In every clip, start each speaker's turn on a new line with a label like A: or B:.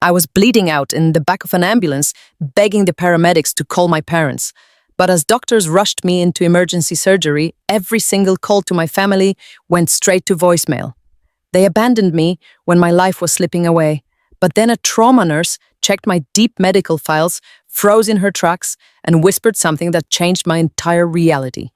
A: I was bleeding out in the back of an ambulance, begging the paramedics to call my parents. But as doctors rushed me into emergency surgery, every single call to my family went straight to voicemail. They abandoned me when my life was slipping away. But then a trauma nurse checked my deep medical files, froze in her tracks, and whispered something that changed my entire reality.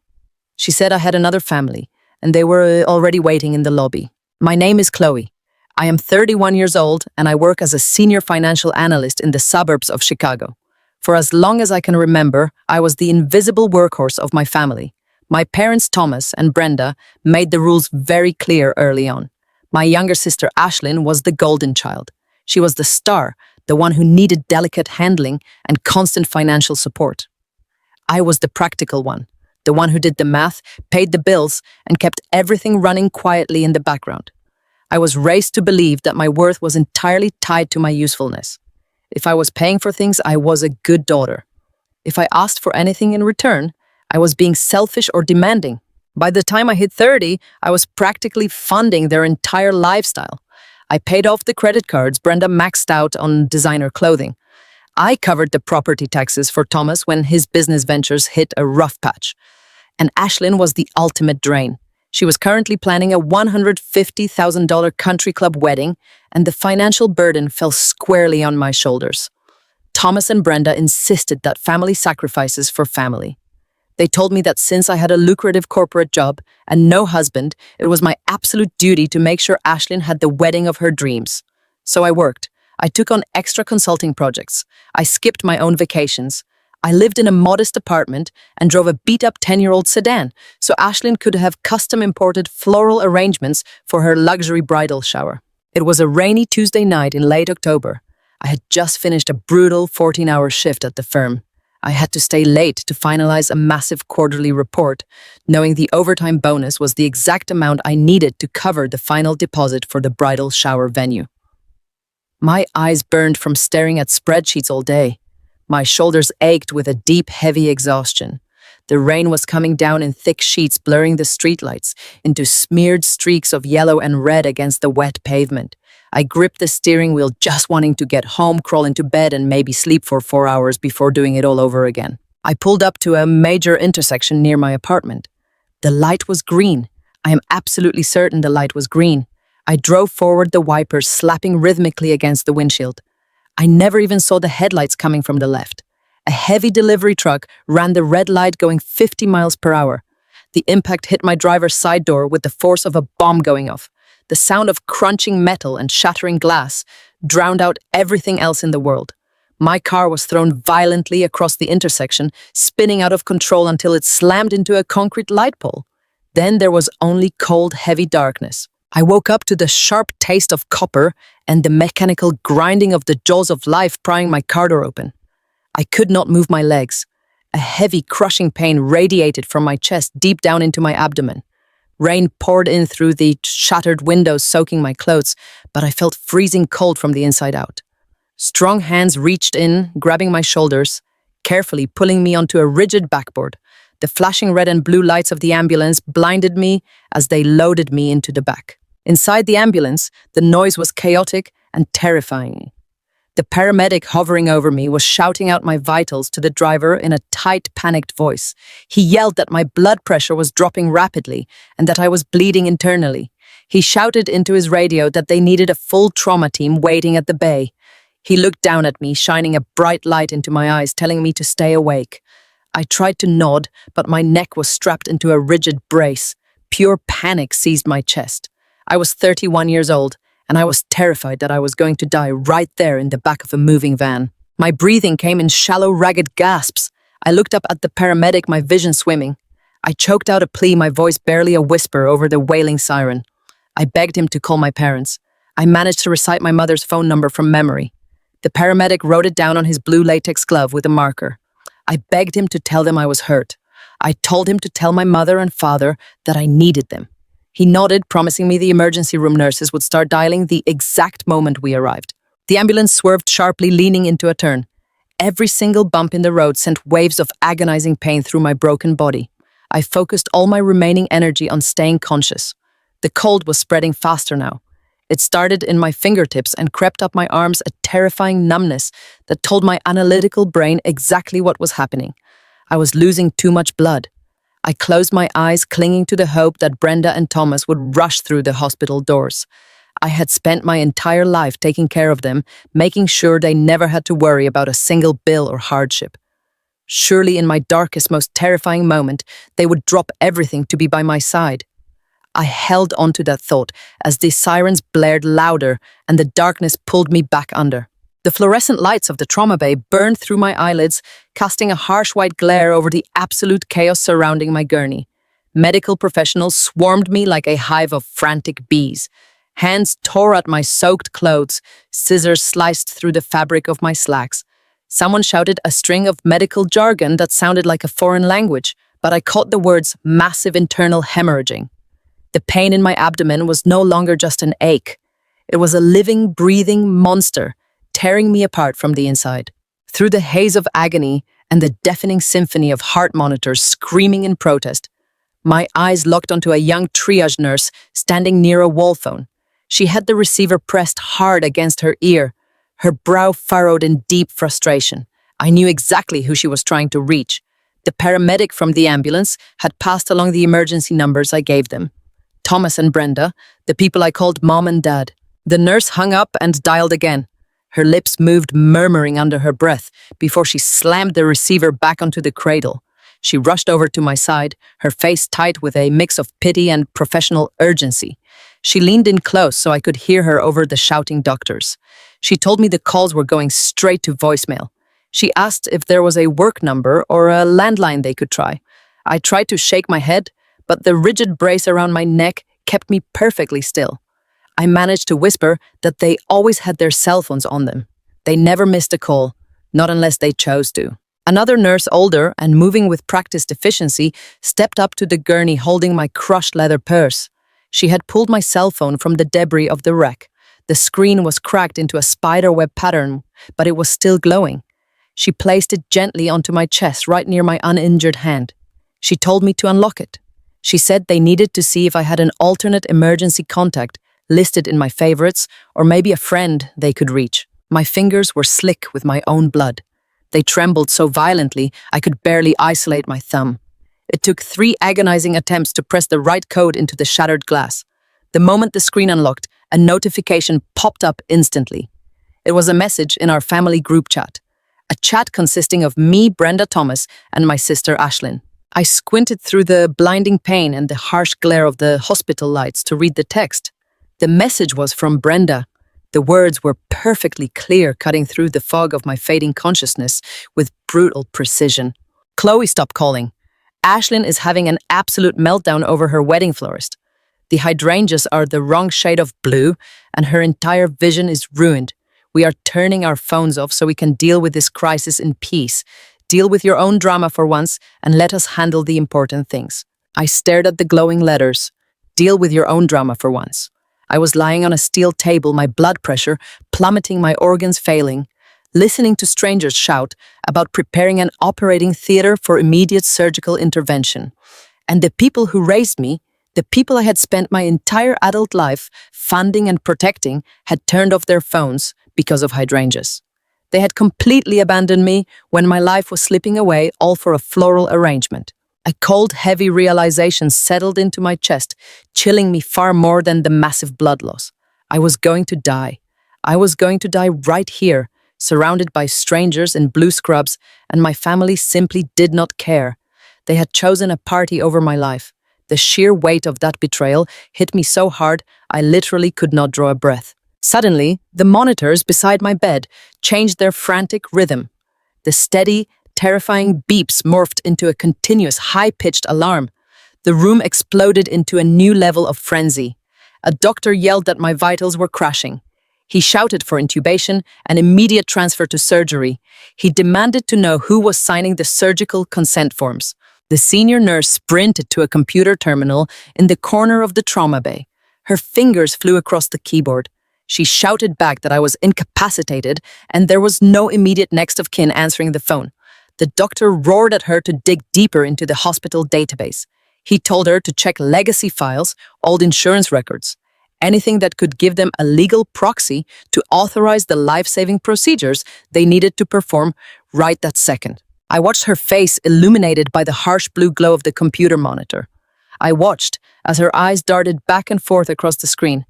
A: She said I had another family, and they were already waiting in the lobby. My name is Chloe. I am 31 years old, and I work as a senior financial analyst in the suburbs of Chicago. For as long as I can remember, I was the invisible workhorse of my family. My parents, Thomas and Brenda, made the rules very clear early on. My younger sister, Ashlyn, was the golden child. She was the star, the one who needed delicate handling and constant financial support. I was the practical one, the one who did the math, paid the bills, and kept everything running quietly in the background. I was raised to believe that my worth was entirely tied to my usefulness. If I was paying for things, I was a good daughter. If I asked for anything in return, I was being selfish or demanding. By the time I hit 30, I was practically funding their entire lifestyle. I paid off the credit cards Brenda maxed out on designer clothing. I covered the property taxes for Thomas when his business ventures hit a rough patch. And Ashlyn was the ultimate drain. She was currently planning a $150,000 country club wedding, and the financial burden fell squarely on my shoulders. Thomas and Brenda insisted that family sacrifices for family. They told me that since I had a lucrative corporate job and no husband, it was my absolute duty to make sure Ashlyn had the wedding of her dreams. So I worked. I took on extra consulting projects. I skipped my own vacations. I lived in a modest apartment and drove a beat-up 10-year-old sedan, so Ashlyn could have custom-imported floral arrangements for her luxury bridal shower. It was a rainy Tuesday night in late October. I had just finished a brutal 14-hour shift at the firm. I had to stay late to finalize a massive quarterly report, knowing the overtime bonus was the exact amount I needed to cover the final deposit for the bridal shower venue. My eyes burned from staring at spreadsheets all day. My shoulders ached with a deep, heavy exhaustion. The rain was coming down in thick sheets, blurring the streetlights into smeared streaks of yellow and red against the wet pavement. I gripped the steering wheel, just wanting to get home, crawl into bed, and maybe sleep for 4 hours before doing it all over again. I pulled up to a major intersection near my apartment. The light was green. I am absolutely certain the light was green. I drove forward, the wipers slapping rhythmically against the windshield. I never even saw the headlights coming from the left. A heavy delivery truck ran the red light going 50 miles per hour. The impact hit my driver's side door with the force of a bomb going off. The sound of crunching metal and shattering glass drowned out everything else in the world. My car was thrown violently across the intersection, spinning out of control until it slammed into a concrete light pole. Then there was only cold, heavy darkness. I woke up to the sharp taste of copper and the mechanical grinding of the jaws of life prying my car door open. I could not move my legs. A heavy, crushing pain radiated from my chest deep down into my abdomen. Rain poured in through the shattered windows, soaking my clothes, but I felt freezing cold from the inside out. Strong hands reached in, grabbing my shoulders, carefully pulling me onto a rigid backboard. The flashing red and blue lights of the ambulance blinded me as they loaded me into the back. Inside the ambulance, the noise was chaotic and terrifying. The paramedic hovering over me was shouting out my vitals to the driver in a tight, panicked voice. He yelled that my blood pressure was dropping rapidly and that I was bleeding internally. He shouted into his radio that they needed a full trauma team waiting at the bay. He looked down at me, shining a bright light into my eyes, telling me to stay awake. I tried to nod, but my neck was strapped into a rigid brace. Pure panic seized my chest. I was 31 years old, and I was terrified that I was going to die right there in the back of a moving van. My breathing came in shallow, ragged gasps. I looked up at the paramedic, my vision swimming. I choked out a plea, my voice barely a whisper over the wailing siren. I begged him to call my parents. I managed to recite my mother's phone number from memory. The paramedic wrote it down on his blue latex glove with a marker. I begged him to tell them I was hurt. I told him to tell my mother and father that I needed them. He nodded, promising me the emergency room nurses would start dialing the exact moment we arrived. The ambulance swerved sharply, leaning into a turn. Every single bump in the road sent waves of agonizing pain through my broken body. I focused all my remaining energy on staying conscious. The cold was spreading faster now. It started in my fingertips and crept up my arms, a terrifying numbness that told my analytical brain exactly what was happening. I was losing too much blood. I closed my eyes, clinging to the hope that Brenda and Thomas would rush through the hospital doors. I had spent my entire life taking care of them, making sure they never had to worry about a single bill or hardship. Surely in my darkest, most terrifying moment, they would drop everything to be by my side. I held on to that thought as the sirens blared louder and the darkness pulled me back under. The fluorescent lights of the trauma bay burned through my eyelids, casting a harsh white glare over the absolute chaos surrounding my gurney. Medical professionals swarmed me like a hive of frantic bees. Hands tore at my soaked clothes, scissors sliced through the fabric of my slacks. Someone shouted a string of medical jargon that sounded like a foreign language, but I caught the words massive internal hemorrhaging. The pain in my abdomen was no longer just an ache. It was a living, breathing monster, tearing me apart from the inside. Through the haze of agony and the deafening symphony of heart monitors screaming in protest, my eyes locked onto a young triage nurse standing near a wall phone. She had the receiver pressed hard against her ear, her brow furrowed in deep frustration. I knew exactly who she was trying to reach. The paramedic from the ambulance had passed along the emergency numbers I gave them. Thomas and Brenda, the people I called Mom and Dad. The nurse hung up and dialed again. Her lips moved, murmuring under her breath before she slammed the receiver back onto the cradle. She rushed over to my side, her face tight with a mix of pity and professional urgency. She leaned in close so I could hear her over the shouting doctors. She told me the calls were going straight to voicemail. She asked if there was a work number or a landline they could try. I tried to shake my head, but the rigid brace around my neck kept me perfectly still. I managed to whisper that they always had their cell phones on them. They never missed a call, not unless they chose to. Another nurse, older and moving with practiced efficiency, stepped up to the gurney holding my crushed leather purse. She had pulled my cell phone from the debris of the wreck. The screen was cracked into a spiderweb pattern, but it was still glowing. She placed it gently onto my chest right near my uninjured hand. She told me to unlock it. She said they needed to see if I had an alternate emergency contact listed in my favorites, or maybe a friend they could reach. My fingers were slick with my own blood. They trembled so violently I could barely isolate my thumb. It took 3 agonizing attempts to press the right code into the shattered glass. The moment the screen unlocked, a notification popped up instantly. It was a message in our family group chat. A chat consisting of me, Brenda Thomas, and my sister Ashlyn. I squinted through the blinding pain and the harsh glare of the hospital lights to read the text. The message was from Brenda. The words were perfectly clear, cutting through the fog of my fading consciousness with brutal precision. Chloe, stop calling. Ashlyn is having an absolute meltdown over her wedding florist. The hydrangeas are the wrong shade of blue, and her entire vision is ruined. We are turning our phones off so we can deal with this crisis in peace. Deal with your own drama for once, and let us handle the important things. I stared at the glowing letters. Deal with your own drama for once. I was lying on a steel table, my blood pressure plummeting, my organs failing, listening to strangers shout about preparing an operating theater for immediate surgical intervention. And the people who raised me, the people I had spent my entire adult life funding and protecting, had turned off their phones because of hydrangeas. They had completely abandoned me when my life was slipping away, all for a floral arrangement. A cold, heavy realization settled into my chest, chilling me far more than the massive blood loss. I was going to die. I was going to die right here, surrounded by strangers in blue scrubs, and my family simply did not care. They had chosen a party over my life. The sheer weight of that betrayal hit me so hard, I literally could not draw a breath. Suddenly, the monitors beside my bed changed their frantic rhythm. The steady, terrifying beeps morphed into a continuous, high-pitched alarm. The room exploded into a new level of frenzy. A doctor yelled that my vitals were crashing. He shouted for intubation and immediate transfer to surgery. He demanded to know who was signing the surgical consent forms. The senior nurse sprinted to a computer terminal in the corner of the trauma bay. Her fingers flew across the keyboard. She shouted back that I was incapacitated and there was no immediate next of kin answering the phone. The doctor roared at her to dig deeper into the hospital database. He told her to check legacy files, old insurance records. anything that could give them a legal proxy to authorize the life-saving procedures they needed to perform right that second. I watched her face illuminated by the harsh blue glow of the computer monitor. I watched as her eyes darted back and forth across the screen.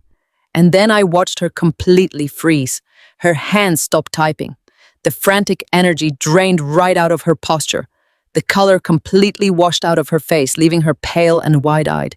A: And then I watched her completely freeze. Her hands stopped typing. The frantic energy drained right out of her posture. The color completely washed out of her face, leaving her pale and wide-eyed.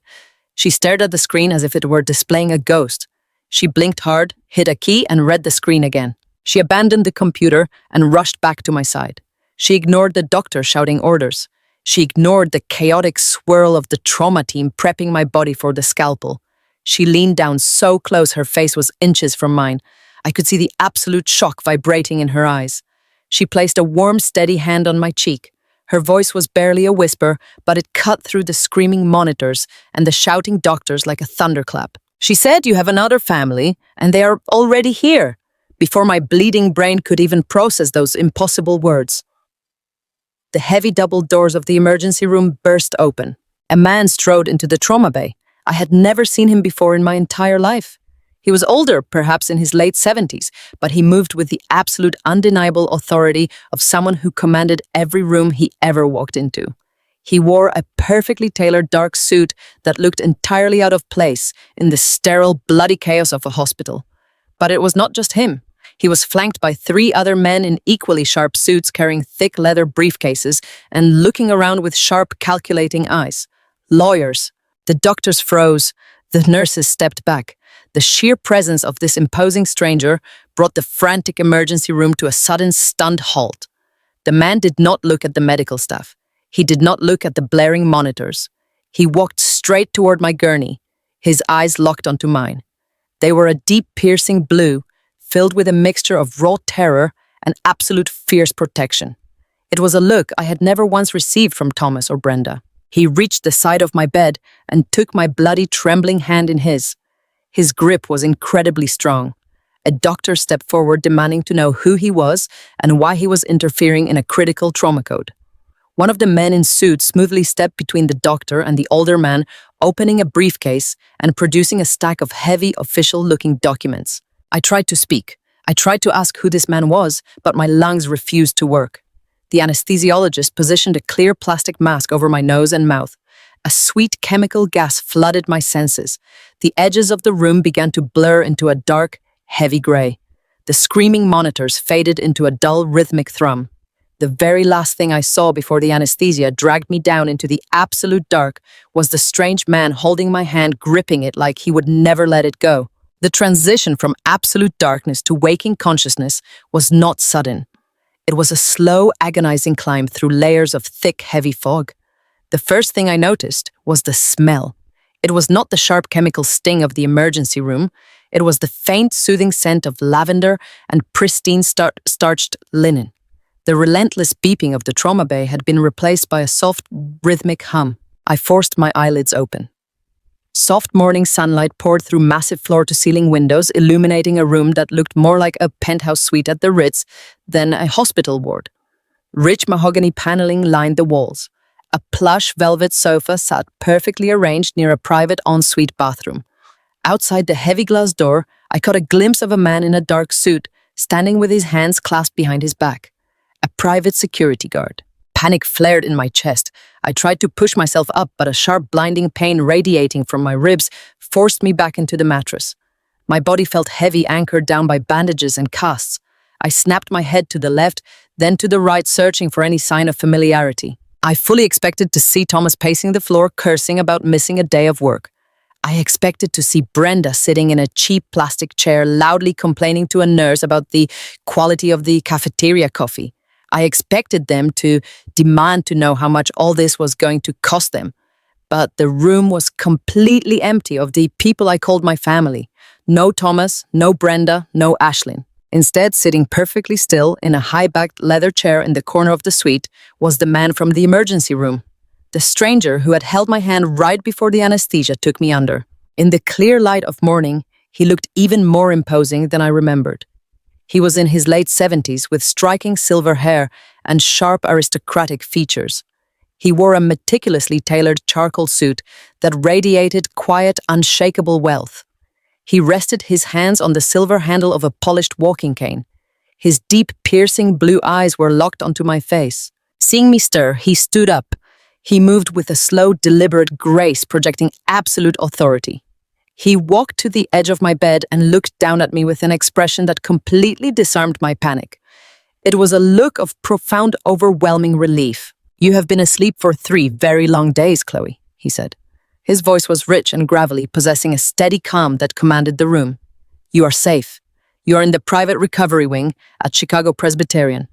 A: She stared at the screen as if it were displaying a ghost. She blinked hard, hit a key, and read the screen again. She abandoned the computer and rushed back to my side. She ignored the doctor shouting orders. She ignored the chaotic swirl of the trauma team prepping my body for the scalpel. She leaned down so close her face was inches from mine. I could see the absolute shock vibrating in her eyes. She placed a warm, steady hand on my cheek. Her voice was barely a whisper, but it cut through the screaming monitors and the shouting doctors like a thunderclap. She said, "You have another family, and they are already here," before my bleeding brain could even process those impossible words. The heavy double doors of the emergency room burst open. A man strode into the trauma bay. I had never seen him before in my entire life. He was older, perhaps in his late 70s, but he moved with the absolute undeniable authority of someone who commanded every room he ever walked into. He wore a perfectly tailored dark suit that looked entirely out of place in the sterile, bloody chaos of a hospital. But it was not just him. He was flanked by 3 other men in equally sharp suits carrying thick leather briefcases and looking around with sharp, calculating eyes. Lawyers. The doctors froze. The nurses stepped back. The sheer presence of this imposing stranger brought the frantic emergency room to a sudden, stunned halt. The man did not look at the medical staff. He did not look at the blaring monitors. He walked straight toward my gurney, his eyes locked onto mine. They were a deep, piercing blue, filled with a mixture of raw terror and absolute fierce protection. It was a look I had never once received from Thomas or Brenda. He reached the side of my bed and took my bloody, trembling hand in his. His grip was incredibly strong. A doctor stepped forward demanding to know who he was and why he was interfering in a critical trauma code. One of the men in suits smoothly stepped between the doctor and the older man, opening a briefcase and producing a stack of heavy, official-looking documents. I tried to speak. I tried to ask who this man was, but my lungs refused to work. The anesthesiologist positioned a clear plastic mask over my nose and mouth. A sweet chemical gas flooded my senses. The edges of the room began to blur into a dark, heavy gray. The screaming monitors faded into a dull, rhythmic thrum. The very last thing I saw before the anesthesia dragged me down into the absolute dark was the strange man holding my hand, gripping it like he would never let it go. The transition from absolute darkness to waking consciousness was not sudden. It was a slow, agonizing climb through layers of thick, heavy fog. The first thing I noticed was the smell. It was not the sharp chemical sting of the emergency room. It was the faint, soothing scent of lavender and pristine starched linen. The relentless beeping of the trauma bay had been replaced by a soft, rhythmic hum. I forced my eyelids open. Soft morning sunlight poured through massive floor-to-ceiling windows, illuminating a room that looked more like a penthouse suite at the Ritz than a hospital ward. Rich mahogany paneling lined the walls. A plush velvet sofa sat perfectly arranged near a private ensuite bathroom. Outside the heavy glass door, I caught a glimpse of a man in a dark suit, standing with his hands clasped behind his back. A private security guard. Panic flared in my chest. I tried to push myself up, but a sharp, blinding pain radiating from my ribs forced me back into the mattress. My body felt heavy, anchored down by bandages and casts. I snapped my head to the left, then to the right, searching for any sign of familiarity. I fully expected to see Thomas pacing the floor, cursing about missing a day of work. I expected to see Brenda sitting in a cheap plastic chair, loudly complaining to a nurse about the quality of the cafeteria coffee. I expected them to demand to know how much all this was going to cost them. But the room was completely empty of the people I called my family. No Thomas, no Brenda, no Ashlyn. Instead, sitting perfectly still in a high-backed leather chair in the corner of the suite was the man from the emergency room. The stranger who had held my hand right before the anesthesia took me under. In the clear light of morning, he looked even more imposing than I remembered. He was in his late 70s with striking silver hair and sharp aristocratic features. He wore a meticulously tailored charcoal suit that radiated quiet, unshakable wealth. He rested his hands on the silver handle of a polished walking cane. His deep, piercing blue eyes were locked onto my face. Seeing me stir, he stood up. He moved with a slow, deliberate grace, projecting absolute authority. He walked to the edge of my bed and looked down at me with an expression that completely disarmed my panic. It was a look of profound, overwhelming relief. "You have been asleep for 3 very long days, Chloe," he said. His voice was rich and gravelly, possessing a steady calm that commanded the room. "You are safe. You are in the private recovery wing at Chicago Presbyterian.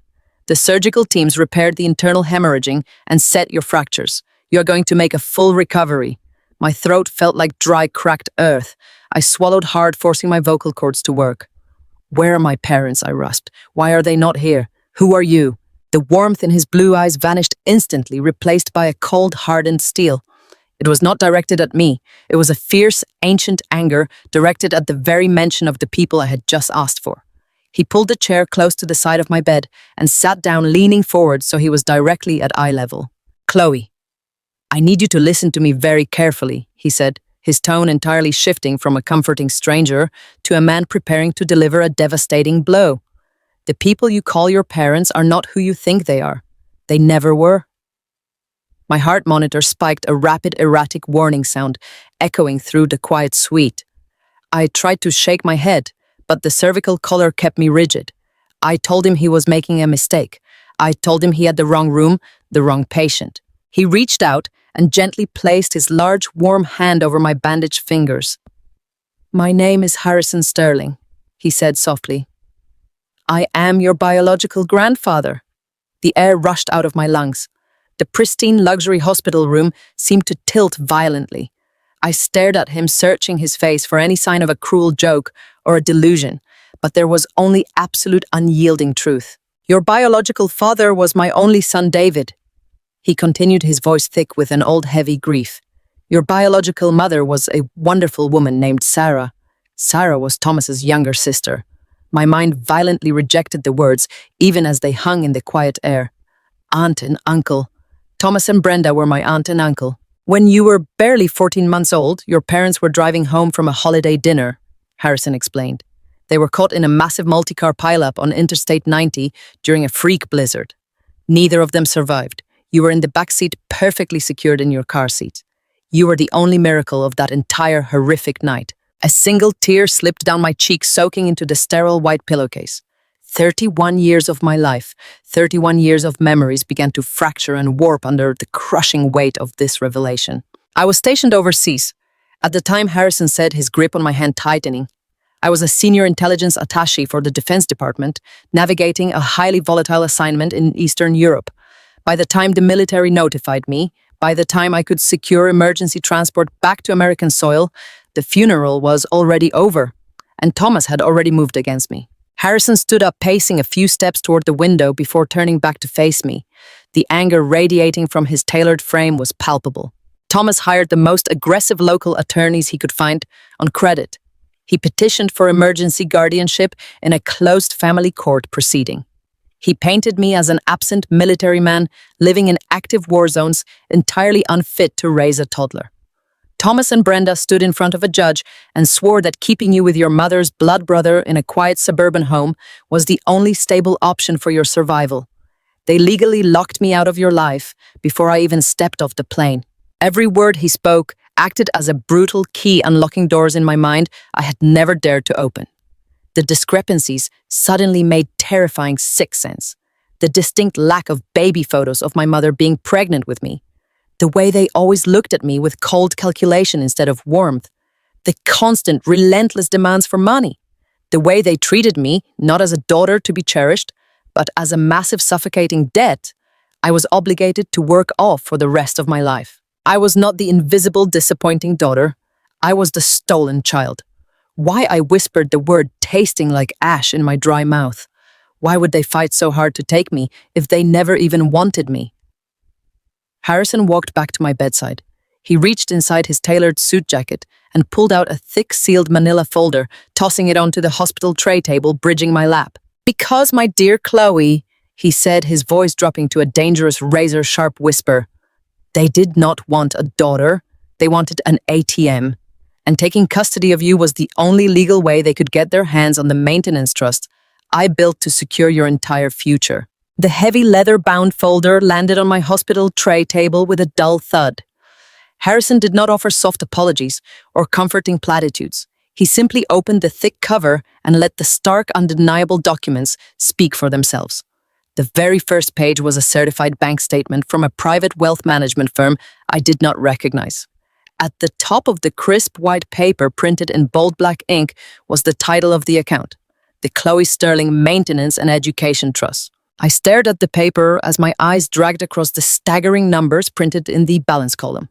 A: The surgical teams repaired the internal hemorrhaging and set your fractures. You are going to make a full recovery." My throat felt like dry, cracked earth. I swallowed hard, forcing my vocal cords to work. "Where are my parents?" I rasped. "Why are they not here? Who are you?" The warmth in his blue eyes vanished instantly, replaced by a cold, hardened steel. It was not directed at me. It was a fierce, ancient anger directed at the very mention of the people I had just asked for. He pulled a chair close to the side of my bed and sat down, leaning forward so he was directly at eye level. "Chloe, I need you to listen to me very carefully," he said, his tone entirely shifting from a comforting stranger to a man preparing to deliver a devastating blow. "The people you call your parents are not who you think they are. They never were." My heart monitor spiked a rapid, erratic warning sound, echoing through the quiet suite. I tried to shake my head, but the cervical collar kept me rigid. I told him he was making a mistake. I told him he had the wrong room, the wrong patient. He reached out and gently placed his large, warm hand over my bandaged fingers. "My name is Harrison Sterling," he said softly. "I am your biological grandfather." The air rushed out of my lungs. The pristine luxury hospital room seemed to tilt violently. I stared at him, searching his face for any sign of a cruel joke or a delusion, but there was only absolute unyielding truth. "Your biological father was my only son, David." He continued, his voice thick with an old heavy grief. "Your biological mother was a wonderful woman named Sarah. Sarah was Thomas's younger sister." My mind violently rejected the words, even as they hung in the quiet air. "Aunt and uncle. Thomas and Brenda were my aunt and uncle. When you were barely 14 months old, your parents were driving home from a holiday dinner," Harrison explained. "They were caught in a massive multi-car pileup on Interstate 90 during a freak blizzard. Neither of them survived. You were in the backseat, perfectly secured in your car seat. You were the only miracle of that entire horrific night." A single tear slipped down my cheek, soaking into the sterile white pillowcase. 31 years of my life, 31 years of memories began to fracture and warp under the crushing weight of this revelation. I was stationed overseas. At the time, Harrison said, his grip on my hand tightening. I was a senior intelligence attaché for the Defense Department, navigating a highly volatile assignment in Eastern Europe. By the time the military notified me, by the time I could secure emergency transport back to American soil, the funeral was already over, and Thomas had already moved against me. Harrison stood up, pacing a few steps toward the window before turning back to face me. The anger radiating from his tailored frame was palpable. Thomas hired the most aggressive local attorneys he could find on credit. He petitioned for emergency guardianship in a closed family court proceeding. He painted me as an absent military man living in active war zones, entirely unfit to raise a toddler. Thomas and Brenda stood in front of a judge and swore that keeping you with your mother's blood brother in a quiet suburban home was the only stable option for your survival. They legally locked me out of your life before I even stepped off the plane. Every word he spoke acted as a brutal key unlocking doors in my mind I had never dared to open. The discrepancies suddenly made terrifying sick sense. The distinct lack of baby photos of my mother being pregnant with me. The way they always looked at me with cold calculation instead of warmth. The constant, relentless demands for money. The way they treated me, not as a daughter to be cherished, but as a massive suffocating debt I was obligated to work off for the rest of my life. I was not the invisible, disappointing daughter. I was the stolen child. Why I whispered the word tasting like ash in my dry mouth. Why would they fight so hard to take me if they never even wanted me? Harrison walked back to my bedside. He reached inside his tailored suit jacket and pulled out a thick sealed manila folder, tossing it onto the hospital tray table, bridging my lap. "Because, my dear Chloe," he said, his voice dropping to a dangerous razor-sharp whisper, "they did not want a daughter. They wanted an ATM. and taking custody of you was the only legal way they could get their hands on the maintenance trust I built to secure your entire future. The heavy leather-bound folder landed on my hospital tray table with a dull thud. Harrison did not offer soft apologies or comforting platitudes. He simply opened the thick cover and let the stark, undeniable documents speak for themselves. The very first page was a certified bank statement from a private wealth management firm I did not recognize. At the top of the crisp white paper printed in bold black ink was the title of the account, the Chloe Sterling Maintenance and Education Trust. I stared at the paper as my eyes dragged across the staggering numbers printed in the balance column.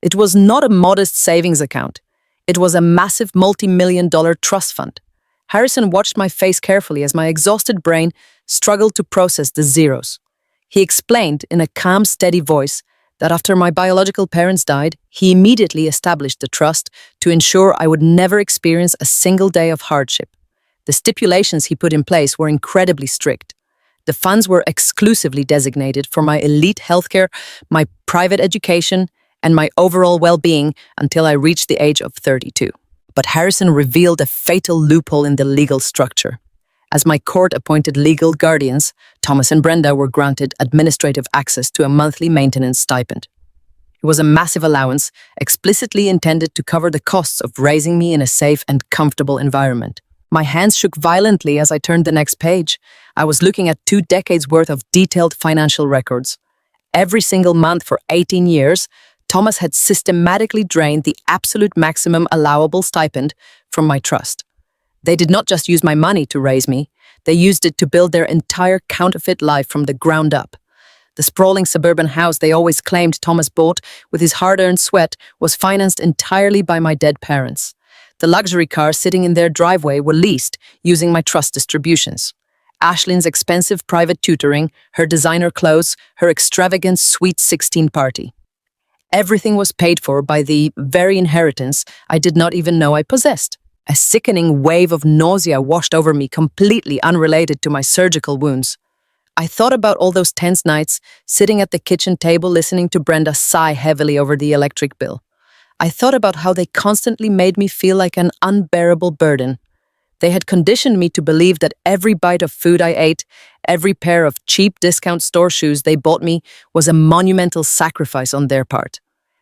A: It was not a modest savings account. It was a massive multi-million-dollar trust fund. Harrison watched my face carefully as my exhausted brain struggled to process the zeros. He explained in a calm, steady voice that after my biological parents died, he immediately established the trust to ensure I would never experience a single day of hardship. The stipulations he put in place were incredibly strict. The funds were exclusively designated for my elite healthcare, my private education, and my overall well-being until I reached the age of 32. But Harrison revealed a fatal loophole in the legal structure. As my court-appointed legal guardians, Thomas and Brenda were granted administrative access to a monthly maintenance stipend. It was a massive allowance, explicitly intended to cover the costs of raising me in a safe and comfortable environment. My hands shook violently as I turned the next page. I was looking at 2 decades worth of detailed financial records. Every single month for 18 years, Thomas had systematically drained the absolute maximum allowable stipend from my trust. They did not just use my money to raise me, they used it to build their entire counterfeit life from the ground up. The sprawling suburban house they always claimed Thomas bought with his hard-earned sweat was financed entirely by my dead parents. The luxury cars sitting in their driveway were leased using my trust distributions. Ashlyn's expensive private tutoring, her designer clothes, her extravagant Sweet 16 party. Everything was paid for by the very inheritance I did not even know I possessed. A sickening wave of nausea washed over me, completely unrelated to my surgical wounds. I thought about all those tense nights, sitting at the kitchen table listening to Brenda sigh heavily over the electric bill. I thought about how they constantly made me feel like an unbearable burden. They had conditioned me to believe that every bite of food I ate, every pair of cheap discount store shoes they bought me was a monumental sacrifice on their part.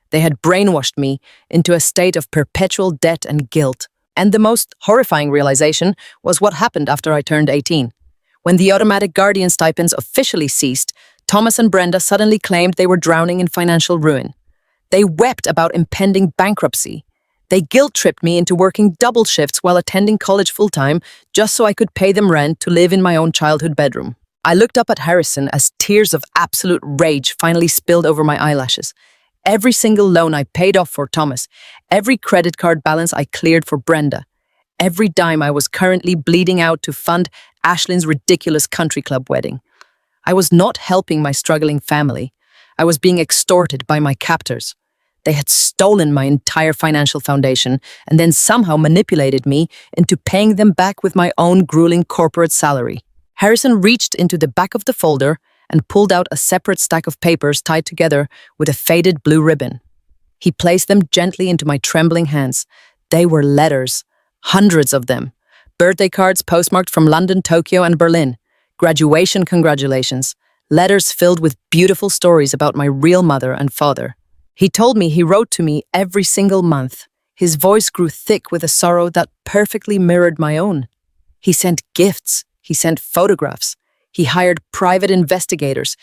A: They had brainwashed me into a state of perpetual debt and guilt. And the most horrifying realization was what happened after I turned 18. When the automatic guardian stipends officially ceased, Thomas and Brenda suddenly claimed they were drowning in financial ruin. They wept about impending bankruptcy. They guilt-tripped me into working double shifts while attending college full-time just so I could pay them rent to live in my own childhood bedroom. I looked up at Harrison as tears of absolute rage finally spilled over my eyelashes. Every single loan I paid off for Thomas, every credit card balance I cleared for Brenda, every dime I was currently bleeding out to fund Ashlyn's ridiculous country club wedding. I was not helping my struggling family. I was being extorted by my captors. They had stolen my entire financial foundation and then somehow manipulated me into paying them back with my own grueling corporate salary. Harrison reached into the back of the folder and pulled out a separate stack of papers tied together with a faded blue ribbon. He placed them gently into my trembling hands. They were letters, hundreds of them. Birthday cards postmarked from London, Tokyo, and Berlin. Graduation congratulations. Letters filled with beautiful stories about my real mother and father. He told me he wrote to me every single month. His voice grew thick with a sorrow that perfectly mirrored my own. He sent gifts. He sent photographs. He hired private investigators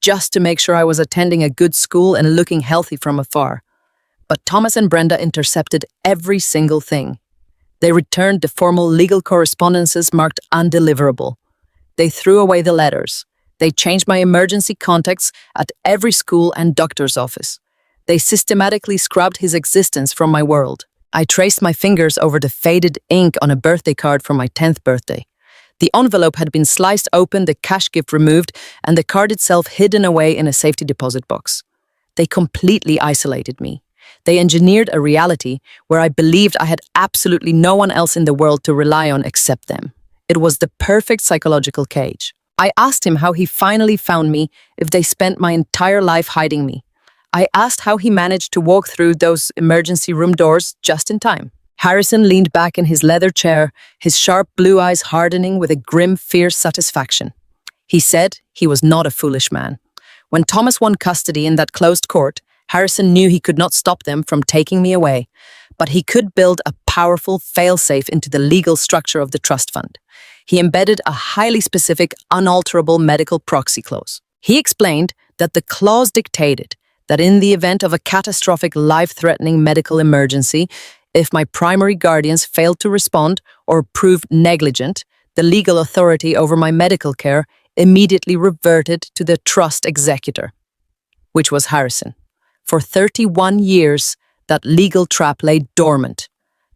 A: just to make sure I was attending a good school and looking healthy from afar. But Thomas and Brenda intercepted every single thing. They returned the formal legal correspondences marked undeliverable. They threw away the letters. They changed my emergency contacts at every school and doctor's office. They systematically scrubbed his existence from my world. I traced my fingers over the faded ink on a birthday card for my 10th birthday. The envelope had been sliced open, the cash gift removed, and the card itself hidden away in a safety deposit box. They completely isolated me. They engineered a reality where I believed I had absolutely no one else in the world to rely on except them. It was the perfect psychological cage. I asked him how he finally found me if they spent my entire life hiding me. I asked how he managed to walk through those emergency room doors just in time. Harrison leaned back in his leather chair, his sharp blue eyes hardening with a grim, fierce satisfaction. He said he was not a foolish man. When Thomas won custody in that closed court, Harrison knew he could not stop them from taking me away, but he could build a powerful failsafe into the legal structure of the trust fund. He embedded a highly specific, unalterable medical proxy clause. He explained that the clause dictated that in the event of a catastrophic, life-threatening medical emergency, if my primary guardians failed to respond or proved negligent, the legal authority over my medical care immediately reverted to the trust executor, which was Harrison. For 31 years, that legal trap lay dormant.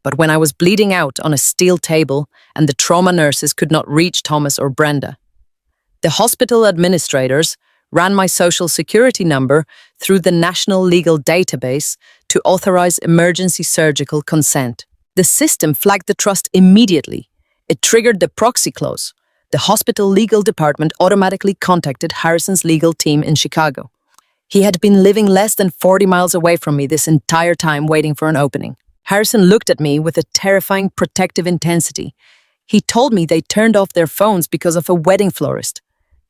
A: But when I was bleeding out on a steel table and the trauma nurses could not reach Thomas or Brenda, the hospital administrators ran my social security number through the National Legal Database to authorize emergency surgical consent. The system flagged the trust immediately. It triggered the proxy clause. The hospital legal department automatically contacted Harrison's legal team in Chicago. He had been living less than 40 miles away from me this entire time waiting for an opening. Harrison looked at me with a terrifying protective intensity. He told me they turned off their phones because of a wedding florist.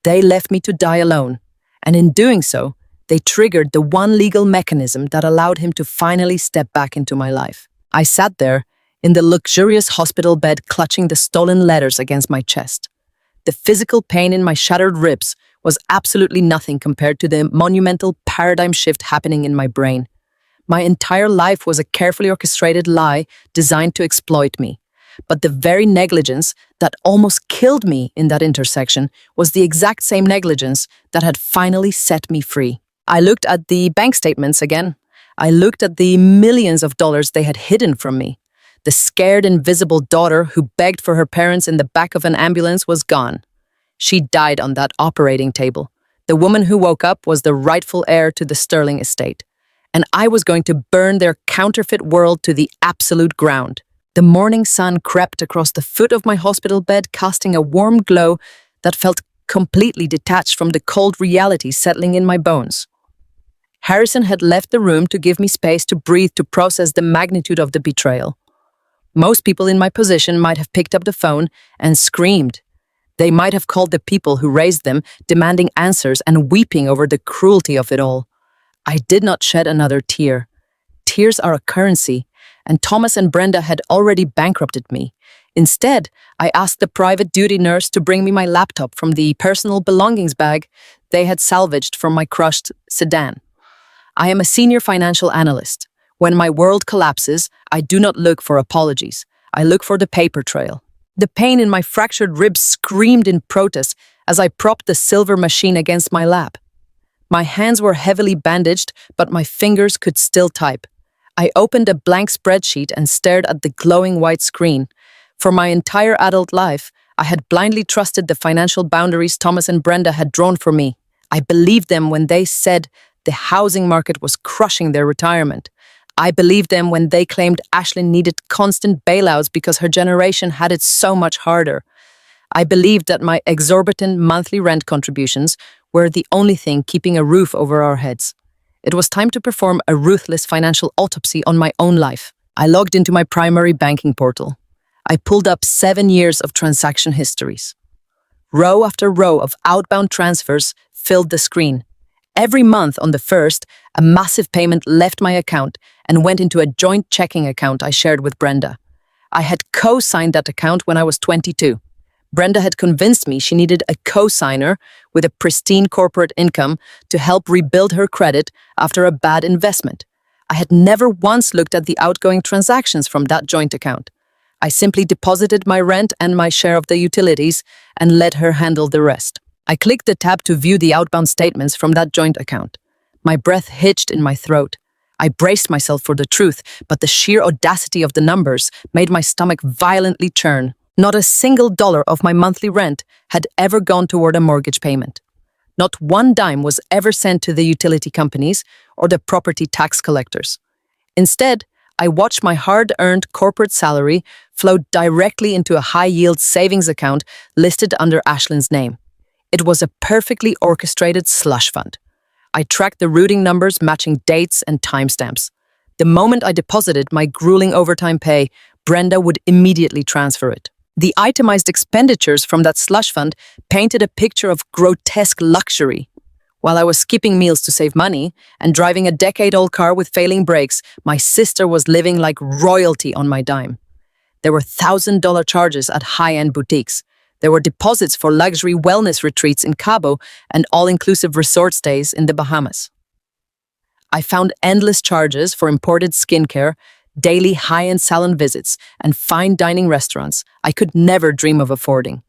A: They left me to die alone. And in doing so, they triggered the one legal mechanism that allowed him to finally step back into my life. I sat there in the luxurious hospital bed clutching the stolen letters against my chest. The physical pain in my shattered ribs was absolutely nothing compared to the monumental paradigm shift happening in my brain. My entire life was a carefully orchestrated lie designed to exploit me. But the very negligence that almost killed me in that intersection was the exact same negligence that had finally set me free. I looked at the bank statements again. I looked at the millions of dollars they had hidden from me. The scared, invisible daughter who begged for her parents in the back of an ambulance was gone. She died on that operating table. The woman who woke up was the rightful heir to the Sterling estate. And I was going to burn their counterfeit world to the absolute ground. The morning sun crept across the foot of my hospital bed, casting a warm glow that felt completely detached from the cold reality settling in my bones. Harrison had left the room to give me space to breathe, to process the magnitude of the betrayal. Most people in my position might have picked up the phone and screamed. They might have called the people who raised them, demanding answers and weeping over the cruelty of it all. I did not shed another tear. Tears are a currency, and Thomas and Brenda had already bankrupted me. Instead, I asked the private duty nurse to bring me my laptop from the personal belongings bag they had salvaged from my crushed sedan. I am a senior financial analyst. When my world collapses, I do not look for apologies. I look for the paper trail. The pain in my fractured ribs screamed in protest as I propped the silver machine against my lap. My hands were heavily bandaged, but my fingers could still type. I opened a blank spreadsheet and stared at the glowing white screen. For my entire adult life, I had blindly trusted the financial boundaries Thomas and Brenda had drawn for me. I believed them when they said the housing market was crushing their retirement. I believed them when they claimed Ashlyn needed constant bailouts because her generation had it so much harder. I believed that my exorbitant monthly rent contributions were the only thing keeping a roof over our heads. It was time to perform a ruthless financial autopsy on my own life. I logged into my primary banking portal. I pulled up 7 years of transaction histories. Row after row of outbound transfers filled the screen. Every month on the 1st, a massive payment left my account and went into a joint checking account I shared with Brenda. I had co-signed that account when I was 22. Brenda had convinced me she needed a co-signer with a pristine corporate income to help rebuild her credit after a bad investment. I had never once looked at the outgoing transactions from that joint account. I simply deposited my rent and my share of the utilities and let her handle the rest. I clicked the tab to view the outbound statements from that joint account. My breath hitched in my throat. I braced myself for the truth, but the sheer audacity of the numbers made my stomach violently churn. Not a single dollar of my monthly rent had ever gone toward a mortgage payment. Not one dime was ever sent to the utility companies or the property tax collectors. Instead, I watched my hard-earned corporate salary flow directly into a high-yield savings account listed under Ashlyn's name. It was a perfectly orchestrated slush fund. I tracked the routing numbers matching dates and timestamps. The moment I deposited my grueling overtime pay, Brenda would immediately transfer it. The itemized expenditures from that slush fund painted a picture of grotesque luxury. While I was skipping meals to save money and driving a decade-old car with failing brakes, my sister was living like royalty on my dime. There were $1,000 charges at high-end boutiques. There were deposits for luxury wellness retreats in Cabo and all-inclusive resort stays in the Bahamas. I found endless charges for imported skincare, daily high-end salon visits, and fine dining restaurants I could never dream of affording.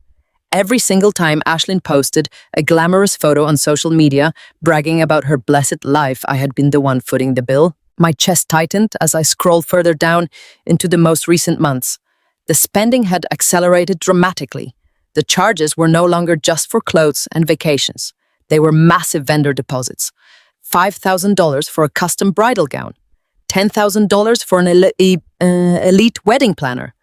A: Every single time Ashlyn posted a glamorous photo on social media bragging about her blessed life, I had been the one footing the bill. My chest tightened as I scrolled further down into the most recent months. The spending had accelerated dramatically. The charges were no longer just for clothes and vacations. They were massive vendor deposits. $5,000 for a custom bridal gown, $10,000 for an elite wedding planner,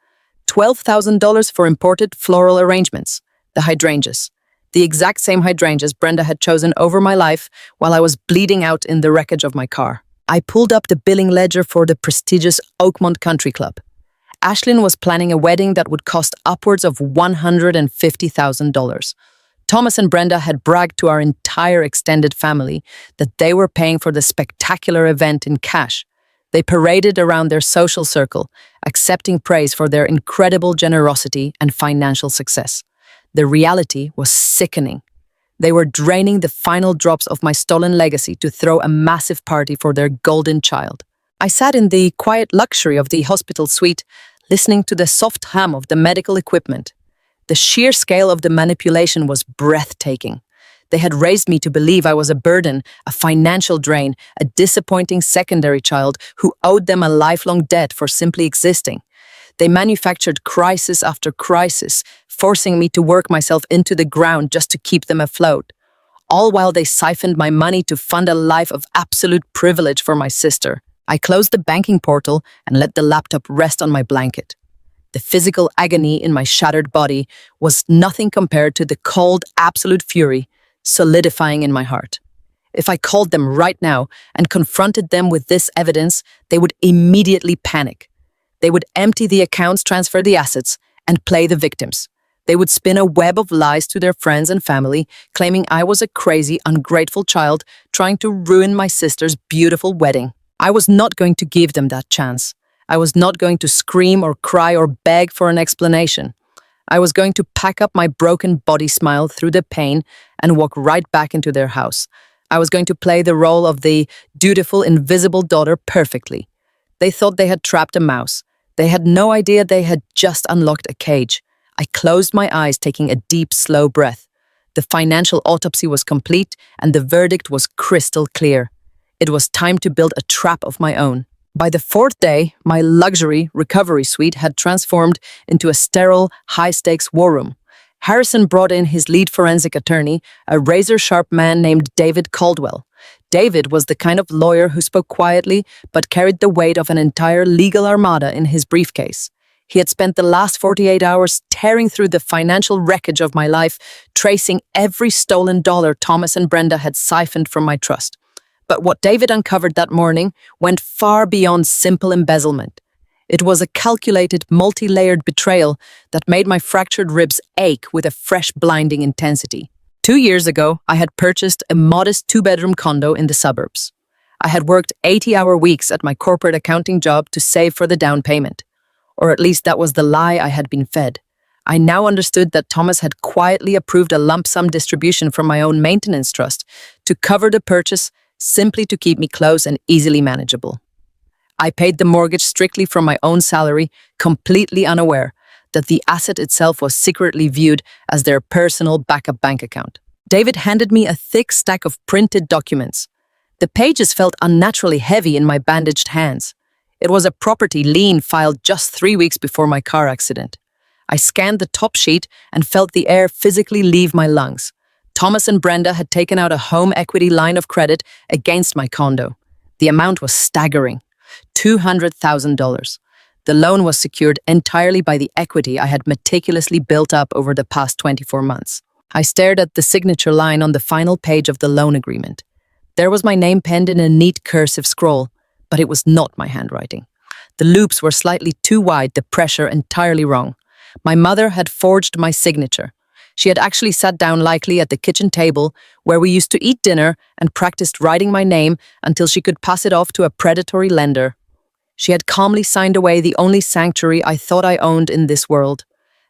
A: $12,000 for imported floral arrangements, the hydrangeas, the exact same hydrangeas Brenda had chosen over my life while I was bleeding out in the wreckage of my car. I pulled up the billing ledger for the prestigious Oakmont Country Club. Ashlyn was planning a wedding that would cost upwards of $150,000. Thomas and Brenda had bragged to our entire extended family that they were paying for the spectacular event in cash. They paraded around their social circle, accepting praise for their incredible generosity and financial success. The reality was sickening. They were draining the final drops of my stolen legacy to throw a massive party for their golden child. I sat in the quiet luxury of the hospital suite, listening to the soft hum of the medical equipment. The sheer scale of the manipulation was breathtaking. They had raised me to believe I was a burden, a financial drain, a disappointing secondary child who owed them a lifelong debt for simply existing. They manufactured crisis after crisis, forcing me to work myself into the ground just to keep them afloat. All while they siphoned my money to fund a life of absolute privilege for my sister. I closed the banking portal and let the laptop rest on my blanket. The physical agony in my shattered body was nothing compared to the cold, absolute fury solidifying in my heart. If I called them right now and confronted them with this evidence, they would immediately panic. They would empty the accounts, transfer the assets, and play the victims. They would spin a web of lies to their friends and family, claiming I was a crazy, ungrateful child trying to ruin my sister's beautiful wedding. I was not going to give them that chance. I was not going to scream or cry or beg for an explanation. I was going to pack up my broken body smile through the pain and walk right back into their house. I was going to play the role of the dutiful, invisible daughter perfectly. They thought they had trapped a mouse. They had no idea they had just unlocked a cage. I closed my eyes, taking a deep, slow breath. The financial autopsy was complete, and the verdict was crystal clear. It was time to build a trap of my own. By the fourth day, my luxury recovery suite had transformed into a sterile, high-stakes war room. Harrison brought in his lead forensic attorney, a razor-sharp man named David Caldwell. David was the kind of lawyer who spoke quietly but carried the weight of an entire legal armada in his briefcase. He had spent the last 48 hours tearing through the financial wreckage of my life, tracing every stolen dollar Thomas and Brenda had siphoned from my trust. But what David uncovered that morning went far beyond simple embezzlement. It was a calculated, multi-layered betrayal that made my fractured ribs ache with a fresh, blinding intensity. 2 years ago, I had purchased a modest 2-bedroom condo in the suburbs. I had worked 80-hour weeks at my corporate accounting job to save for the down payment. Or at least that was the lie I had been fed. I now understood that Thomas had quietly approved a lump sum distribution from my own maintenance trust to cover the purchase, simply to keep me close and easily manageable. I paid the mortgage strictly from my own salary, completely unaware that the asset itself was secretly viewed as their personal backup bank account. David handed me a thick stack of printed documents. The pages felt unnaturally heavy in my bandaged hands. It was a property lien filed just 3 weeks before my car accident. I scanned the top sheet and felt the air physically leave my lungs. Thomas and Brenda had taken out a home equity line of credit against my condo. The amount was staggering, $200,000. The loan was secured entirely by the equity I had meticulously built up over the past 24 months. I stared at the signature line on the final page of the loan agreement. There was my name penned in a neat cursive scroll, but it was not my handwriting. The loops were slightly too wide, the pressure entirely wrong. My mother had forged my signature. She had actually sat down likely at the kitchen table where we used to eat dinner and practiced writing my name until she could pass it off to a predatory lender. She had calmly signed away the only sanctuary I thought I owned in this world.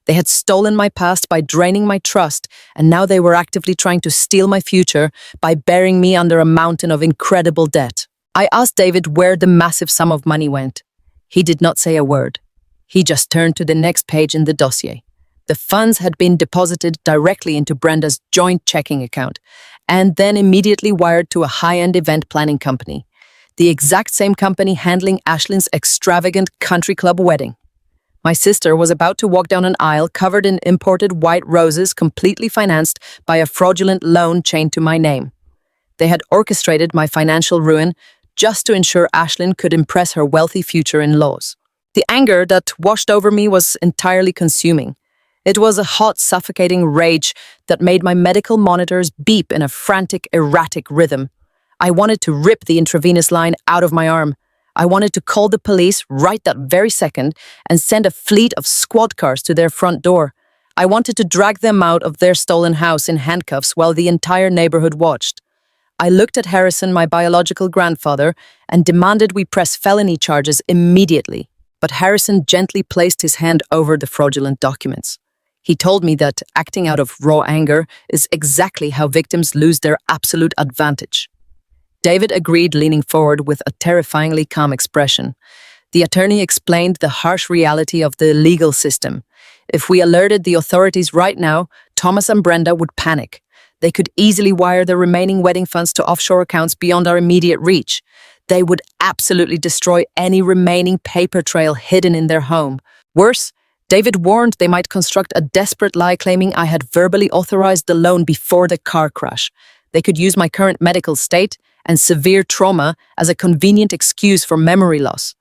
A: They had stolen my past by draining my trust, and now they were actively trying to steal my future by burying me under a mountain of incredible debt. I asked David where the massive sum of money went. He did not say a word. He just turned to the next page in the dossier. The funds had been deposited directly into Brenda's joint checking account and then immediately wired to a high-end event planning company, the exact same company handling Ashlyn's extravagant country club wedding. My sister was about to walk down an aisle covered in imported white roses, completely financed by a fraudulent loan chained to my name. They had orchestrated my financial ruin just to ensure Ashlyn could impress her wealthy future in-laws. The anger that washed over me was entirely consuming. It was a hot, suffocating rage that made my medical monitors beep in a frantic, erratic rhythm. I wanted to rip the intravenous line out of my arm. I wanted to call the police right that very second and send a fleet of squad cars to their front door. I wanted to drag them out of their stolen house in handcuffs while the entire neighborhood watched. I looked at Harrison, my biological grandfather, and demanded we press felony charges immediately. But Harrison gently placed his hand over the fraudulent documents. He told me that acting out of raw anger is exactly how victims lose their absolute advantage. David agreed, leaning forward with a terrifyingly calm expression. The attorney explained the harsh reality of the legal system. If we alerted the authorities right now, Thomas and Brenda would panic. They could easily wire the remaining wedding funds to offshore accounts beyond our immediate reach. They would absolutely destroy any remaining paper trail hidden in their home. Worse, David warned they might construct a desperate lie claiming I had verbally authorized the loan before the car crash. They could use my current medical state and severe trauma as a convenient excuse for memory loss.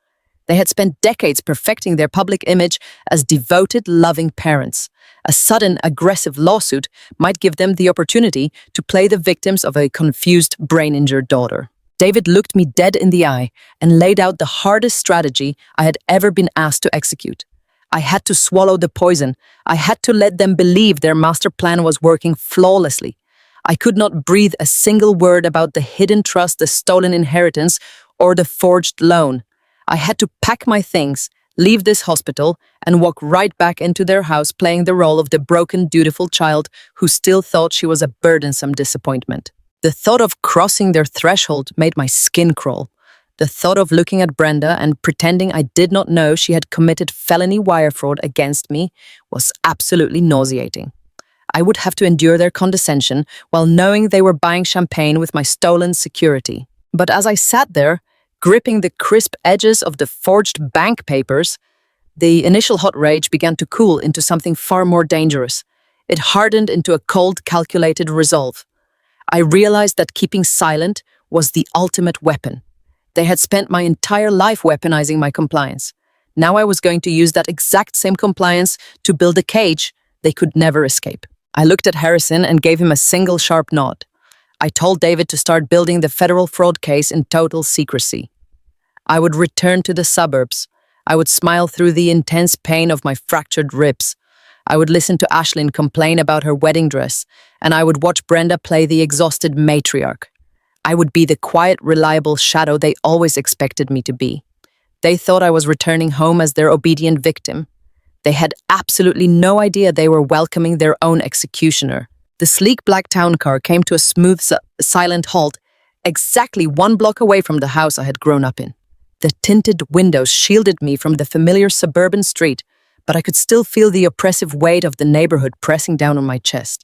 A: They had spent decades perfecting their public image as devoted, loving parents. A sudden, aggressive lawsuit might give them the opportunity to play the victims of a confused, brain-injured daughter. David looked me dead in the eye and laid out the hardest strategy I had ever been asked to execute. I had to swallow the poison. I had to let them believe their master plan was working flawlessly. I could not breathe a single word about the hidden trust, the stolen inheritance, or the forged loan. I had to pack my things, leave this hospital, and walk right back into their house playing the role of the broken, dutiful child who still thought she was a burdensome disappointment. The thought of crossing their threshold made my skin crawl. The thought of looking at Brenda and pretending I did not know she had committed felony wire fraud against me was absolutely nauseating. I would have to endure their condescension while knowing they were buying champagne with my stolen security. But as I sat there, gripping the crisp edges of the forged bank papers, the initial hot rage began to cool into something far more dangerous. It hardened into a cold, calculated resolve. I realized that keeping silent was the ultimate weapon. They had spent my entire life weaponizing my compliance. Now I was going to use that exact same compliance to build a cage they could never escape. I looked at Harrison and gave him a single sharp nod. I told David to start building the federal fraud case in total secrecy. I would return to the suburbs. I would smile through the intense pain of my fractured ribs. I would listen to Ashlyn complain about her wedding dress, and I would watch Brenda play the exhausted matriarch. I would be the quiet, reliable shadow they always expected me to be. They thought I was returning home as their obedient victim. They had absolutely no idea they were welcoming their own executioner. The sleek black town car came to a smooth, silent halt exactly 1 block away from the house I had grown up in. The tinted windows shielded me from the familiar suburban street, but I could still feel the oppressive weight of the neighborhood pressing down on my chest.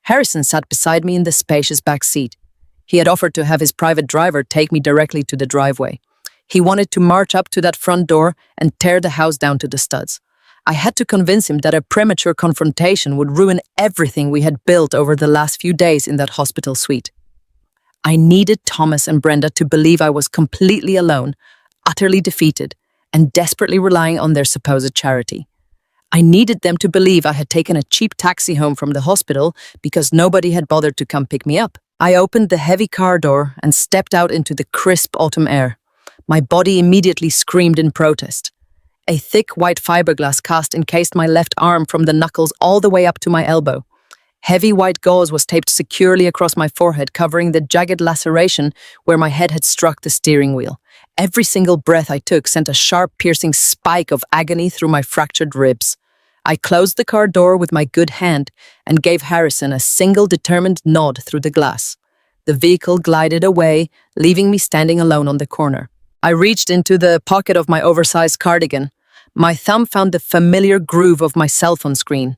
A: Harrison sat beside me in the spacious back seat. He had offered to have his private driver take me directly to the driveway. He wanted to march up to that front door and tear the house down to the studs. I had to convince him that a premature confrontation would ruin everything we had built over the last few days in that hospital suite. I needed Thomas and Brenda to believe I was completely alone, utterly defeated, and desperately relying on their supposed charity. I needed them to believe I had taken a cheap taxi home from the hospital because nobody had bothered to come pick me up. I opened the heavy car door and stepped out into the crisp autumn air. My body immediately screamed in protest. A thick white fiberglass cast encased my left arm from the knuckles all the way up to my elbow. Heavy white gauze was taped securely across my forehead, covering the jagged laceration where my head had struck the steering wheel. Every single breath I took sent a sharp, piercing spike of agony through my fractured ribs. I closed the car door with my good hand and gave Harrison a single determined nod through the glass. The vehicle glided away, leaving me standing alone on the corner. I reached into the pocket of my oversized cardigan. My thumb found the familiar groove of my cell phone screen.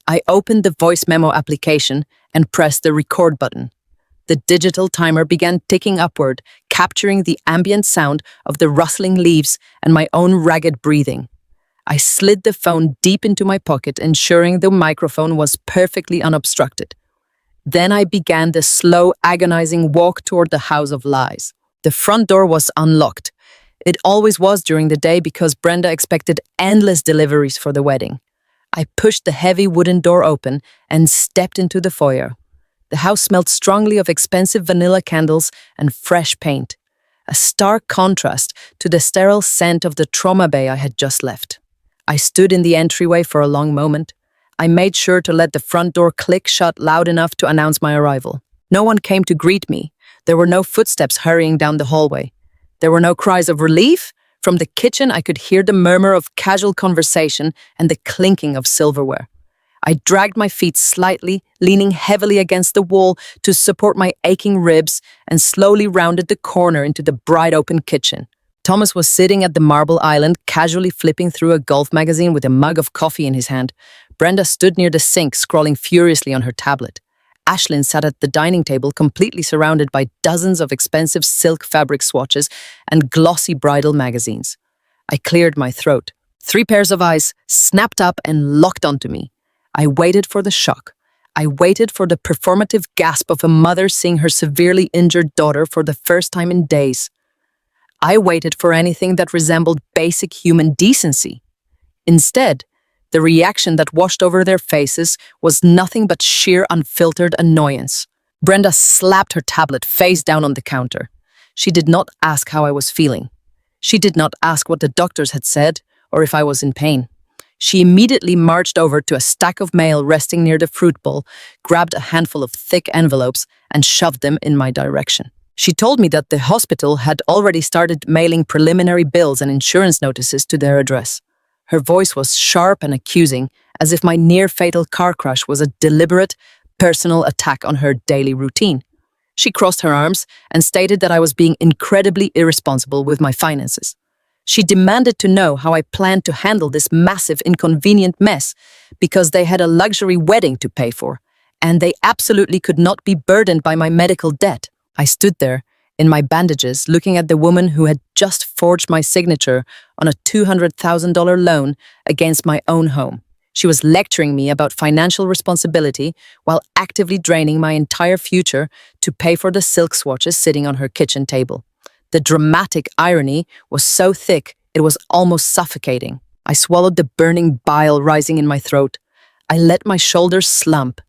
A: I opened the voice memo application and pressed the record button. The digital timer began ticking upward, capturing the ambient sound of the rustling leaves and my own ragged breathing. I slid the phone deep into my pocket, ensuring the microphone was perfectly unobstructed. Then I began the slow, agonizing walk toward the house of lies. The front door was unlocked. It always was during the day because Brenda expected endless deliveries for the wedding. I pushed the heavy wooden door open and stepped into the foyer. The house smelled strongly of expensive vanilla candles and fresh paint, a stark contrast to the sterile scent of the trauma bay I had just left. I stood in the entryway for a long moment. I made sure to let the front door click shut loud enough to announce my arrival. No one came to greet me. There were no footsteps hurrying down the hallway. There were no cries of relief. From the kitchen, I could hear the murmur of casual conversation and the clinking of silverware. I dragged my feet slightly, leaning heavily against the wall to support my aching ribs, and slowly rounded the corner into the bright open kitchen. Thomas was sitting at the marble island, casually flipping through a golf magazine with a mug of coffee in his hand. Brenda stood near the sink, scrolling furiously on her tablet. Ashlyn sat at the dining table, completely surrounded by dozens of expensive silk fabric swatches and glossy bridal magazines. I cleared my throat. 3 pairs of eyes snapped up and locked onto me. I waited for the shock. I waited for the performative gasp of a mother seeing her severely injured daughter for the first time in days. I waited for anything that resembled basic human decency. Instead, the reaction that washed over their faces was nothing but sheer unfiltered annoyance. Brenda slapped her tablet face down on the counter. She did not ask how I was feeling. She did not ask what the doctors had said or if I was in pain. She immediately marched over to a stack of mail resting near the fruit bowl, grabbed a handful of thick envelopes, and shoved them in my direction. She told me that the hospital had already started mailing preliminary bills and insurance notices to their address. Her voice was sharp and accusing, as if my near-fatal car crash was a deliberate, personal attack on her daily routine. She crossed her arms and stated that I was being incredibly irresponsible with my finances. She demanded to know how I planned to handle this massive, inconvenient mess because they had a luxury wedding to pay for, and they absolutely could not be burdened by my medical debt. I stood there, in my bandages, looking at the woman who had just forged my signature on a $200,000 loan against my own home. She was lecturing me about financial responsibility while actively draining my entire future to pay for the silk swatches sitting on her kitchen table. The dramatic irony was so thick, it was almost suffocating. I swallowed the burning bile rising in my throat. I let my shoulders slump.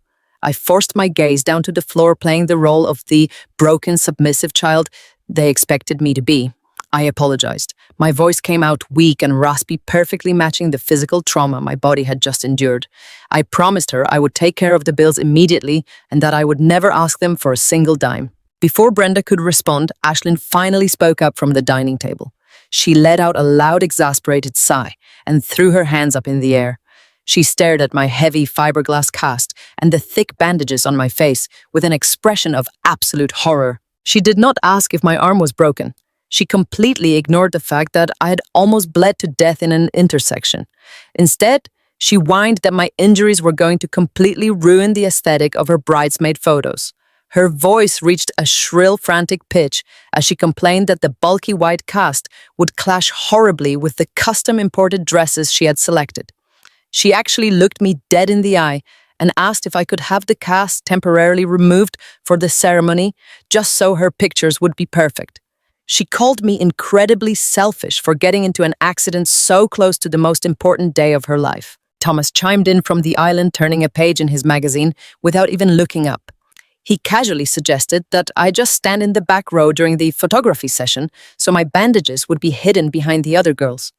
A: I forced my gaze down to the floor, playing the role of the broken, submissive child they expected me to be. I apologized. My voice came out weak and raspy, perfectly matching the physical trauma my body had just endured. I promised her I would take care of the bills immediately and that I would never ask them for a single dime. Before Brenda could respond, Ashlyn finally spoke up from the dining table. She let out a loud, exasperated sigh and threw her hands up in the air. She stared at my heavy fiberglass cast and the thick bandages on my face with an expression of absolute horror. She did not ask if my arm was broken. She completely ignored the fact that I had almost bled to death in an intersection. Instead, she whined that my injuries were going to completely ruin the aesthetic of her bridesmaid photos. Her voice reached a shrill, frantic pitch as she complained that the bulky white cast would clash horribly with the custom-imported dresses she had selected. She actually looked me dead in the eye and asked if I could have the cast temporarily removed for the ceremony just so her pictures would be perfect. She called me incredibly selfish for getting into an accident so close to the most important day of her life. Thomas chimed in from the island, turning a page in his magazine without even looking up. He casually suggested that I just stand in the back row during the photography session so my bandages would be hidden behind the other girls.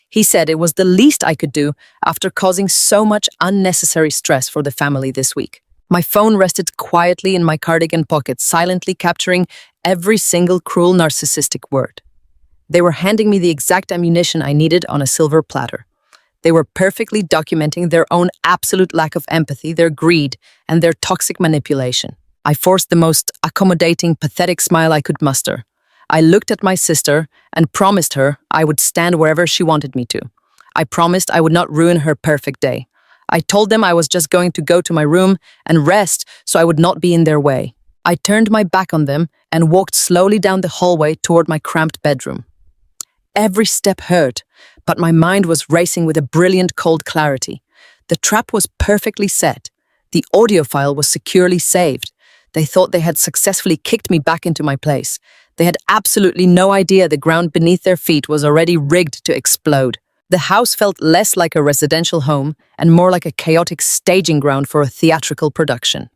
A: He said it was the least I could do after causing so much unnecessary stress for the family this week. My phone rested quietly in my cardigan pocket, silently capturing every single cruel narcissistic word. They were handing me the exact ammunition I needed on a silver platter. They were perfectly documenting their own absolute lack of empathy, their greed, and their toxic manipulation. I forced the most accommodating, pathetic smile I could muster. I looked at my sister and promised her I would stand wherever she wanted me to. I promised I would not ruin her perfect day. I told them I was just going to go to my room and rest so I would not be in their way. I turned my back on them and walked slowly down the hallway toward my cramped bedroom. Every step hurt, but my mind was racing with a brilliant cold clarity. The trap was perfectly set. The audio file was securely saved. They thought they had successfully kicked me back into my place. They had absolutely no idea the ground beneath their feet was already rigged to explode. The house felt less like a residential home and more like a chaotic staging ground for a theatrical production.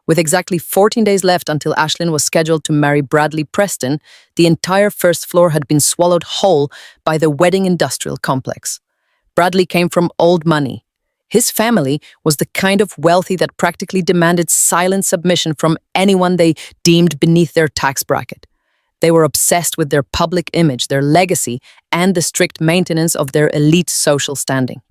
A: With exactly 14 days left until Ashlyn was scheduled to marry Bradley Preston, the entire first floor had been swallowed whole by the wedding industrial complex. Bradley came from old money. His family was the kind of wealthy that practically demanded silent submission from anyone they deemed beneath their tax bracket. They were obsessed with their public image, their legacy, and the strict maintenance of their elite social standing.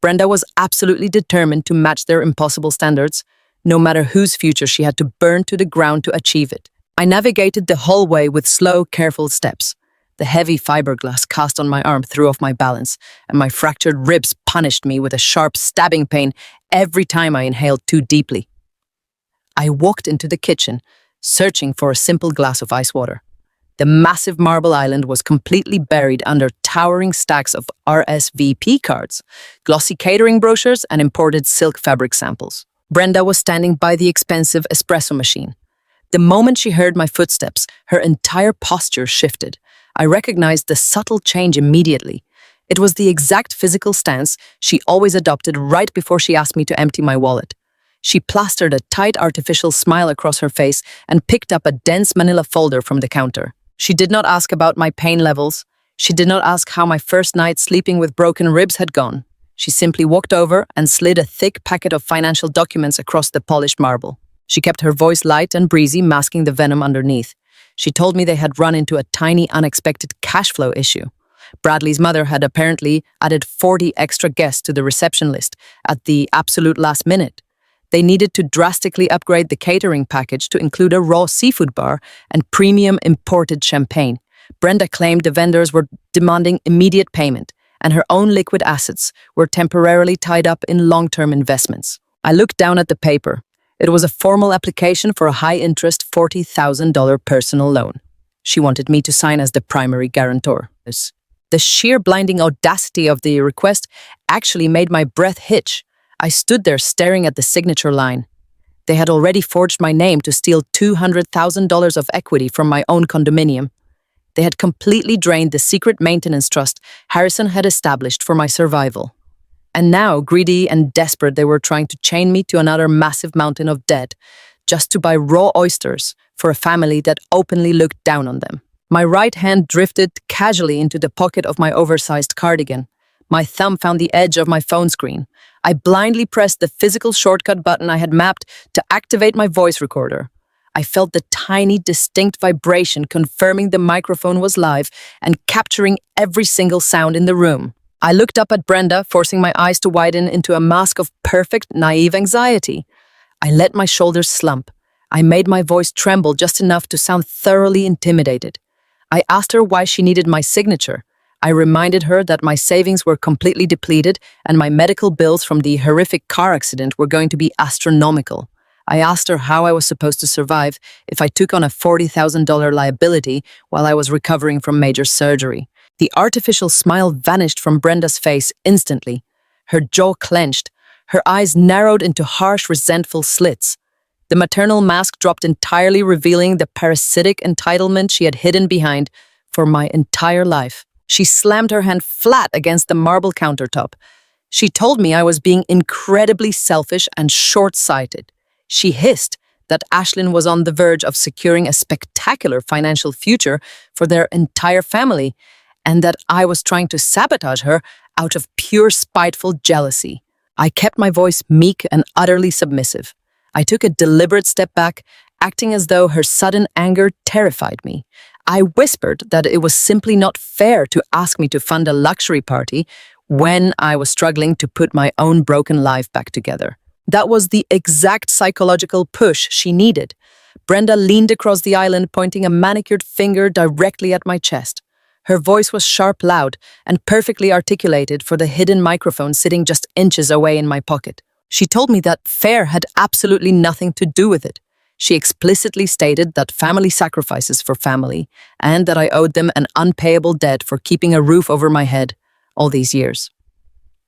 A: Brenda was absolutely determined to match their impossible standards, no matter whose future she had to burn to the ground to achieve it. I navigated the hallway with slow, careful steps. The heavy fiberglass cast on my arm threw off my balance, and my fractured ribs punished me with a sharp stabbing pain every time I inhaled too deeply. I walked into the kitchen, searching for a simple glass of ice water. The massive marble island was completely buried under towering stacks of RSVP cards, glossy catering brochures, and imported silk fabric samples. Brenda was standing by the expensive espresso machine. The moment she heard my footsteps, her entire posture shifted. I recognized the subtle change immediately. It was the exact physical stance she always adopted right before she asked me to empty my wallet. She plastered a tight artificial smile across her face and picked up a dense manila folder from the counter. She did not ask about my pain levels. She did not ask how my first night sleeping with broken ribs had gone. She simply walked over and slid a thick packet of financial documents across the polished marble. She kept her voice light and breezy, masking the venom underneath. She told me they had run into a tiny, unexpected cash flow issue. Bradley's mother had apparently added 40 extra guests to the reception list at the absolute last minute. They needed to drastically upgrade the catering package to include a raw seafood bar and premium imported champagne. Brenda claimed the vendors were demanding immediate payment, and her own liquid assets were temporarily tied up in long-term investments. I looked down at the paper. It was a formal application for a high-interest $40,000 personal loan. She wanted me to sign as the primary guarantor. The sheer blinding audacity of the request actually made my breath hitch. I stood there staring at the signature line. They had already forged my name to steal $200,000 of equity from my own condominium. They had completely drained the secret maintenance trust Harrison had established for my survival. And now, greedy and desperate, they were trying to chain me to another massive mountain of debt just to buy raw oysters for a family that openly looked down on them. My right hand drifted casually into the pocket of my oversized cardigan. My thumb found the edge of my phone screen. I blindly pressed the physical shortcut button I had mapped to activate my voice recorder. I felt the tiny, distinct vibration confirming the microphone was live and capturing every single sound in the room. I looked up at Brenda, forcing my eyes to widen into a mask of perfect, naive anxiety. I let my shoulders slump. I made my voice tremble just enough to sound thoroughly intimidated. I asked her why she needed my signature. I reminded her that my savings were completely depleted and my medical bills from the horrific car accident were going to be astronomical. I asked her how I was supposed to survive if I took on a $40,000 liability while I was recovering from major surgery. The artificial smile vanished from Brenda's face instantly. Her jaw clenched. Her eyes narrowed into harsh, resentful slits. The maternal mask dropped entirely, revealing the parasitic entitlement she had hidden behind for my entire life. She slammed her hand flat against the marble countertop. She told me I was being incredibly selfish and short-sighted. She hissed, that Ashlyn was on the verge of securing a spectacular financial future for their entire family, and that I was trying to sabotage her out of pure spiteful jealousy. I kept my voice meek and utterly submissive. I took a deliberate step back, acting as though her sudden anger terrified me. I whispered that it was simply not fair to ask me to fund a luxury party when I was struggling to put my own broken life back together. That was the exact psychological push she needed. Brenda leaned across the island, pointing a manicured finger directly at my chest. Her voice was sharp, loud, and perfectly articulated for the hidden microphone sitting just inches away in my pocket. She told me that fair had absolutely nothing to do with it. She explicitly stated that family sacrifices for family, and that I owed them an unpayable debt for keeping a roof over my head all these years.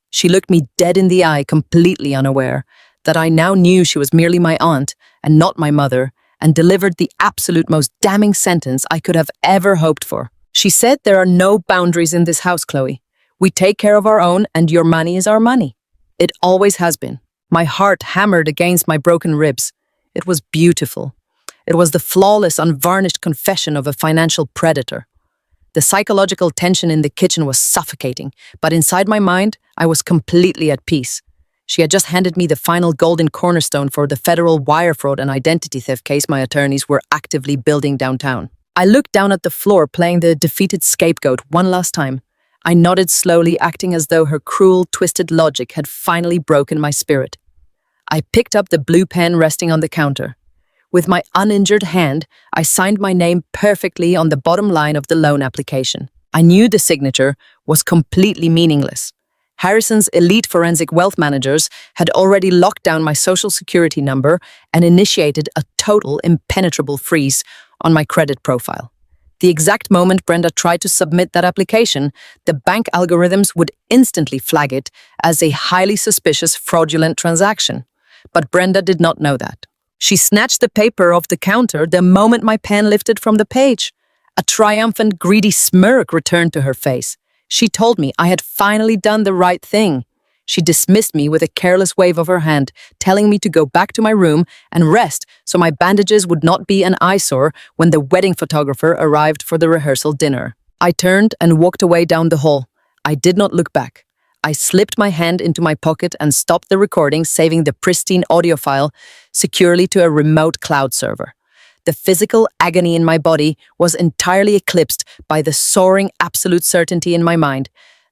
A: She looked me dead in the eye, completely unaware that I now knew she was merely my aunt and not my mother, and delivered the absolute most damning sentence I could have ever hoped for. She said, "There are no boundaries in this house, Chloe. We take care of our own, and your money is our money." It always has been. My heart hammered against my broken ribs. It was beautiful. It was the flawless, unvarnished confession of a financial predator. The psychological tension in the kitchen was suffocating, but inside my mind, I was completely at peace. She had just handed me the final golden cornerstone for the federal wire fraud and identity theft case my attorneys were actively building downtown. I looked down at the floor, playing the defeated scapegoat one last time. I nodded slowly, acting as though her cruel, twisted logic had finally broken my spirit. I picked up the blue pen resting on the counter. With my uninjured hand, I signed my name perfectly on the bottom line of the loan application. I knew the signature was completely meaningless. Harrison's elite forensic wealth managers had already locked down my social security number and initiated a total impenetrable freeze on my credit profile. The exact moment Brenda tried to submit that application, the bank algorithms would instantly flag it as a highly suspicious, fraudulent transaction. But Brenda did not know that. She snatched the paper off the counter the moment my pen lifted from the page. A triumphant, greedy smirk returned to her face. She told me I had finally done the right thing. She dismissed me with a careless wave of her hand, telling me to go back to my room and rest so my bandages would not be an eyesore when the wedding photographer arrived for the rehearsal dinner. I turned and walked away down the hall. I did not look back. I slipped my hand into my pocket and stopped the recording, saving the pristine audio file securely to a remote cloud server. The physical agony in my body was entirely eclipsed by the soaring absolute certainty in my mind.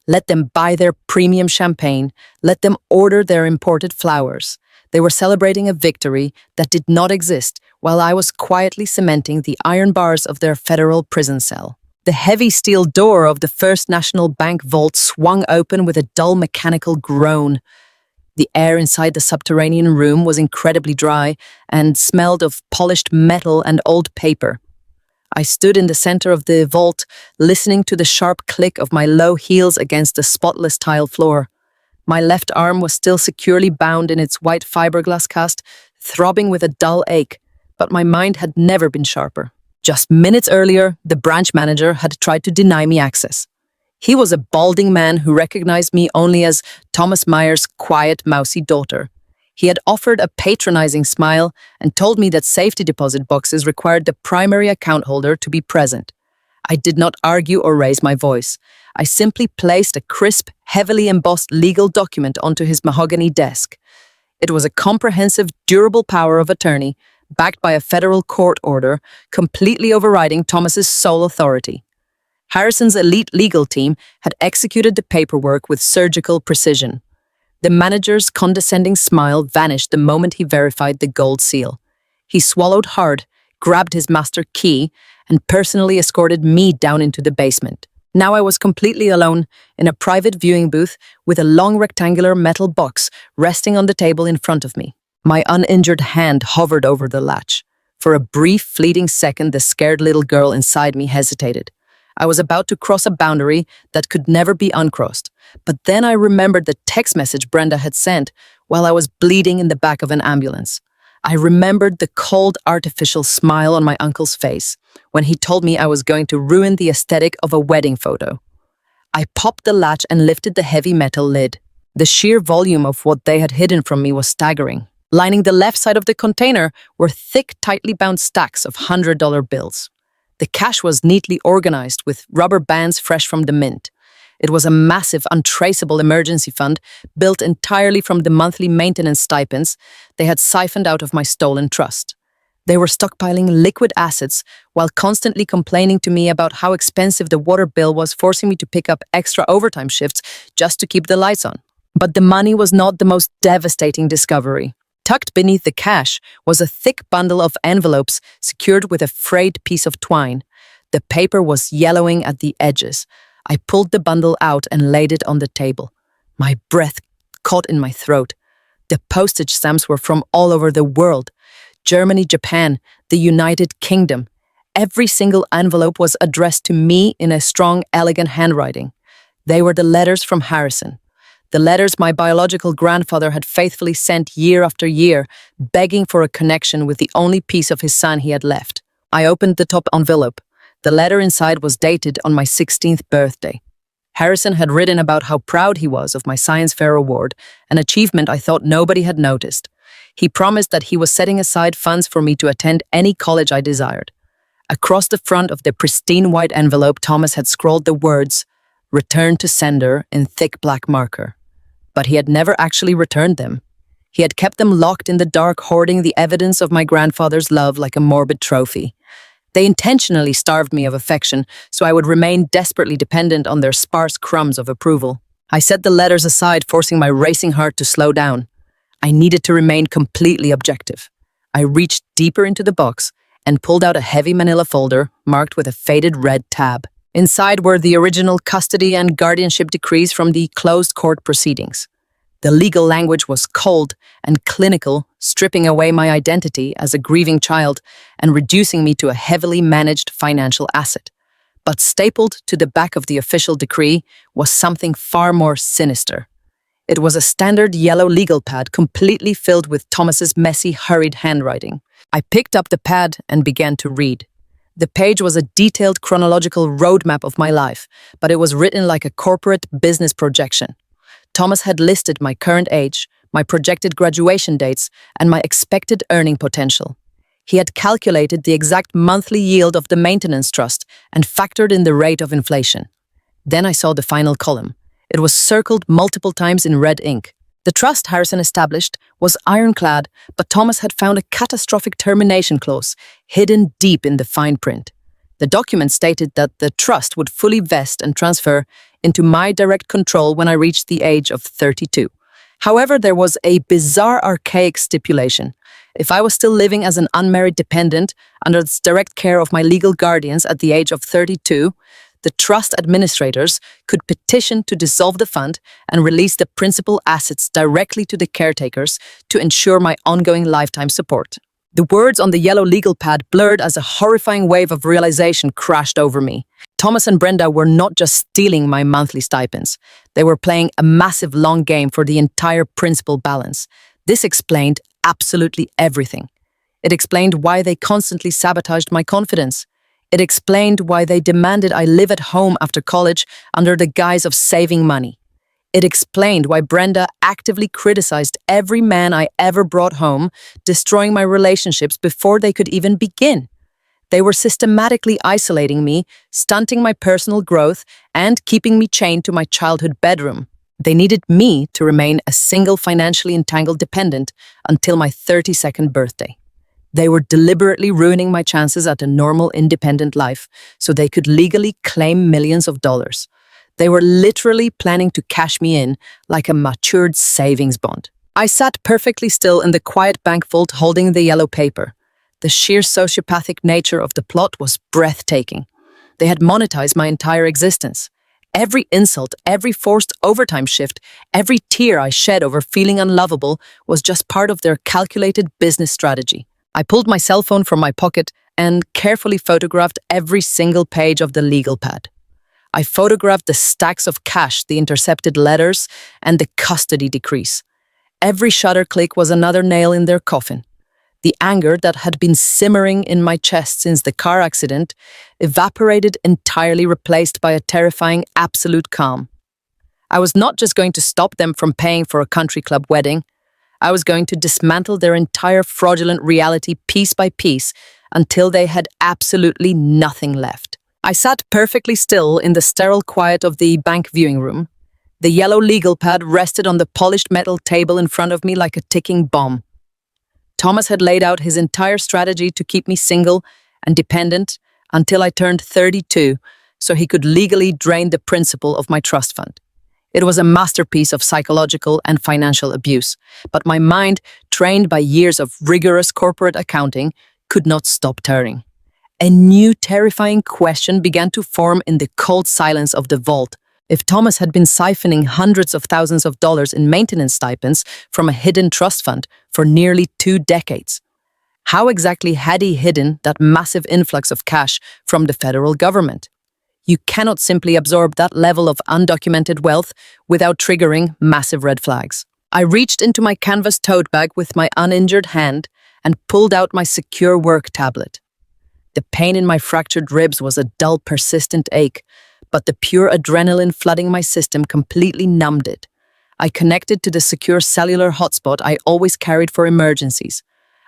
A: Let them buy their premium champagne. Let them order their imported flowers. They were celebrating a victory that did not exist while I was quietly cementing the iron bars of their federal prison cell. The heavy steel door of the First National Bank vault swung open with a dull mechanical groan. The air inside the subterranean room was incredibly dry and smelled of polished metal and old paper. I stood in the center of the vault, listening to the sharp click of my low heels against the spotless tile floor. My left arm was still securely bound in its white fiberglass cast, throbbing with a dull ache, but my mind had never been sharper. Just minutes earlier, the branch manager had tried to deny me access. He was a balding man who recognized me only as Thomas Meyer's quiet, mousy daughter. He had offered a patronizing smile and told me that safety deposit boxes required the primary account holder to be present. I did not argue or raise my voice. I simply placed a crisp, heavily embossed legal document onto his mahogany desk. It was a comprehensive, durable power of attorney, backed by a federal court order, completely overriding Thomas's sole authority. Harrison's elite legal team had executed the paperwork with surgical precision. The manager's condescending smile vanished the moment he verified the gold seal. He swallowed hard, grabbed his master key, and personally escorted me down into the basement. Now I was completely alone in a private viewing booth with a long rectangular metal box resting on the table in front of me. My uninjured hand hovered over the latch. For a brief, fleeting second, the scared little girl inside me hesitated. I was about to cross a boundary that could never be uncrossed. But then I remembered the text message Brenda had sent while I was bleeding in the back of an ambulance. I remembered the cold, artificial smile on my uncle's face when he told me I was going to ruin the aesthetic of a wedding photo. I popped the latch and lifted the heavy metal lid. The sheer volume of what they had hidden from me was staggering. Lining the left side of the container were thick, tightly bound stacks of $100 bills. The cash was neatly organized with rubber bands fresh from the mint. It was a massive, untraceable emergency fund built entirely from the monthly maintenance stipends they had siphoned out of my stolen trust. They were stockpiling liquid assets while constantly complaining to me about how expensive the water bill was, forcing me to pick up extra overtime shifts just to keep the lights on. But the money was not the most devastating discovery. Tucked beneath the cash was a thick bundle of envelopes secured with a frayed piece of twine. The paper was yellowing at the edges. I pulled the bundle out and laid it on the table. My breath caught in my throat. The postage stamps were from all over the world. Germany, Japan, the United Kingdom. Every single envelope was addressed to me in a strong, elegant handwriting. They were the letters from Harrison. The letters my biological grandfather had faithfully sent year after year, begging for a connection with the only piece of his son he had left. I opened the top envelope. The letter inside was dated on my 16th birthday. Harrison had written about how proud he was of my science fair award, an achievement I thought nobody had noticed. He promised that he was setting aside funds for me to attend any college I desired. Across the front of the pristine white envelope, Thomas had scrawled the words, "Return to sender," in thick black marker. But he had never actually returned them. He had kept them locked in the dark, hoarding the evidence of my grandfather's love like a morbid trophy. They intentionally starved me of affection, so I would remain desperately dependent on their sparse crumbs of approval. I set the letters aside, forcing my racing heart to slow down. I needed to remain completely objective. I reached deeper into the box and pulled out a heavy manila folder marked with a faded red tab. Inside were the original custody and guardianship decrees from the closed court proceedings. The legal language was cold and clinical, stripping away my identity as a grieving child and reducing me to a heavily managed financial asset. But stapled to the back of the official decree was something far more sinister. It was a standard yellow legal pad completely filled with Thomas's messy, hurried handwriting. I picked up the pad and began to read. The page was a detailed chronological roadmap of my life, but it was written like a corporate business projection. Thomas had listed my current age, my projected graduation dates, and my expected earning potential. He had calculated the exact monthly yield of the maintenance trust and factored in the rate of inflation. Then I saw the final column. It was circled multiple times in red ink. The trust Harrison established was ironclad, but Thomas had found a catastrophic termination clause hidden deep in the fine print. The document stated that the trust would fully vest and transfer into my direct control when I reached the age of 32. However, there was a bizarre, archaic stipulation. If I was still living as an unmarried dependent under the direct care of my legal guardians at the age of 32, the trust administrators could petition to dissolve the fund and release the principal assets directly to the caretakers to ensure my ongoing lifetime support. The words on the yellow legal pad blurred as a horrifying wave of realization crashed over me. Thomas and Brenda were not just stealing my monthly stipends. They were playing a massive long game for the entire principal balance. This explained absolutely everything. It explained why they constantly sabotaged my confidence. It explained why they demanded I live at home after college under the guise of saving money. It explained why Brenda actively criticized every man I ever brought home, destroying my relationships before they could even begin. They were systematically isolating me, stunting my personal growth, and keeping me chained to my childhood bedroom. They needed me to remain a single financially entangled dependent until my 32nd birthday. They were deliberately ruining my chances at a normal, independent life so they could legally claim millions of dollars. They were literally planning to cash me in like a matured savings bond. I sat perfectly still in the quiet bank vault holding the yellow paper. The sheer sociopathic nature of the plot was breathtaking. They had monetized my entire existence. Every insult, every forced overtime shift, every tear I shed over feeling unlovable was just part of their calculated business strategy. I pulled my cell phone from my pocket and carefully photographed every single page of the legal pad. I photographed the stacks of cash, the intercepted letters, and the custody decrees. Every shutter click was another nail in their coffin. The anger that had been simmering in my chest since the car accident evaporated, entirely replaced by a terrifying absolute calm. I was not just going to stop them from paying for a country club wedding. I was going to dismantle their entire fraudulent reality piece by piece until they had absolutely nothing left. I sat perfectly still in the sterile quiet of the bank viewing room. The yellow legal pad rested on the polished metal table in front of me like a ticking bomb. Thomas had laid out his entire strategy to keep me single and dependent until I turned 32, so he could legally drain the principal of my trust fund. It was a masterpiece of psychological and financial abuse, but my mind, trained by years of rigorous corporate accounting, could not stop turning. A new terrifying question began to form in the cold silence of the vault. If Thomas had been siphoning hundreds of thousands of dollars in maintenance stipends from a hidden trust fund for nearly 2 decades, how exactly had he hidden that massive influx of cash from the federal government? You cannot simply absorb that level of undocumented wealth without triggering massive red flags. I reached into my canvas tote bag with my uninjured hand and pulled out my secure work tablet. The pain in my fractured ribs was a dull, persistent ache, but the pure adrenaline flooding my system completely numbed it. I connected to the secure cellular hotspot I always carried for emergencies.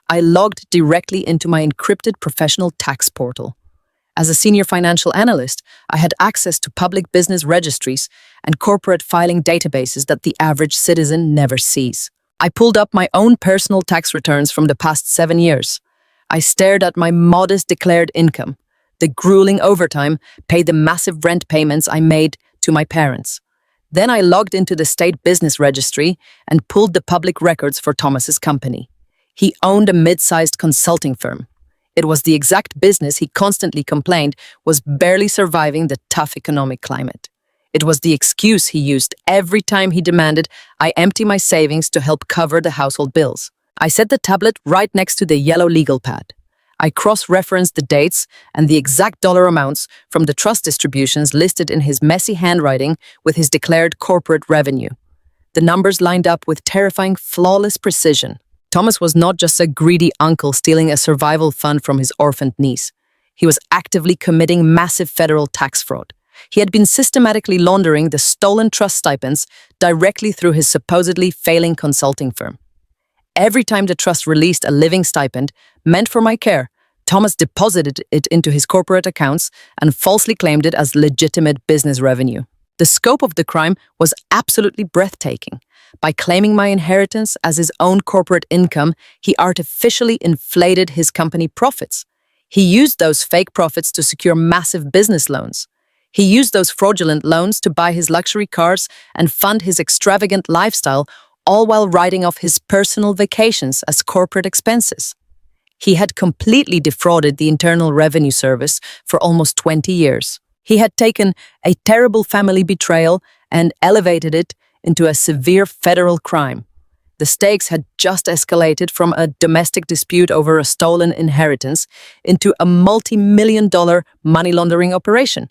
A: I logged directly into my encrypted professional tax portal. As a senior financial analyst, I had access to public business registries and corporate filing databases that the average citizen never sees. I pulled up my own personal tax returns from the past 7 years. I stared at my modest declared income, the grueling overtime, paid the massive rent payments I made to my parents. Then I logged into the state business registry and pulled the public records for Thomas's company. He owned a mid-sized consulting firm. It was the exact business he constantly complained was barely surviving the tough economic climate. It was the excuse he used every time he demanded I empty my savings to help cover the household bills. I set the tablet right next to the yellow legal pad. I cross-referenced the dates and the exact dollar amounts from the trust distributions listed in his messy handwriting with his declared corporate revenue. The numbers lined up with terrifying, flawless precision. Thomas was not just a greedy uncle stealing a survival fund from his orphaned niece. He was actively committing massive federal tax fraud. He had been systematically laundering the stolen trust stipends directly through his supposedly failing consulting firm. Every time the trust released a living stipend meant for my care, Thomas deposited it into his corporate accounts and falsely claimed it as legitimate business revenue. The scope of the crime was absolutely breathtaking. By claiming my inheritance as his own corporate income, he artificially inflated his company profits. He used those fake profits to secure massive business loans. He used those fraudulent loans to buy his luxury cars and fund his extravagant lifestyle, all while writing off his personal vacations as corporate expenses. He had completely defrauded the Internal Revenue Service for almost 20 years. He had taken a terrible family betrayal and elevated it into a severe federal crime. The stakes had just escalated from a domestic dispute over a stolen inheritance into a multi-million-dollar money laundering operation.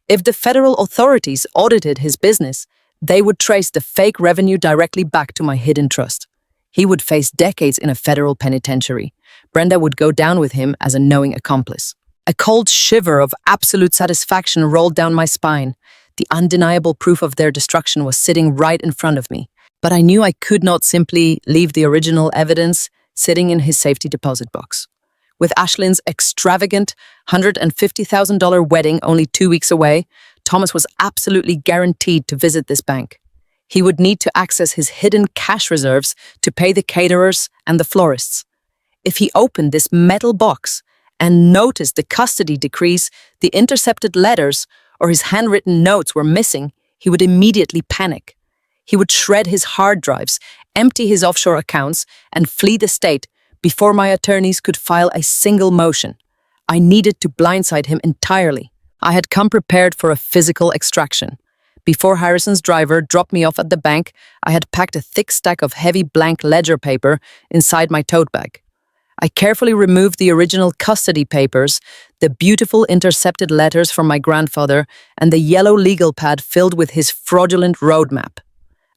A: If the federal authorities audited his business, they would trace the fake revenue directly back to my hidden trust. He would face decades in a federal penitentiary. Brenda would go down with him as a knowing accomplice. A cold shiver of absolute satisfaction rolled down my spine. The undeniable proof of their destruction was sitting right in front of me. But I knew I could not simply leave the original evidence sitting in his safety deposit box. With Ashlyn's extravagant $150,000 wedding only 2 weeks away, Thomas was absolutely guaranteed to visit this bank. He would need to access his hidden cash reserves to pay the caterers and the florists. If he opened this metal box and noticed the custody decrees, the intercepted letters, or his handwritten notes were missing, he would immediately panic. He would shred his hard drives, empty his offshore accounts, and flee the state before my attorneys could file a single motion. I needed to blindside him entirely. I had come prepared for a physical extraction. Before Harrison's driver dropped me off at the bank, I had packed a thick stack of heavy blank ledger paper inside my tote bag. I carefully removed the original custody papers, the beautiful intercepted letters from my grandfather, and the yellow legal pad filled with his fraudulent roadmap.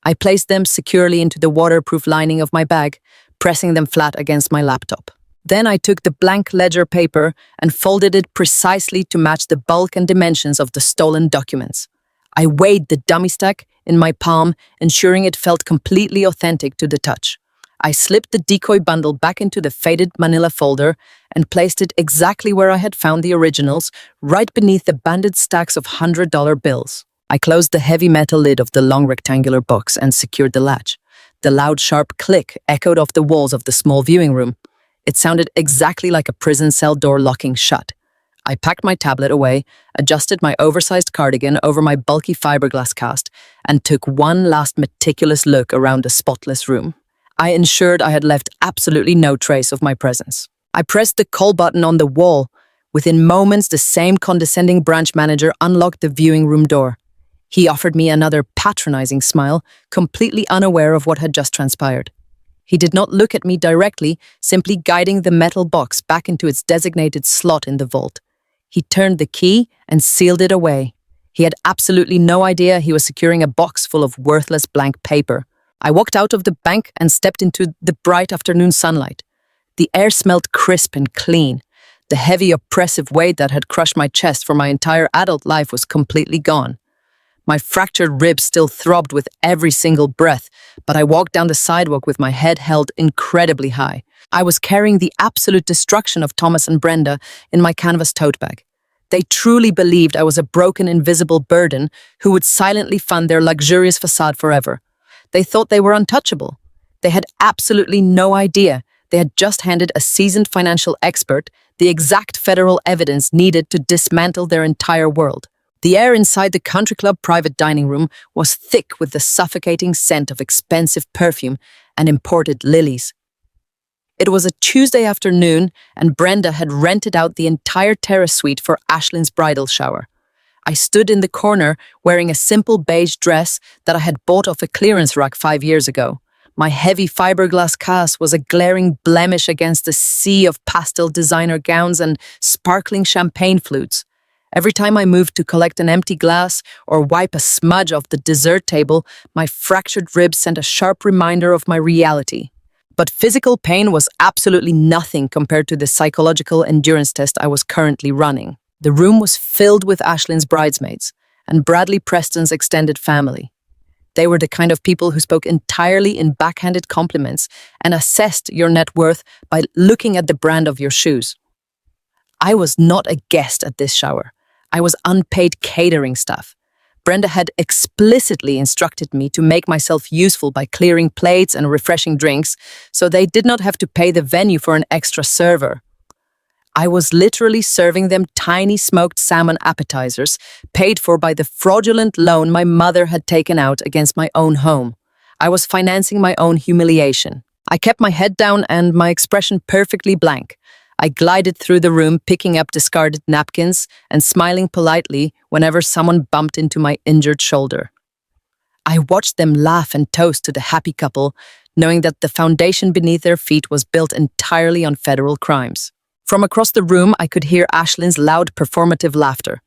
A: I placed them securely into the waterproof lining of my bag, pressing them flat against my laptop. Then I took the blank ledger paper and folded it precisely to match the bulk and dimensions of the stolen documents. I weighed the dummy stack in my palm, ensuring it felt completely authentic to the touch. I slipped the decoy bundle back into the faded manila folder and placed it exactly where I had found the originals, right beneath the banded stacks of $100 bills. I closed the heavy metal lid of the long rectangular box and secured the latch. The loud, sharp click echoed off the walls of the small viewing room. It sounded exactly like a prison cell door locking shut. I packed my tablet away, adjusted my oversized cardigan over my bulky fiberglass cast, and took one last meticulous look around the spotless room. I ensured I had left absolutely no trace of my presence. I pressed the call button on the wall. Within moments, the same condescending branch manager unlocked the viewing room door. He offered me another patronizing smile, completely unaware of what had just transpired. He did not look at me directly, simply guiding the metal box back into its designated slot in the vault. He turned the key and sealed it away. He had absolutely no idea he was securing a box full of worthless blank paper. I walked out of the bank and stepped into the bright afternoon sunlight. The air smelled crisp and clean. The heavy, oppressive weight that had crushed my chest for my entire adult life was completely gone. My fractured ribs still throbbed with every single breath, but I walked down the sidewalk with my head held incredibly high. I was carrying the absolute destruction of Thomas and Brenda in my canvas tote bag. They truly believed I was a broken, invisible burden who would silently fund their luxurious facade forever. They thought they were untouchable. They had absolutely no idea they had just handed a seasoned financial expert the exact federal evidence needed to dismantle their entire world. The air inside the country club private dining room was thick with the suffocating scent of expensive perfume and imported lilies. It was a Tuesday afternoon, and Brenda had rented out the entire terrace suite for Ashlyn's bridal shower. I stood in the corner wearing a simple beige dress that I had bought off a clearance rack 5 years ago. My heavy fiberglass cast was a glaring blemish against the sea of pastel designer gowns and sparkling champagne flutes. Every time I moved to collect an empty glass or wipe a smudge off the dessert table, my fractured ribs sent a sharp reminder of my reality. But physical pain was absolutely nothing compared to the psychological endurance test I was currently running. The room was filled with Ashlyn's bridesmaids and Bradley Preston's extended family. They were the kind of people who spoke entirely in backhanded compliments and assessed your net worth by looking at the brand of your shoes. I was not a guest at this shower. I was unpaid catering staff. Brenda had explicitly instructed me to make myself useful by clearing plates and refreshing drinks, so they did not have to pay the venue for an extra server. I was literally serving them tiny smoked salmon appetizers, paid for by the fraudulent loan my mother had taken out against my own home. I was financing my own humiliation. I kept my head down and my expression perfectly blank. I glided through the room, picking up discarded napkins and smiling politely whenever someone bumped into my injured shoulder. I watched them laugh and toast to the happy couple, knowing that the foundation beneath their feet was built entirely on federal crimes. From across the room, I could hear Ashlyn's loud, performative laughter.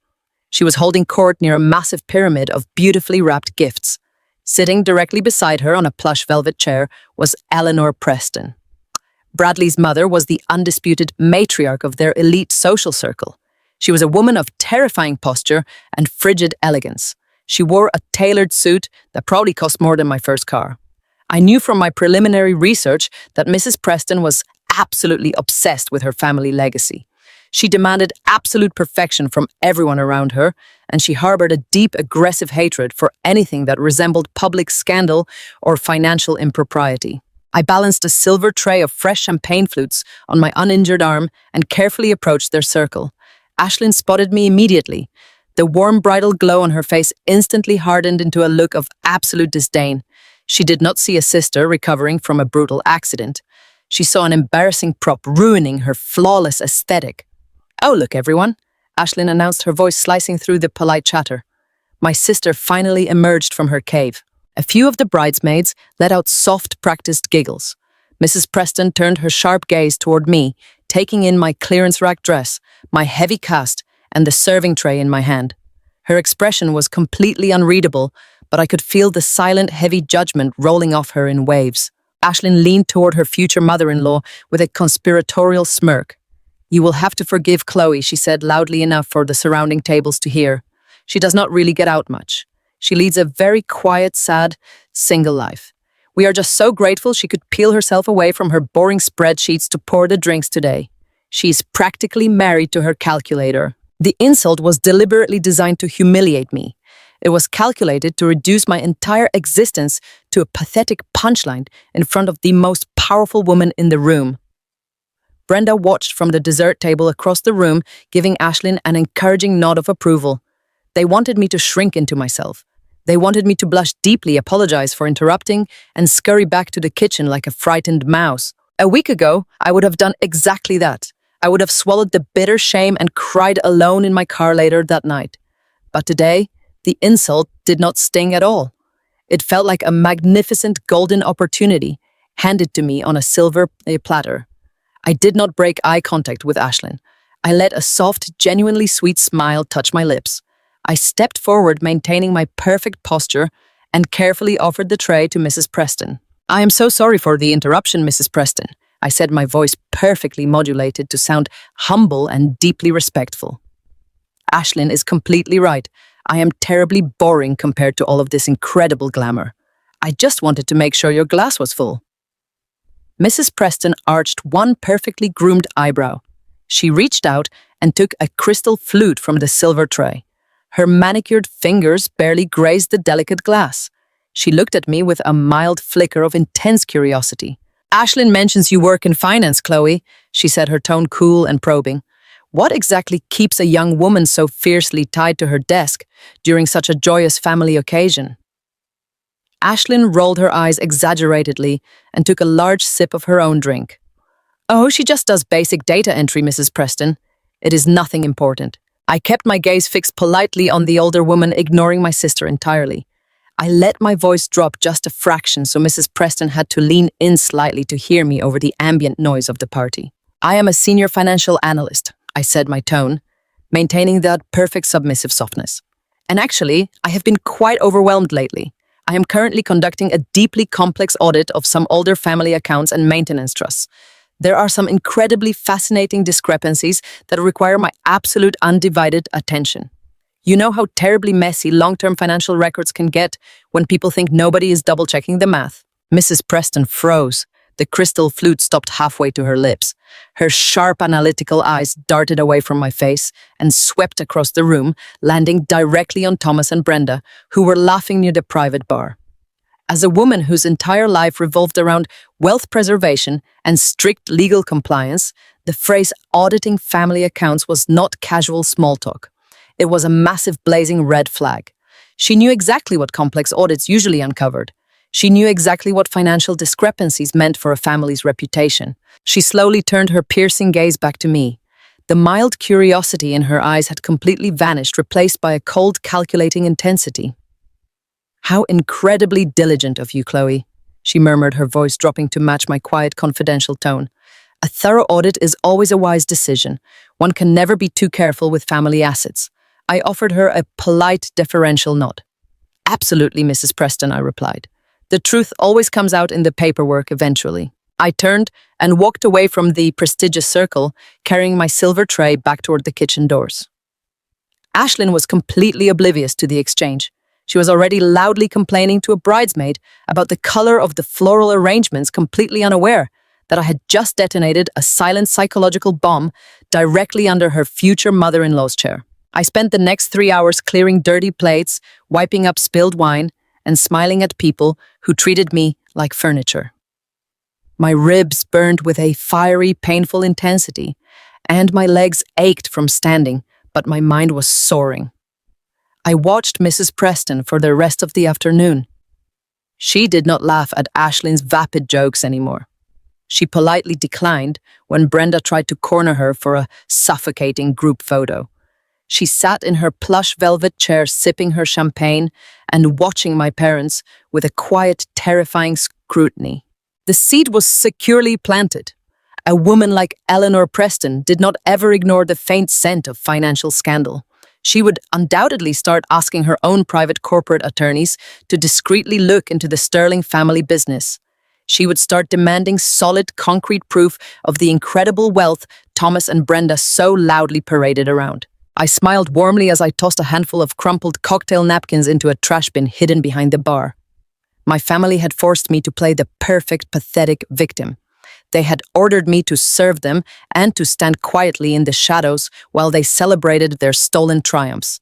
A: She was holding court near a massive pyramid of beautifully wrapped gifts. Sitting directly beside her on a plush velvet chair was Eleanor Preston. Bradley's mother was the undisputed matriarch of their elite social circle. She was a woman of terrifying posture and frigid elegance. She wore a tailored suit that probably cost more than my first car. I knew from my preliminary research that Mrs. Preston was absolutely obsessed with her family legacy. She demanded absolute perfection from everyone around her, and she harbored a deep, aggressive hatred for anything that resembled public scandal or financial impropriety. I balanced a silver tray of fresh champagne flutes on my uninjured arm and carefully approached their circle. Ashlyn spotted me immediately. The warm bridal glow on her face instantly hardened into a look of absolute disdain. She did not see a sister recovering from a brutal accident. She saw an embarrassing prop ruining her flawless aesthetic. "Oh, look, everyone," Ashlyn announced, her voice slicing through the polite chatter. My sister finally emerged from her cave. A few of the bridesmaids let out soft, practiced giggles. Mrs. Preston turned her sharp gaze toward me, taking in my clearance rack dress, my heavy cast, and the serving tray in my hand. Her expression was completely unreadable, but I could feel the silent, heavy judgment rolling off her in waves. Ashlyn leaned toward her future mother-in-law with a conspiratorial smirk. "You will have to forgive Chloe," she said loudly enough for the surrounding tables to hear. "She does not really get out much. She leads a very quiet, sad, single life. We are just so grateful she could peel herself away from her boring spreadsheets to pour the drinks today. She's practically married to her calculator. The insult was deliberately designed to humiliate me. It was calculated to reduce my entire existence to a pathetic punchline in front of the most powerful woman in the room. Brenda watched from the dessert table across the room, giving Ashlyn an encouraging nod of approval. They wanted me to shrink into myself. They wanted me to blush deeply, apologize for interrupting, and scurry back to the kitchen like a frightened mouse. A week ago, I would have done exactly that. I would have swallowed the bitter shame and cried alone in my car later that night. But today, the insult did not sting at all. It felt like a magnificent golden opportunity handed to me on a silver platter. I did not break eye contact with Ashlyn. I let a soft, genuinely sweet smile touch my lips. I stepped forward, maintaining my perfect posture, and carefully offered the tray to Mrs. Preston. "I am so sorry for the interruption, Mrs. Preston," I said, my voice perfectly modulated to sound humble and deeply respectful. "Ashlyn is completely right. I am terribly boring compared to all of this incredible glamour. I just wanted to make sure your glass was full." Mrs. Preston arched one perfectly groomed eyebrow. She reached out and took a crystal flute from the silver tray. Her manicured fingers barely grazed the delicate glass. She looked at me with a mild flicker of intense curiosity. "Ashlyn mentions you work in finance, Chloe," she said, her tone cool and probing. "What exactly keeps a young woman so fiercely tied to her desk during such a joyous family occasion?" Ashlyn rolled her eyes exaggeratedly and took a large sip of her own drink. "Oh, she just does basic data entry, Mrs. Preston. It is nothing important." I kept my gaze fixed politely on the older woman, ignoring my sister entirely. I let my voice drop just a fraction so Mrs. Preston had to lean in slightly to hear me over the ambient noise of the party. "I am a senior financial analyst," I said, my tone maintaining that perfect submissive softness. "And actually, I have been quite overwhelmed lately. I am currently conducting a deeply complex audit of some older family accounts and maintenance trusts. There are some incredibly fascinating discrepancies that require my absolute undivided attention. You know how terribly messy long-term financial records can get when people think nobody is double-checking the math." Mrs. Preston froze. The crystal flute stopped halfway to her lips. Her sharp analytical eyes darted away from my face and swept across the room, landing directly on Thomas and Brenda, who were laughing near the private bar. As a woman whose entire life revolved around wealth preservation and strict legal compliance, the phrase auditing family accounts was not casual small talk. It was a massive blazing red flag. She knew exactly what complex audits usually uncovered. She knew exactly what financial discrepancies meant for a family's reputation. She slowly turned her piercing gaze back to me. The mild curiosity in her eyes had completely vanished, replaced by a cold, calculating intensity. "How incredibly diligent of you, Chloe," she murmured, her voice dropping to match my quiet, confidential tone. "A thorough audit is always a wise decision. One can never be too careful with family assets." I offered her a polite, deferential nod. "Absolutely, Mrs. Preston," I replied. "The truth always comes out in the paperwork eventually." I turned and walked away from the prestigious circle, carrying my silver tray back toward the kitchen doors. Ashlyn was completely oblivious to the exchange. She was already loudly complaining to a bridesmaid about the color of the floral arrangements, completely unaware that I had just detonated a silent psychological bomb directly under her future mother-in-law's chair. I spent the next 3 hours clearing dirty plates, wiping up spilled wine, and smiling at people who treated me like furniture. My ribs burned with a fiery, painful intensity, and my legs ached from standing, but my mind was soaring. I watched Mrs. Preston for the rest of the afternoon. She did not laugh at Ashlyn's vapid jokes anymore. She politely declined when Brenda tried to corner her for a suffocating group photo. She sat in her plush velvet chair, sipping her champagne and watching my parents with a quiet, terrifying scrutiny. The seed was securely planted. A woman like Eleanor Preston did not ever ignore the faint scent of financial scandal. She would undoubtedly start asking her own private corporate attorneys to discreetly look into the Sterling family business. She would start demanding solid, concrete proof of the incredible wealth Thomas and Brenda so loudly paraded around. I smiled warmly as I tossed a handful of crumpled cocktail napkins into a trash bin hidden behind the bar. My family had forced me to play the perfect, pathetic victim. They had ordered me to serve them and to stand quietly in the shadows while they celebrated their stolen triumphs.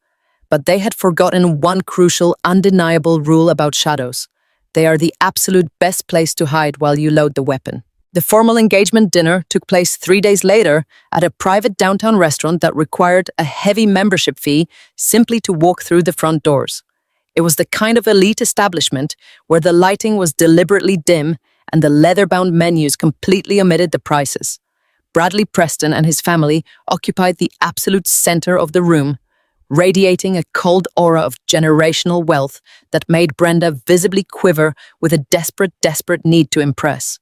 A: But they had forgotten one crucial, undeniable rule about shadows. They are the absolute best place to hide while you load the weapon. The formal engagement dinner took place 3 days later at a private downtown restaurant that required a heavy membership fee simply to walk through the front doors. It was the kind of elite establishment where the lighting was deliberately dim and the leather-bound menus completely omitted the prices. Bradley Preston and his family occupied the absolute center of the room, radiating a cold aura of generational wealth that made Brenda visibly quiver with a desperate need to impress.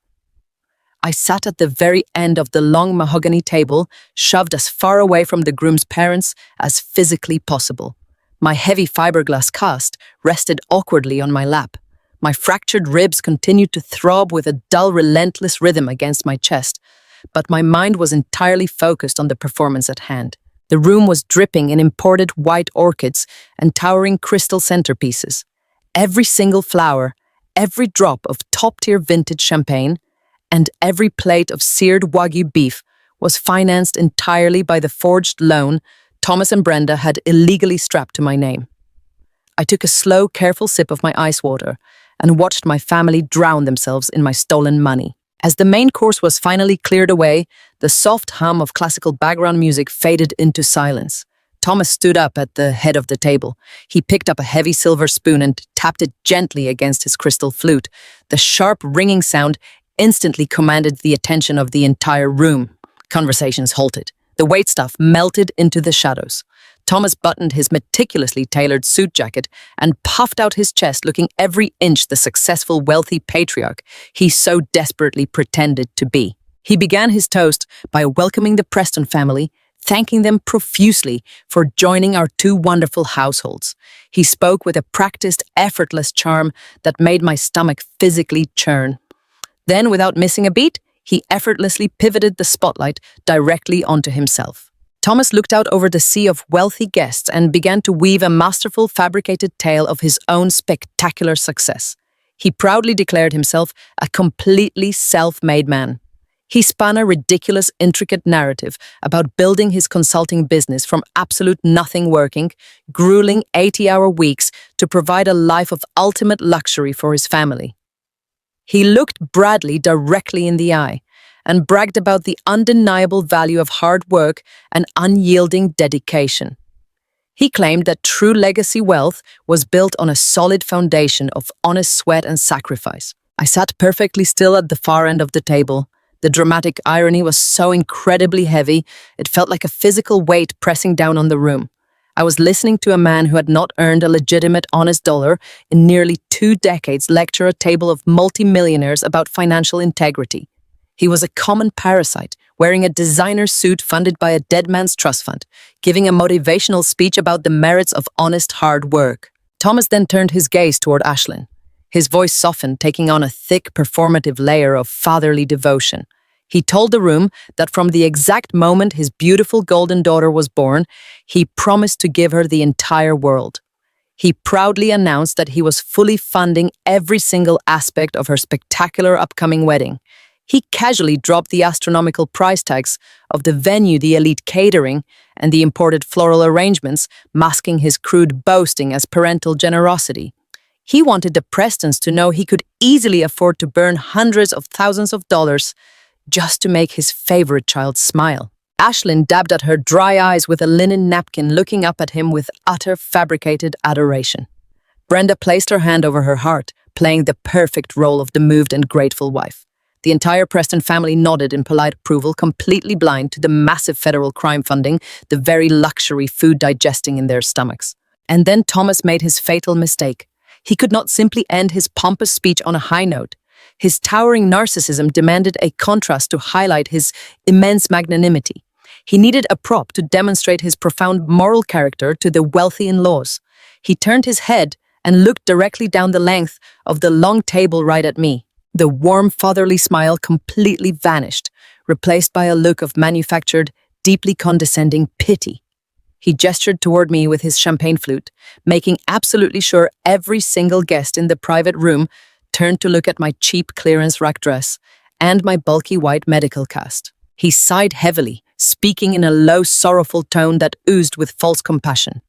A: I sat at the very end of the long mahogany table, shoved as far away from the groom's parents as physically possible. My heavy fiberglass cast rested awkwardly on my lap. My fractured ribs continued to throb with a dull, relentless rhythm against my chest, but my mind was entirely focused on the performance at hand. The room was dripping in imported white orchids and towering crystal centerpieces. Every single flower, every drop of top-tier vintage champagne, and every plate of seared Wagyu beef was financed entirely by the forged loan Thomas and Brenda had illegally strapped to my name. I took a slow, careful sip of my ice water and watched my family drown themselves in my stolen money. As the main course was finally cleared away, the soft hum of classical background music faded into silence. Thomas stood up at the head of the table. He picked up a heavy silver spoon and tapped it gently against his crystal flute. The sharp, ringing sound instantly commanded the attention of the entire room. Conversations halted. The waitstaff melted into the shadows. Thomas buttoned his meticulously tailored suit jacket and puffed out his chest, looking every inch the successful, wealthy patriarch he so desperately pretended to be. He began his toast by welcoming the Preston family, thanking them profusely for joining our two wonderful households. He spoke with a practiced, effortless charm that made my stomach physically churn. Then, without missing a beat, he effortlessly pivoted the spotlight directly onto himself. Thomas looked out over the sea of wealthy guests and began to weave a masterful, fabricated tale of his own spectacular success. He proudly declared himself a completely self-made man. He spun a ridiculous, intricate narrative about building his consulting business from absolute nothing, working grueling 80-hour weeks to provide a life of ultimate luxury for his family. He looked Bradley directly in the eye and bragged about the undeniable value of hard work and unyielding dedication. He claimed that true legacy wealth was built on a solid foundation of honest sweat and sacrifice. I sat perfectly still at the far end of the table. The dramatic irony was so incredibly heavy, it felt like a physical weight pressing down on the room. I was listening to a man who had not earned a legitimate honest dollar in nearly 2 decades lecture a table of multimillionaires about financial integrity. He was a common parasite, wearing a designer suit funded by a dead man's trust fund, giving a motivational speech about the merits of honest hard work. Thomas then turned his gaze toward Ashlyn. His voice softened, taking on a thick, performative layer of fatherly devotion. He told the room that from the exact moment his beautiful golden daughter was born, he promised to give her the entire world. He proudly announced that he was fully funding every single aspect of her spectacular upcoming wedding. He casually dropped the astronomical price tags of the venue, the elite catering, and the imported floral arrangements, masking his crude boasting as parental generosity. He wanted the Prestons to know he could easily afford to burn hundreds of thousands of dollars just to make his favorite child smile. Ashlyn dabbed at her dry eyes with a linen napkin, looking up at him with utter fabricated adoration. Brenda placed her hand over her heart, playing the perfect role of the moved and grateful wife. The entire Preston family nodded in polite approval, completely blind to the massive federal crime funding, the very luxury food digesting in their stomachs. And then Thomas made his fatal mistake. He could not simply end his pompous speech on a high note. His towering narcissism demanded a contrast to highlight his immense magnanimity. He needed a prop to demonstrate his profound moral character to the wealthy in-laws. He turned his head and looked directly down the length of the long table right at me. The warm, fatherly smile completely vanished, replaced by a look of manufactured, deeply condescending pity. He gestured toward me with his champagne flute, making absolutely sure every single guest in the private room turned to look at my cheap clearance rack dress and my bulky white medical cast. He sighed heavily, speaking in a low, sorrowful tone that oozed with false compassion.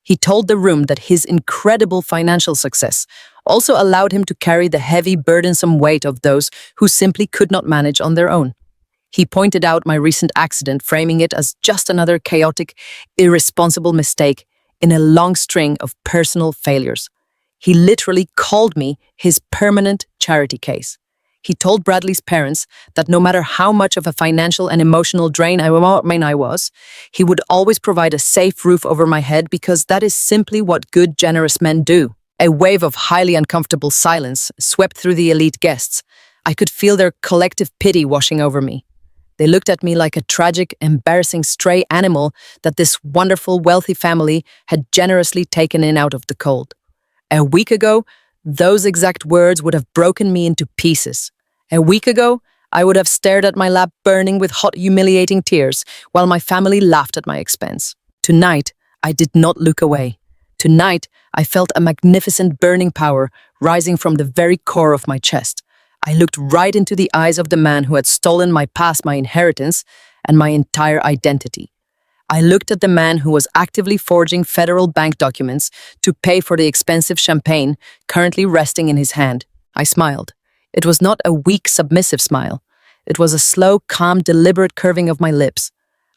A: He told the room that his incredible financial success also allowed him to carry the heavy, burdensome weight of those who simply could not manage on their own. He pointed out my recent accident, framing it as just another chaotic, irresponsible mistake in a long string of personal failures. He literally called me his permanent charity case. He told Bradley's parents that no matter how much of a financial and emotional drain I was, he would always provide a safe roof over my head because that is simply what good, generous men do. A wave of highly uncomfortable silence swept through the elite guests. I could feel their collective pity washing over me. They looked at me like a tragic, embarrassing stray animal that this wonderful, wealthy family had generously taken in out of the cold. A week ago, those exact words would have broken me into pieces. A week ago, I would have stared at my lap burning with hot, humiliating tears while my family laughed at my expense. Tonight, I did not look away. Tonight, I felt a magnificent burning power rising from the very core of my chest. I looked right into the eyes of the man who had stolen my past, my inheritance, and my entire identity. I looked at the man who was actively forging federal bank documents to pay for the expensive champagne currently resting in his hand. I smiled. It was not a weak, submissive smile. It was a slow, calm, deliberate curving of my lips.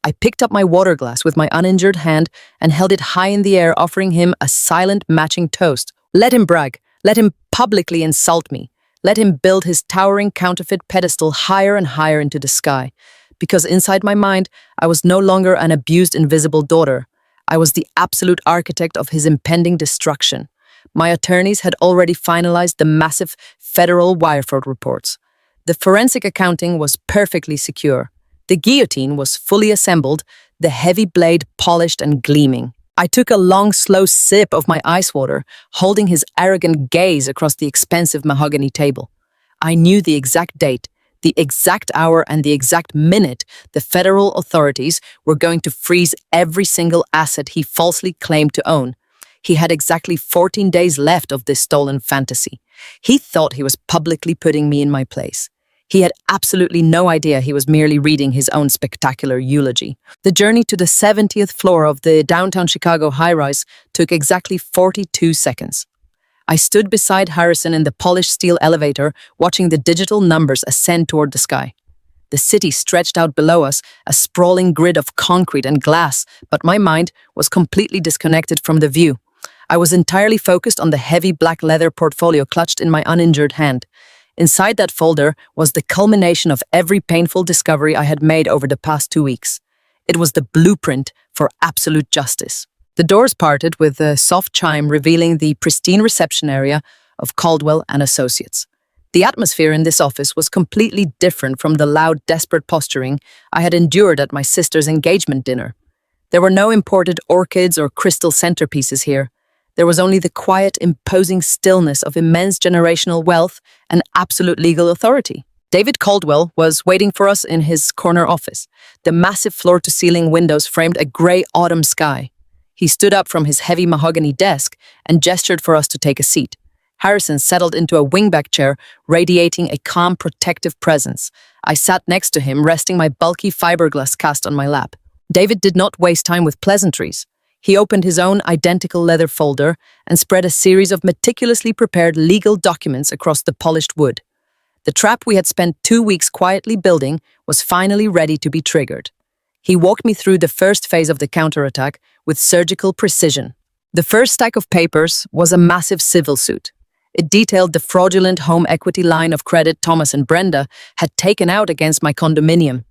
A: I picked up my water glass with my uninjured hand and held it high in the air, offering him a silent, matching toast. Let him brag. Let him publicly insult me. Let him build his towering counterfeit pedestal higher and higher into the sky. Because inside my mind, I was no longer an abused, invisible daughter. I was the absolute architect of his impending destruction. My attorneys had already finalized the massive federal wire fraud reports. The forensic accounting was perfectly secure. The guillotine was fully assembled, the heavy blade polished and gleaming. I took a long, slow sip of my ice water, holding his arrogant gaze across the expensive mahogany table. I knew the exact date, the exact hour, and the exact minute the federal authorities were going to freeze every single asset he falsely claimed to own. He had exactly 14 days left of this stolen fantasy. He thought he was publicly putting me in my place. He had absolutely no idea he was merely reading his own spectacular eulogy. The journey to the 70th floor of the downtown Chicago high-rise took exactly 42 seconds. I stood beside Harrison in the polished steel elevator, watching the digital numbers ascend toward the sky. The city stretched out below us, a sprawling grid of concrete and glass, but my mind was completely disconnected from the view. I was entirely focused on the heavy black leather portfolio clutched in my uninjured hand. Inside that folder was the culmination of every painful discovery I had made over the past 2 weeks. It was the blueprint for absolute justice. The doors parted with a soft chime revealing the pristine reception area of Caldwell and Associates. The atmosphere in this office was completely different from the loud, desperate posturing I had endured at my sister's engagement dinner. There were no imported orchids or crystal centerpieces here. There was only the quiet, imposing stillness of immense generational wealth and absolute legal authority. David Caldwell was waiting for us in his corner office. The massive floor-to-ceiling windows framed a gray autumn sky. He stood up from his heavy mahogany desk and gestured for us to take a seat. Harrison settled into a wingback chair, radiating a calm, protective presence. I sat next to him, resting my bulky fiberglass cast on my lap. David did not waste time with pleasantries. He opened his own identical leather folder and spread a series of meticulously prepared legal documents across the polished wood. The trap we had spent 2 weeks quietly building was finally ready to be triggered. He walked me through the first phase of the counterattack with surgical precision. The first stack of papers was a massive civil suit. It detailed the fraudulent home equity line of credit Thomas and Brenda had taken out against my condominium.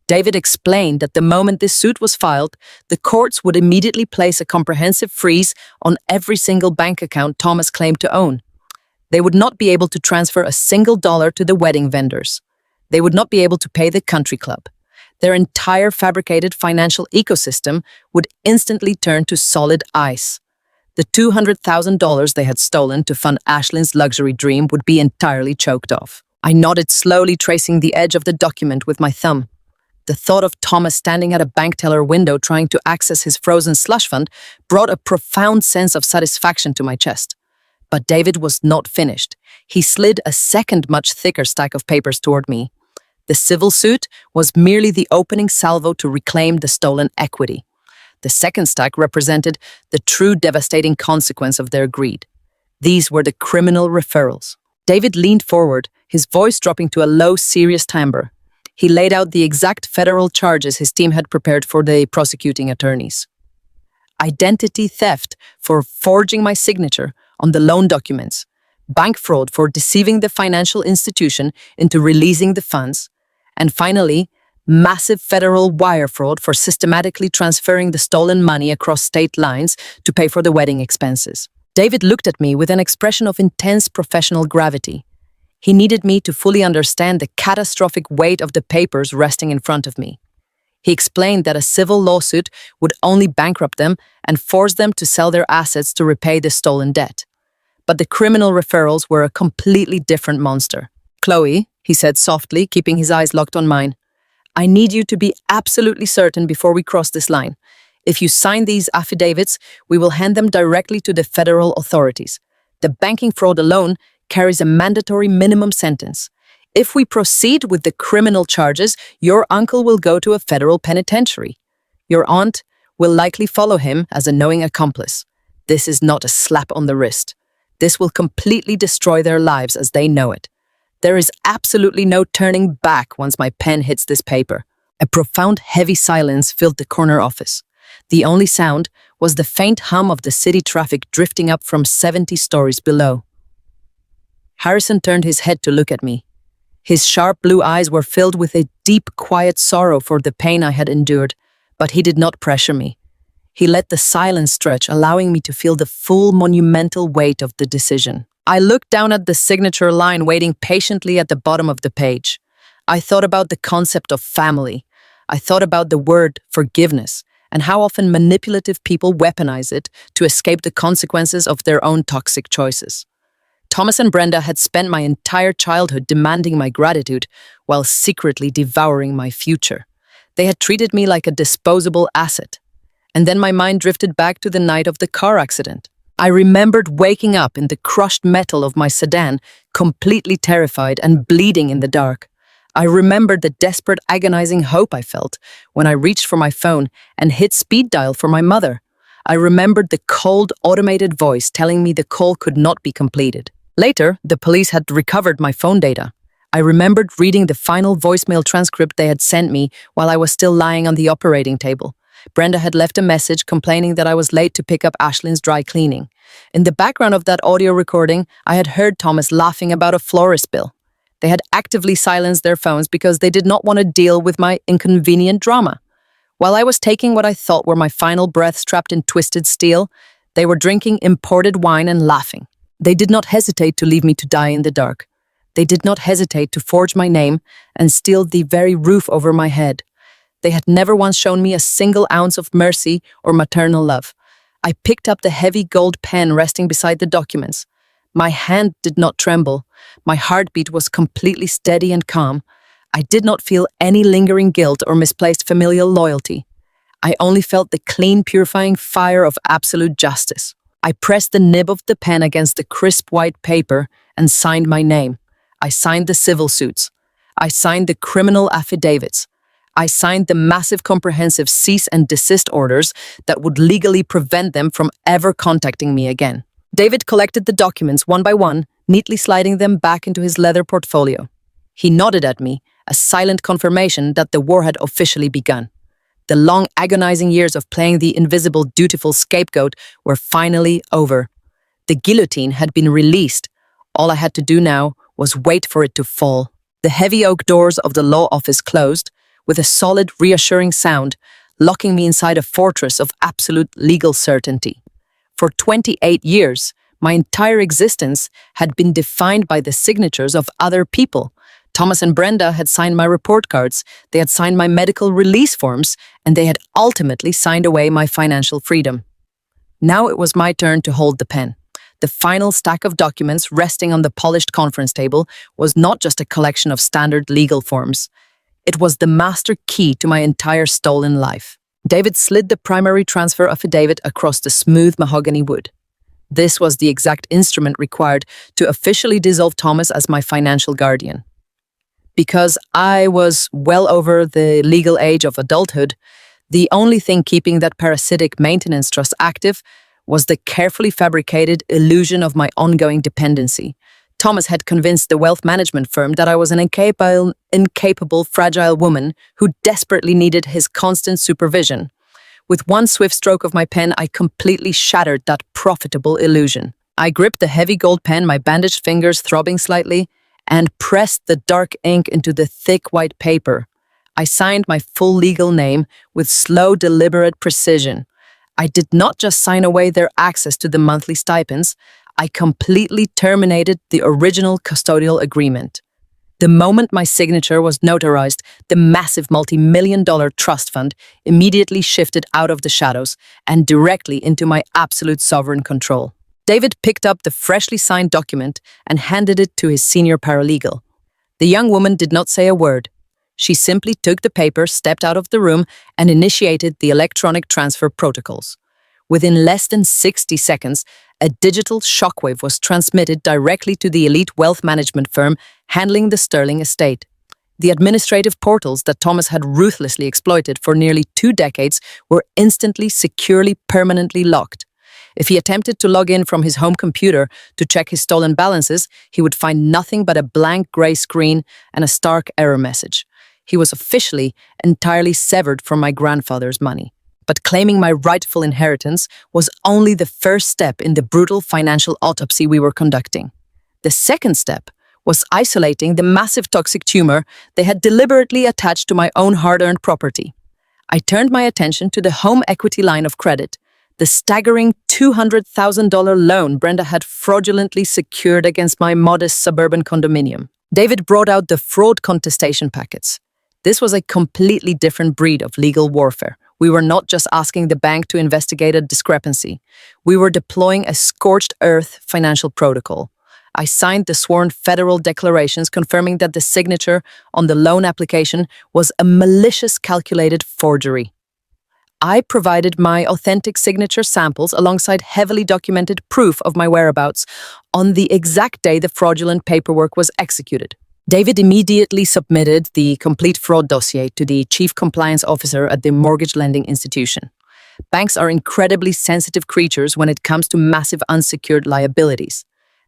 A: David explained that the moment this suit was filed, the courts would immediately place a comprehensive freeze on every single bank account Thomas claimed to own. They would not be able to transfer a single dollar to the wedding vendors. They would not be able to pay the country club. Their entire fabricated financial ecosystem would instantly turn to solid ice. The $200,000 they had stolen to fund Ashlyn's luxury dream would be entirely choked off. I nodded slowly, tracing the edge of the document with my thumb. The thought of Thomas standing at a bank teller window trying to access his frozen slush fund brought a profound sense of satisfaction to my chest. But David was not finished. He slid a second, much thicker stack of papers toward me. The civil suit was merely the opening salvo to reclaim the stolen equity. The second stack represented the true devastating consequence of their greed. These were the criminal referrals. David leaned forward, his voice dropping to a low, serious timbre. He laid out the exact federal charges his team had prepared for the prosecuting attorneys. Identity theft for forging my signature on the loan documents, bank fraud for deceiving the financial institution into releasing the funds, and finally, massive federal wire fraud for systematically transferring the stolen money across state lines to pay for the wedding expenses. David looked at me with an expression of intense professional gravity. He needed me to fully understand the catastrophic weight of the papers resting in front of me. He explained that a civil lawsuit would only bankrupt them and force them to sell their assets to repay the stolen debt. But the criminal referrals were a completely different monster. "Chloe," he said softly, keeping his eyes locked on mine, "I need you to be absolutely certain before we cross this line. If you sign these affidavits, we will hand them directly to the federal authorities. The banking fraud alone carries a mandatory minimum sentence. If we proceed with the criminal charges, your uncle will go to a federal penitentiary. Your aunt will likely follow him as a knowing accomplice. This is not a slap on the wrist. This will completely destroy their lives as they know it. There is absolutely no turning back once my pen hits this paper." A profound, heavy silence filled the corner office. The only sound was the faint hum of the city traffic drifting up from 70 stories below. Harrison turned his head to look at me. His sharp blue eyes were filled with a deep, quiet sorrow for the pain I had endured, but he did not pressure me. He let the silence stretch, allowing me to feel the full monumental weight of the decision. I looked down at the signature line waiting patiently at the bottom of the page. I thought about the concept of family. I thought about the word forgiveness and how often manipulative people weaponize it to escape the consequences of their own toxic choices. Thomas and Brenda had spent my entire childhood demanding my gratitude while secretly devouring my future. They had treated me like a disposable asset. And then my mind drifted back to the night of the car accident. I remembered waking up in the crushed metal of my sedan, completely terrified and bleeding in the dark. I remembered the desperate, agonizing hope I felt when I reached for my phone and hit speed dial for my mother. I remembered the cold, automated voice telling me the call could not be completed. Later, the police had recovered my phone data. I remembered reading the final voicemail transcript they had sent me while I was still lying on the operating table. Brenda had left a message complaining that I was late to pick up Ashlyn's dry cleaning. In the background of that audio recording, I had heard Thomas laughing about a florist bill. They had actively silenced their phones because they did not want to deal with my inconvenient drama. While I was taking what I thought were my final breaths trapped in twisted steel, they were drinking imported wine and laughing. They did not hesitate to leave me to die in the dark. They did not hesitate to forge my name and steal the very roof over my head. They had never once shown me a single ounce of mercy or maternal love. I picked up the heavy gold pen resting beside the documents. My hand did not tremble. My heartbeat was completely steady and calm. I did not feel any lingering guilt or misplaced familial loyalty. I only felt the clean, purifying fire of absolute justice. I pressed the nib of the pen against the crisp white paper and signed my name. I signed the civil suits. I signed the criminal affidavits. I signed the massive comprehensive cease and desist orders that would legally prevent them from ever contacting me again. David collected the documents one by one, neatly sliding them back into his leather portfolio. He nodded at me, a silent confirmation that the war had officially begun. The long, agonizing years of playing the invisible, dutiful scapegoat were finally over. The guillotine had been released. All I had to do now was wait for it to fall. The heavy oak doors of the law office closed, with a solid, reassuring sound, locking me inside a fortress of absolute legal certainty. For 28 years, my entire existence had been defined by the signatures of other people. Thomas and Brenda had signed my report cards, they had signed my medical release forms, and they had ultimately signed away my financial freedom. Now it was my turn to hold the pen. The final stack of documents resting on the polished conference table was not just a collection of standard legal forms. It was the master key to my entire stolen life. David slid the primary transfer affidavit across the smooth mahogany wood. This was the exact instrument required to officially dissolve Thomas as my financial guardian. Because I was well over the legal age of adulthood, the only thing keeping that parasitic maintenance trust active was the carefully fabricated illusion of my ongoing dependency. Thomas had convinced the wealth management firm that I was an incapable, fragile woman who desperately needed his constant supervision. With one swift stroke of my pen, I completely shattered that profitable illusion. I gripped the heavy gold pen, my bandaged fingers throbbing slightly, and pressed the dark ink into the thick white paper. I signed my full legal name with slow, deliberate precision. I did not just sign away their access to the monthly stipends, I completely terminated the original custodial agreement. The moment my signature was notarized, the massive multi-million-dollar trust fund immediately shifted out of the shadows and directly into my absolute sovereign control. David picked up the freshly signed document and handed it to his senior paralegal. The young woman did not say a word. She simply took the paper, stepped out of the room, and initiated the electronic transfer protocols. Within less than 60 seconds, a digital shockwave was transmitted directly to the elite wealth management firm handling the Sterling estate. The administrative portals that Thomas had ruthlessly exploited for nearly 2 decades were instantly, securely, permanently locked. If he attempted to log in from his home computer to check his stolen balances, he would find nothing but a blank gray screen and a stark error message. He was officially entirely severed from my grandfather's money. But claiming my rightful inheritance was only the first step in the brutal financial autopsy we were conducting. The second step was isolating the massive toxic tumor they had deliberately attached to my own hard-earned property. I turned my attention to the home equity line of credit, the staggering $200,000 loan Brenda had fraudulently secured against my modest suburban condominium. David brought out the fraud contestation packets. This was a completely different breed of legal warfare. We were not just asking the bank to investigate a discrepancy. We were deploying a scorched earth financial protocol. I signed the sworn federal declarations confirming that the signature on the loan application was a malicious calculated forgery. I provided my authentic signature samples alongside heavily documented proof of my whereabouts on the exact day the fraudulent paperwork was executed. David immediately submitted the complete fraud dossier to the chief compliance officer at the mortgage lending institution. Banks are incredibly sensitive creatures when it comes to massive unsecured liabilities.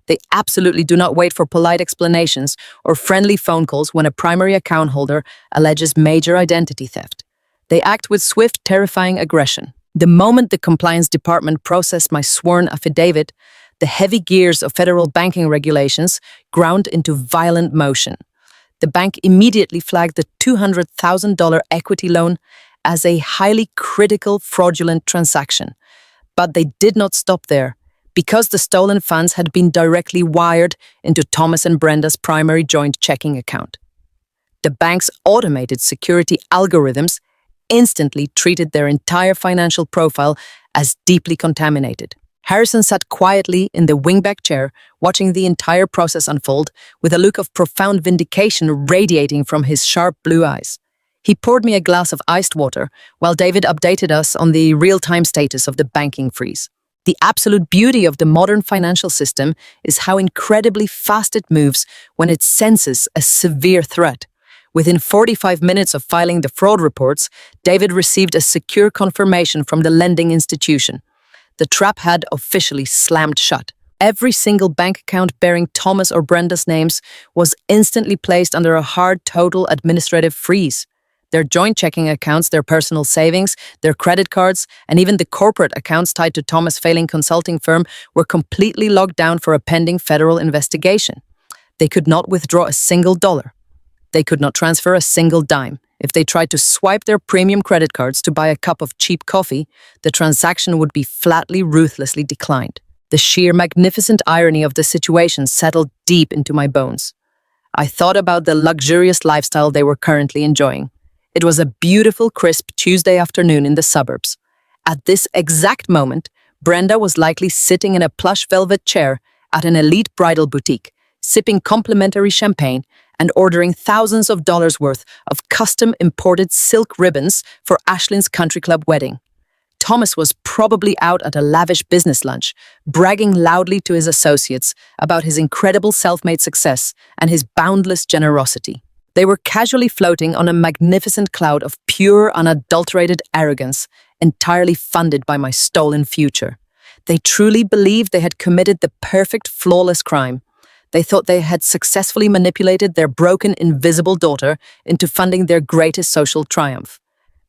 A: They absolutely do not wait for polite explanations or friendly phone calls when a primary account holder alleges major identity theft. They act with swift, terrifying aggression. The moment the compliance department processed my sworn affidavit, the heavy gears of federal banking regulations ground into violent motion. The bank immediately flagged the $200,000 equity loan as a highly critical fraudulent transaction. But they did not stop there. Because the stolen funds had been directly wired into Thomas and Brenda's primary joint checking account. The bank's automated security algorithms instantly treated their entire financial profile as deeply contaminated. Harrison sat quietly in the wingback chair, watching the entire process unfold with a look of profound vindication radiating from his sharp blue eyes. He poured me a glass of iced water while David updated us on the real-time status of the banking freeze. The absolute beauty of the modern financial system is how incredibly fast it moves when it senses a severe threat. Within 45 minutes of filing the fraud reports, David received a secure confirmation from the lending institution. The trap had officially slammed shut. Every single bank account bearing Thomas or Brenda's names was instantly placed under a hard total administrative freeze. Their joint checking accounts, their personal savings, their credit cards, and even the corporate accounts tied to Thomas' failing consulting firm were completely locked down for a pending federal investigation. They could not withdraw a single dollar. They could not transfer a single dime. If they tried to swipe their premium credit cards to buy a cup of cheap coffee, the transaction would be flatly, ruthlessly declined. The sheer magnificent irony of the situation settled deep into my bones. I thought about the luxurious lifestyle they were currently enjoying. It was a beautiful, crisp Tuesday afternoon in the suburbs. At this exact moment, Brenda was likely sitting in a plush velvet chair at an elite bridal boutique, sipping complimentary champagne and ordering thousands of dollars worth of custom imported silk ribbons for Ashlyn's country club wedding. Thomas was probably out at a lavish business lunch, bragging loudly to his associates about his incredible self-made success and his boundless generosity. They were casually floating on a magnificent cloud of pure, unadulterated arrogance, entirely funded by my stolen future. They truly believed they had committed the perfect, flawless crime. They thought they had successfully manipulated their broken, invisible daughter into funding their greatest social triumph.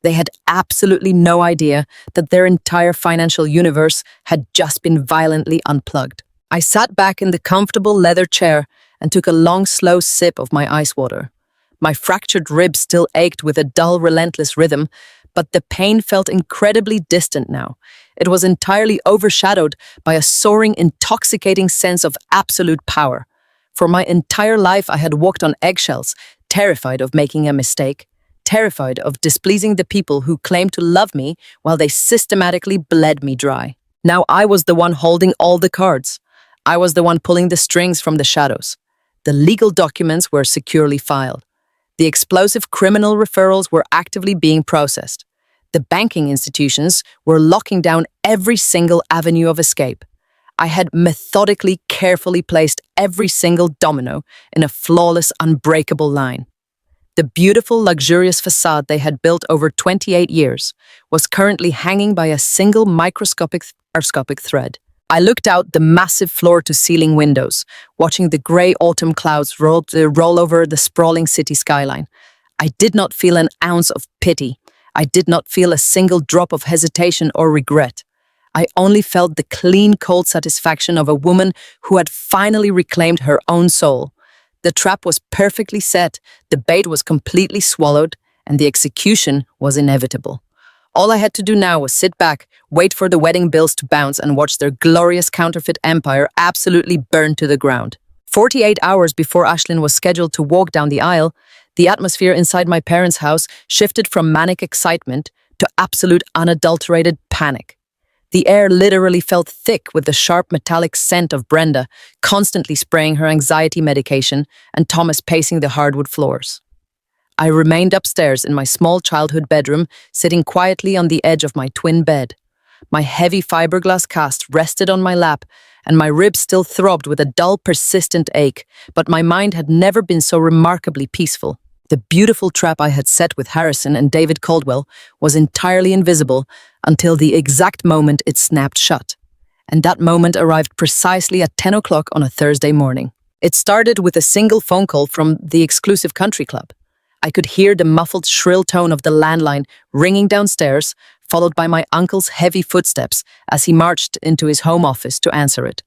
A: They had absolutely no idea that their entire financial universe had just been violently unplugged. I sat back in the comfortable leather chair and took a long, slow sip of my ice water. My fractured ribs still ached with a dull, relentless rhythm, but the pain felt incredibly distant now. It was entirely overshadowed by a soaring, intoxicating sense of absolute power. For my entire life, I had walked on eggshells, terrified of making a mistake, terrified of displeasing the people who claimed to love me while they systematically bled me dry. Now I was the one holding all the cards. I was the one pulling the strings from the shadows. The legal documents were securely filed. The explosive criminal referrals were actively being processed. The banking institutions were locking down every single avenue of escape. I had methodically, carefully placed every single domino in a flawless, unbreakable line. The beautiful, luxurious facade they had built over 28 years was currently hanging by a single microscopic thread. I looked out the massive floor-to-ceiling windows, watching the grey autumn clouds roll over the sprawling city skyline. I did not feel an ounce of pity. I did not feel a single drop of hesitation or regret. I only felt the clean, cold satisfaction of a woman who had finally reclaimed her own soul. The trap was perfectly set, the bait was completely swallowed, and the execution was inevitable. All I had to do now was sit back, wait for the wedding bills to bounce, and watch their glorious counterfeit empire absolutely burn to the ground. 48 hours before Ashlyn was scheduled to walk down the aisle, the atmosphere inside my parents' house shifted from manic excitement to absolute unadulterated panic. The air literally felt thick with the sharp metallic scent of Brenda, constantly spraying her anxiety medication, and Thomas pacing the hardwood floors. I remained upstairs in my small childhood bedroom, sitting quietly on the edge of my twin bed. My heavy fiberglass cast rested on my lap, and my ribs still throbbed with a dull, persistent ache, but my mind had never been so remarkably peaceful. The beautiful trap I had set with Harrison and David Caldwell was entirely invisible until the exact moment it snapped shut. And that moment arrived precisely at 10 o'clock on a Thursday morning. It started with a single phone call from the exclusive country club. I could hear the muffled, shrill tone of the landline ringing downstairs, followed by my uncle's heavy footsteps as he marched into his home office to answer it.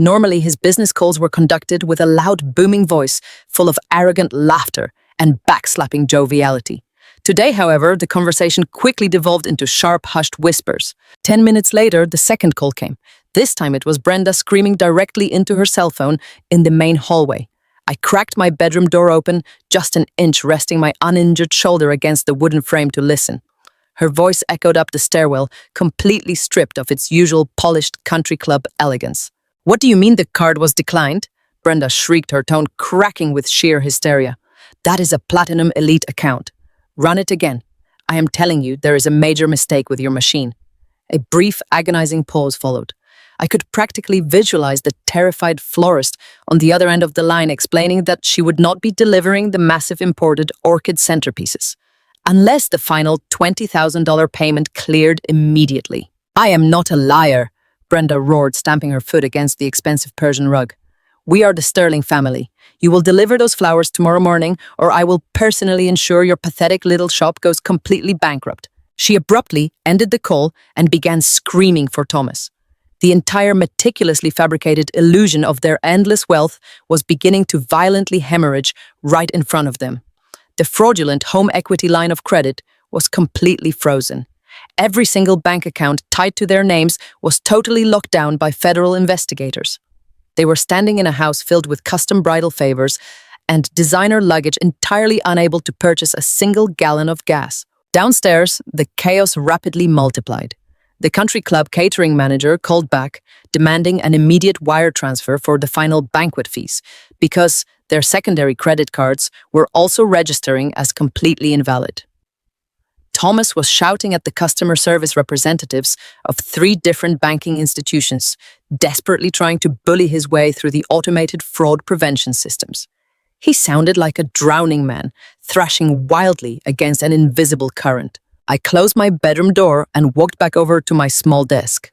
A: Normally, his business calls were conducted with a loud, booming voice full of arrogant laughter and backslapping joviality. Today, however, the conversation quickly devolved into sharp, hushed whispers. 10 minutes later, the second call came. This time it was Brenda screaming directly into her cell phone in the main hallway. I cracked my bedroom door open, just an inch resting my uninjured shoulder against the wooden frame to listen. Her voice echoed up the stairwell, completely stripped of its usual polished country club elegance. "What do you mean the card was declined?" Brenda shrieked, her tone cracking with sheer hysteria. "That is a Platinum Elite account. Run it again. I am telling you, there is a major mistake with your machine." A brief, agonizing pause followed. I could practically visualize the terrified florist on the other end of the line explaining that she would not be delivering the massive imported orchid centerpieces unless the final $20,000 payment cleared immediately. "I am not a liar," Brenda roared, stamping her foot against the expensive Persian rug. "We are the Sterling family. You will deliver those flowers tomorrow morning, or I will personally ensure your pathetic little shop goes completely bankrupt." She abruptly ended the call and began screaming for Thomas. The entire meticulously fabricated illusion of their endless wealth was beginning to violently hemorrhage right in front of them. The fraudulent home equity line of credit was completely frozen. Every single bank account tied to their names was totally locked down by federal investigators. They were standing in a house filled with custom bridal favors and designer luggage, entirely unable to purchase a single gallon of gas. Downstairs, the chaos rapidly multiplied. The country club catering manager called back, demanding an immediate wire transfer for the final banquet fees, because their secondary credit cards were also registering as completely invalid. Thomas was shouting at the customer service representatives of 3 different banking institutions, desperately trying to bully his way through the automated fraud prevention systems. He sounded like a drowning man, thrashing wildly against an invisible current. I closed my bedroom door and walked back over to my small desk.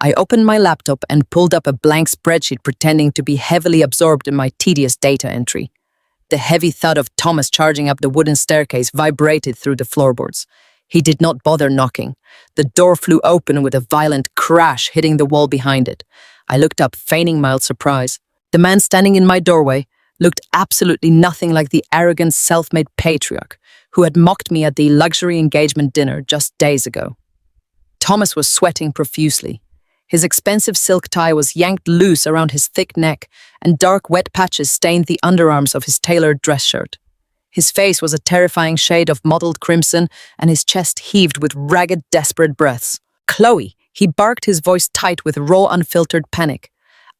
A: I opened my laptop and pulled up a blank spreadsheet pretending to be heavily absorbed in my tedious data entry. The heavy thud of Thomas charging up the wooden staircase vibrated through the floorboards. He did not bother knocking. The door flew open with a violent crash, hitting the wall behind it. I looked up, feigning mild surprise. The man standing in my doorway looked absolutely nothing like the arrogant, self-made patriarch who had mocked me at the luxury engagement dinner just days ago. Thomas was sweating profusely. His expensive silk tie was yanked loose around his thick neck, and dark wet patches stained the underarms of his tailored dress shirt. His face was a terrifying shade of mottled crimson, and his chest heaved with ragged, desperate breaths. "Chloe," he barked, his voice tight with raw, unfiltered panic.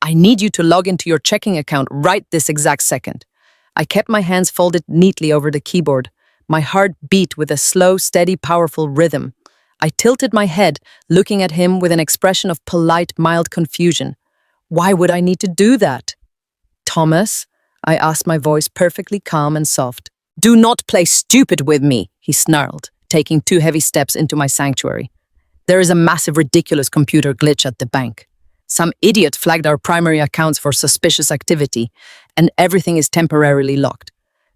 A: "I need you to log into your checking account right this exact second." I kept my hands folded neatly over the keyboard. My heart beat with a slow, steady, powerful rhythm. I tilted my head, looking at him with an expression of polite, mild confusion. "Why would I need to do that?" "Thomas," I asked, my voice perfectly calm and soft. "Do not play stupid with me," he snarled, taking 2 heavy steps into my sanctuary. "There is a massive, ridiculous computer glitch at the bank. Some idiot flagged our primary accounts for suspicious activity, and everything is temporarily locked.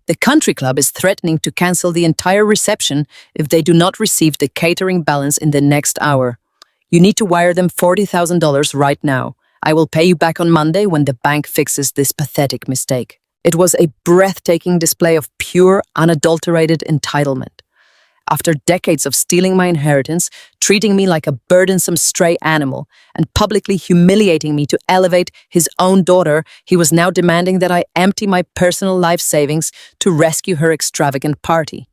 A: The country club is threatening to cancel the entire reception if they do not receive the catering balance in the next hour. You need to wire them $40,000 right now. I will pay you back on Monday when the bank fixes this pathetic mistake." It was a breathtaking display of pure, unadulterated entitlement. After decades of stealing my inheritance, treating me like a burdensome stray animal, and publicly humiliating me to elevate his own daughter, he was now demanding that I empty my personal life savings to rescue her extravagant party.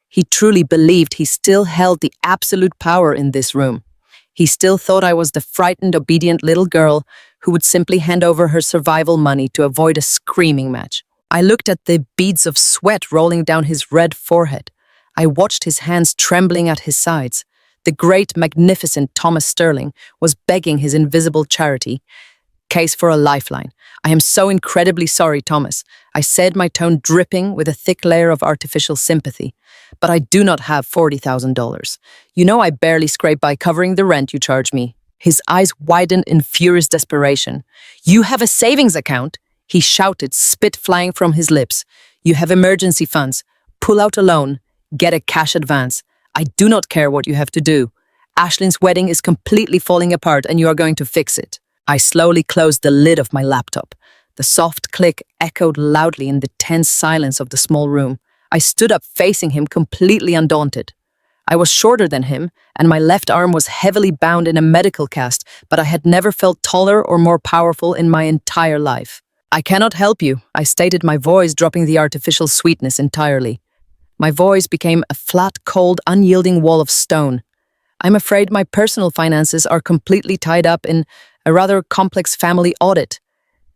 A: He truly believed he still held the absolute power in this room. He still thought I was the frightened, obedient little girl who would simply hand over her survival money to avoid a screaming match. I looked at the beads of sweat rolling down his red forehead. I watched his hands trembling at his sides. The great, magnificent Thomas Sterling was begging his invisible charity case for a lifeline. "I am so incredibly sorry, Thomas," I said, my tone dripping with a thick layer of artificial sympathy. "But I do not have $40,000. You know I barely scrape by covering the rent you charge me." His eyes widened in furious desperation. "You have a savings account?" he shouted, spit flying from his lips. "You have emergency funds. Pull out a loan. Get a cash advance. I do not care what you have to do. Ashlyn's wedding is completely falling apart and you are going to fix it." I slowly closed the lid of my laptop. The soft click echoed loudly in the tense silence of the small room. I stood up, facing him, completely undaunted. I was shorter than him, and my left arm was heavily bound in a medical cast, but I had never felt taller or more powerful in my entire life. "I cannot help you," I stated, my voice dropping the artificial sweetness entirely. My voice became a flat, cold, unyielding wall of stone. "I'm afraid my personal finances are completely tied up in a rather complex family audit.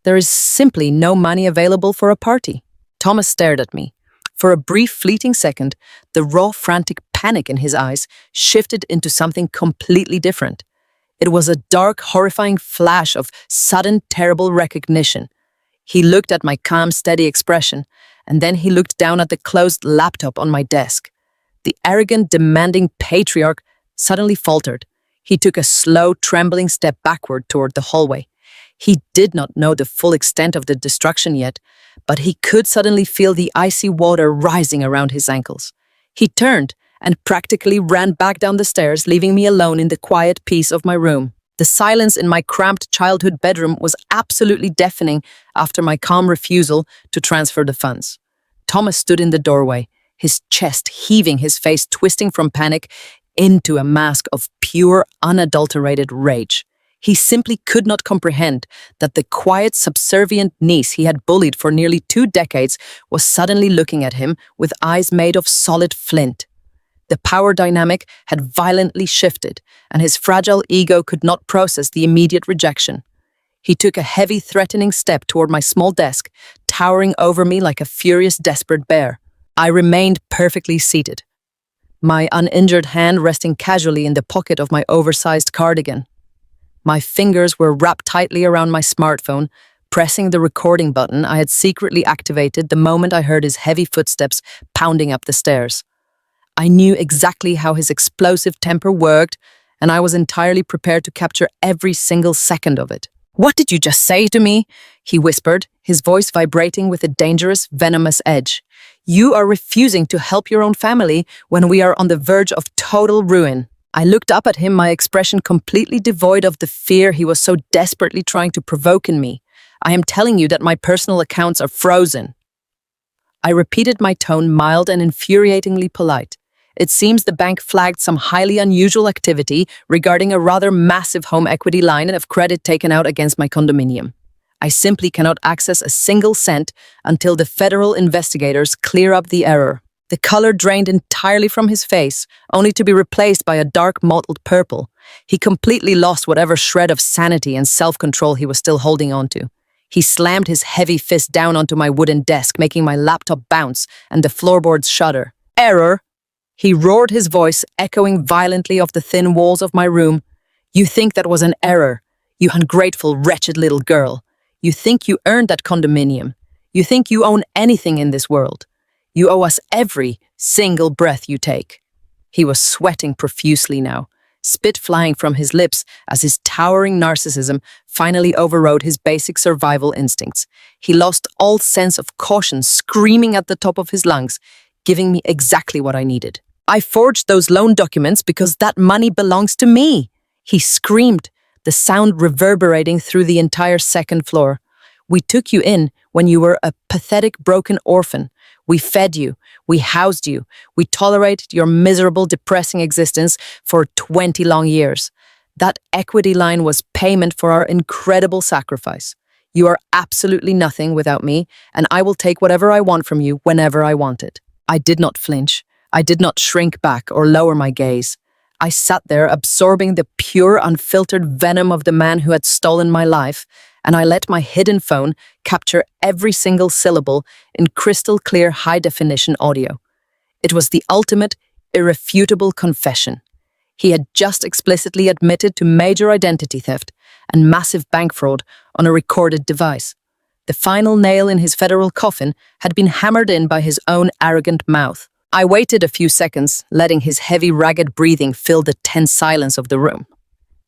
A: There is simply no money available for a party." Thomas stared at me. For a brief, fleeting second, the raw, frantic panic in his eyes shifted into something completely different. It was a dark, horrifying flash of sudden, terrible recognition. He looked at my calm, steady expression, and then he looked down at the closed laptop on my desk. The arrogant, demanding patriarch suddenly faltered. He took a slow, trembling step backward toward the hallway. He did not know the full extent of the destruction yet, but he could suddenly feel the icy water rising around his ankles. He turned and practically ran back down the stairs, leaving me alone in the quiet peace of my room. The silence in my cramped childhood bedroom was absolutely deafening after my calm refusal to transfer the funds. Thomas stood in the doorway, his chest heaving, his face twisting from panic into a mask of pure, unadulterated rage. He simply could not comprehend that the quiet, subservient niece he had bullied for nearly 2 decades was suddenly looking at him with eyes made of solid flint. The power dynamic had violently shifted, and his fragile ego could not process the immediate rejection. He took a heavy, threatening step toward my small desk, towering over me like a furious, desperate bear. I remained perfectly seated, my uninjured hand resting casually in the pocket of my oversized cardigan. My fingers were wrapped tightly around my smartphone, pressing the recording button I had secretly activated the moment I heard his heavy footsteps pounding up the stairs. I knew exactly how his explosive temper worked, and I was entirely prepared to capture every single second of it. "What did you just say to me?" he whispered, his voice vibrating with a dangerous, venomous edge. "You are refusing to help your own family when we are on the verge of total ruin." I looked up at him, my expression completely devoid of the fear he was so desperately trying to provoke in me. "I am telling you that my personal accounts are frozen." I repeated, my tone mild and infuriatingly polite. It seems the bank flagged some highly unusual activity regarding a rather massive home equity line of credit taken out against my condominium. I simply cannot access a single cent until the federal investigators clear up the error. The color drained entirely from his face, only to be replaced by a dark mottled purple. He completely lost whatever shred of sanity and self-control he was still holding on to. He slammed his heavy fist down onto my wooden desk, making my laptop bounce and the floorboards shudder. "Error!" He roared, his voice echoing violently off the thin walls of my room. "You think that was an error? You ungrateful, wretched little girl. You think you earned that condominium. You think you own anything in this world. You owe us every single breath you take." He was sweating profusely now, spit flying from his lips as his towering narcissism finally overrode his basic survival instincts. He lost all sense of caution, screaming at the top of his lungs, giving me exactly what I needed. "I forged those loan documents because that money belongs to me," he screamed, the sound reverberating through the entire second floor. "We took you in when you were a pathetic, broken orphan. We fed you, we housed you, we tolerated your miserable, depressing existence for 20 long years. That equity line was payment for our incredible sacrifice. You are absolutely nothing without me, and I will take whatever I want from you whenever I want it." I did not flinch. I did not shrink back or lower my gaze. I sat there absorbing the pure, unfiltered venom of the man who had stolen my life, and I let my hidden phone capture every single syllable in crystal clear, high-definition audio. It was the ultimate, irrefutable confession. He had just explicitly admitted to major identity theft and massive bank fraud on a recorded device. The final nail in his federal coffin had been hammered in by his own arrogant mouth. I waited a few seconds, letting his heavy, ragged breathing fill the tense silence of the room.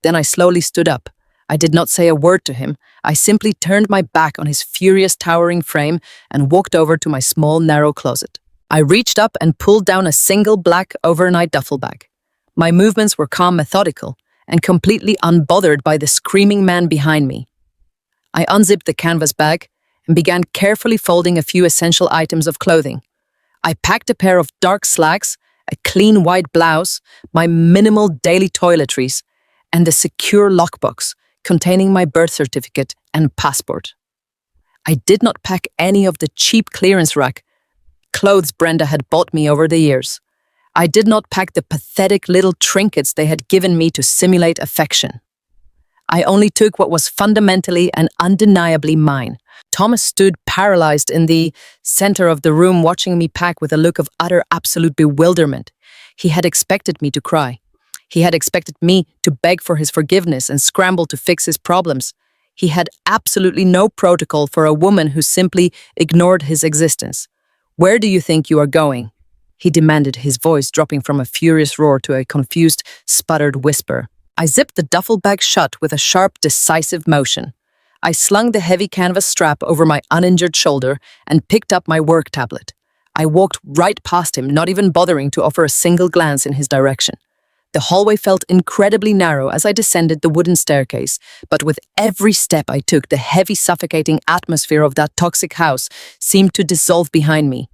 A: Then I slowly stood up. I did not say a word to him. I simply turned my back on his furious, towering frame and walked over to my small, narrow closet. I reached up and pulled down a single black overnight duffel bag. My movements were calm, methodical, and completely unbothered by the screaming man behind me. I unzipped the canvas bag and began carefully folding a few essential items of clothing. I packed a pair of dark slacks, a clean white blouse, my minimal daily toiletries, and the secure lockbox containing my birth certificate and passport. I did not pack any of the cheap clearance rack clothes Brenda had bought me over the years. I did not pack the pathetic little trinkets they had given me to simulate affection. I only took what was fundamentally and undeniably mine. Thomas stood paralyzed in the center of the room, watching me pack with a look of utter, absolute bewilderment. He had expected me to cry. He had expected me to beg for his forgiveness and scramble to fix his problems. He had absolutely no protocol for a woman who simply ignored his existence. "Where do you think you are going?" he demanded, his voice dropping from a furious roar to a confused, sputtered whisper. I zipped the duffel bag shut with a sharp, decisive motion. I slung the heavy canvas strap over my uninjured shoulder and picked up my work tablet. I walked right past him, not even bothering to offer a single glance in his direction. The hallway felt incredibly narrow as I descended the wooden staircase, but with every step I took, the heavy, suffocating atmosphere of that toxic house seemed to dissolve behind me.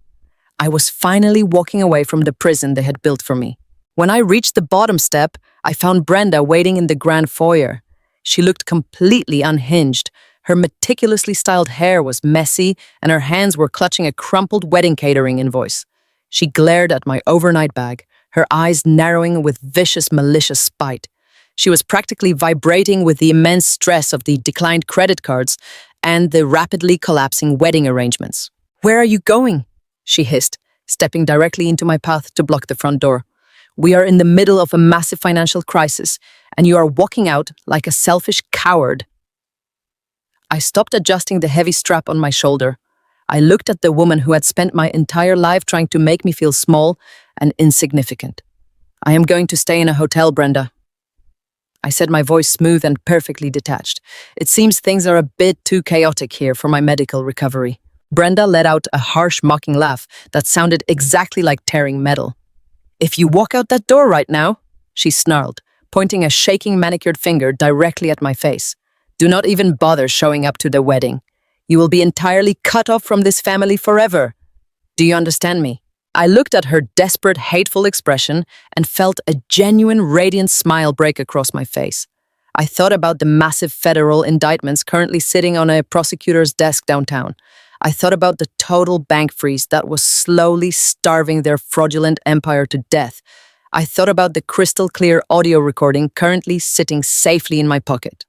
A: I was finally walking away from the prison they had built for me. When I reached the bottom step, I found Brenda waiting in the grand foyer. She looked completely unhinged. Her meticulously styled hair was messy, and her hands were clutching a crumpled wedding catering invoice. She glared at my overnight bag, her eyes narrowing with vicious, malicious spite. She was practically vibrating with the immense stress of the declined credit cards and the rapidly collapsing wedding arrangements. "Where are you going?" she hissed, stepping directly into my path to block the front door. We are in the middle of a massive financial crisis, and you are walking out like a selfish coward. I stopped adjusting the heavy strap on my shoulder. I looked at the woman who had spent my entire life trying to make me feel small and insignificant. I am going to stay in a hotel, Brenda. I said, my voice smooth and perfectly detached. It seems things are a bit too chaotic here for my medical recovery. Brenda let out a harsh, mocking laugh that sounded exactly like tearing metal. If you walk out that door right now, she snarled, pointing a shaking manicured finger directly at my face. Do not even bother showing up to the wedding. You will be entirely cut off from this family forever. Do you understand me? I looked at her desperate, hateful expression and felt a genuine, radiant smile break across my face. I thought about the massive federal indictments currently sitting on a prosecutor's desk downtown. I thought about the total bank freeze that was slowly starving their fraudulent empire to death. I thought about the crystal clear audio recording currently sitting safely in my pocket.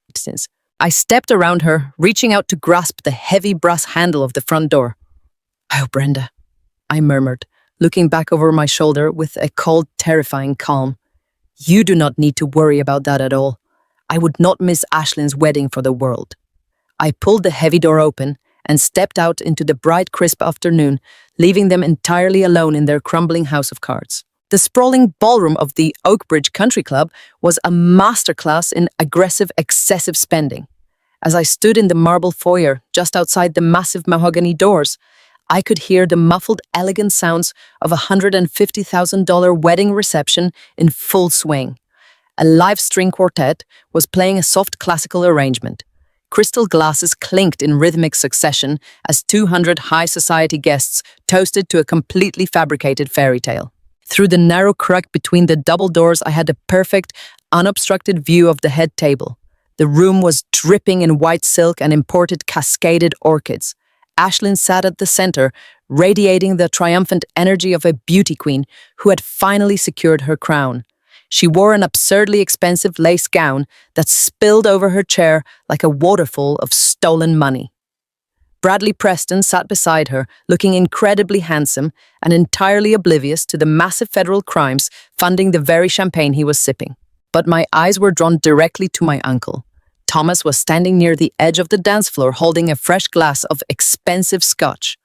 A: I stepped around her, reaching out to grasp the heavy brass handle of the front door. Oh, Brenda, I murmured, looking back over my shoulder with a cold, terrifying calm. You do not need to worry about that at all. I would not miss Ashlyn's wedding for the world. I pulled the heavy door open and stepped out into the bright, crisp afternoon, leaving them entirely alone in their crumbling house of cards. The sprawling ballroom of the Oakbridge Country Club was a masterclass in aggressive, excessive spending. As I stood in the marble foyer just outside the massive mahogany doors, I could hear the muffled, elegant sounds of a $150,000 wedding reception in full swing. A live string quartet was playing a soft classical arrangement. Crystal glasses clinked in rhythmic succession as 200 high society guests toasted to a completely fabricated fairy tale. Through the narrow crack between the double doors, I had a perfect, unobstructed view of the head table. The room was dripping in white silk and imported cascaded orchids. Ashlyn sat at the center, radiating the triumphant energy of a beauty queen who had finally secured her crown. She wore an absurdly expensive lace gown that spilled over her chair like a waterfall of stolen money. Bradley Preston sat beside her, looking incredibly handsome and entirely oblivious to the massive federal crimes funding the very champagne he was sipping. But my eyes were drawn directly to my uncle. Thomas was standing near the edge of the dance floor holding a fresh glass of expensive scotch.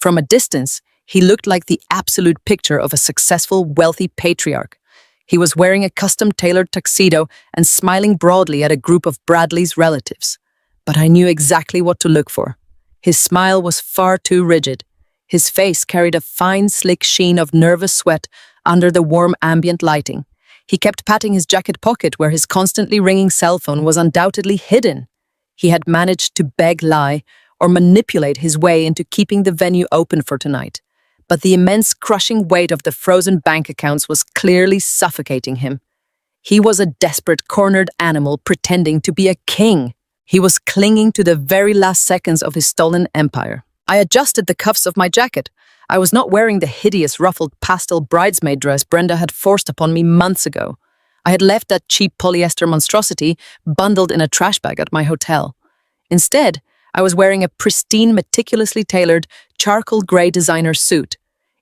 A: From a distance, he looked like the absolute picture of a successful, wealthy patriarch. He was wearing a custom-tailored tuxedo and smiling broadly at a group of Bradley's relatives. But I knew exactly what to look for. His smile was far too rigid. His face carried a fine, slick sheen of nervous sweat under the warm ambient lighting. He kept patting his jacket pocket where his constantly ringing cell phone was undoubtedly hidden. He had managed to beg, lie, or manipulate his way into keeping the venue open for tonight. But the immense crushing weight of the frozen bank accounts was clearly suffocating him. He was a desperate, cornered animal pretending to be a king. He was clinging to the very last seconds of his stolen empire. I adjusted the cuffs of my jacket. I was not wearing the hideous ruffled pastel bridesmaid dress Brenda had forced upon me months ago. I had left that cheap polyester monstrosity bundled in a trash bag at my hotel. Instead, I was wearing a pristine, meticulously tailored, charcoal gray designer suit.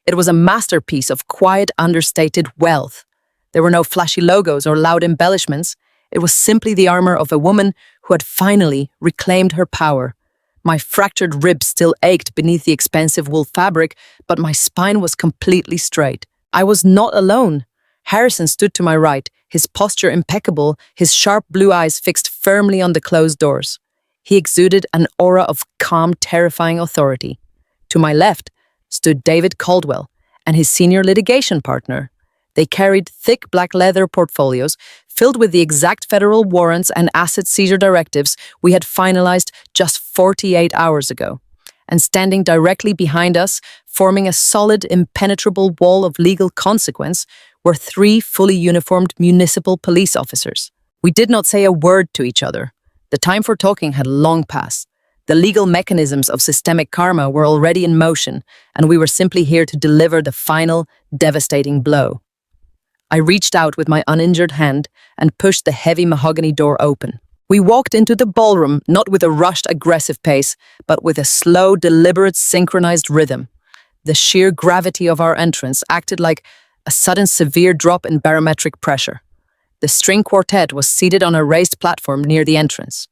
A: It was a masterpiece of quiet, understated wealth. There were no flashy logos or loud embellishments. It was simply the armor of a woman who had finally reclaimed her power. My fractured ribs still ached beneath the expensive wool fabric, but my spine was completely straight. I was not alone. Harrison stood to my right, his posture impeccable, his sharp blue eyes fixed firmly on the closed doors. He exuded an aura of calm, terrifying authority. To my left stood David Caldwell and his senior litigation partner. They carried thick black leather portfolios filled with the exact federal warrants and asset seizure directives we had finalized just 48 hours ago. And standing directly behind us, forming a solid, impenetrable wall of legal consequence, were 3 fully uniformed municipal police officers. We did not say a word to each other. The time for talking had long passed. The legal mechanisms of systemic karma were already in motion, and we were simply here to deliver the final, devastating blow. I reached out with my uninjured hand and pushed the heavy mahogany door open. We walked into the ballroom not with a rushed, aggressive pace, but with a slow, deliberate, synchronized rhythm. The sheer gravity of our entrance acted like a sudden severe drop in barometric pressure. The string quartet was seated on a raised platform near the entrance.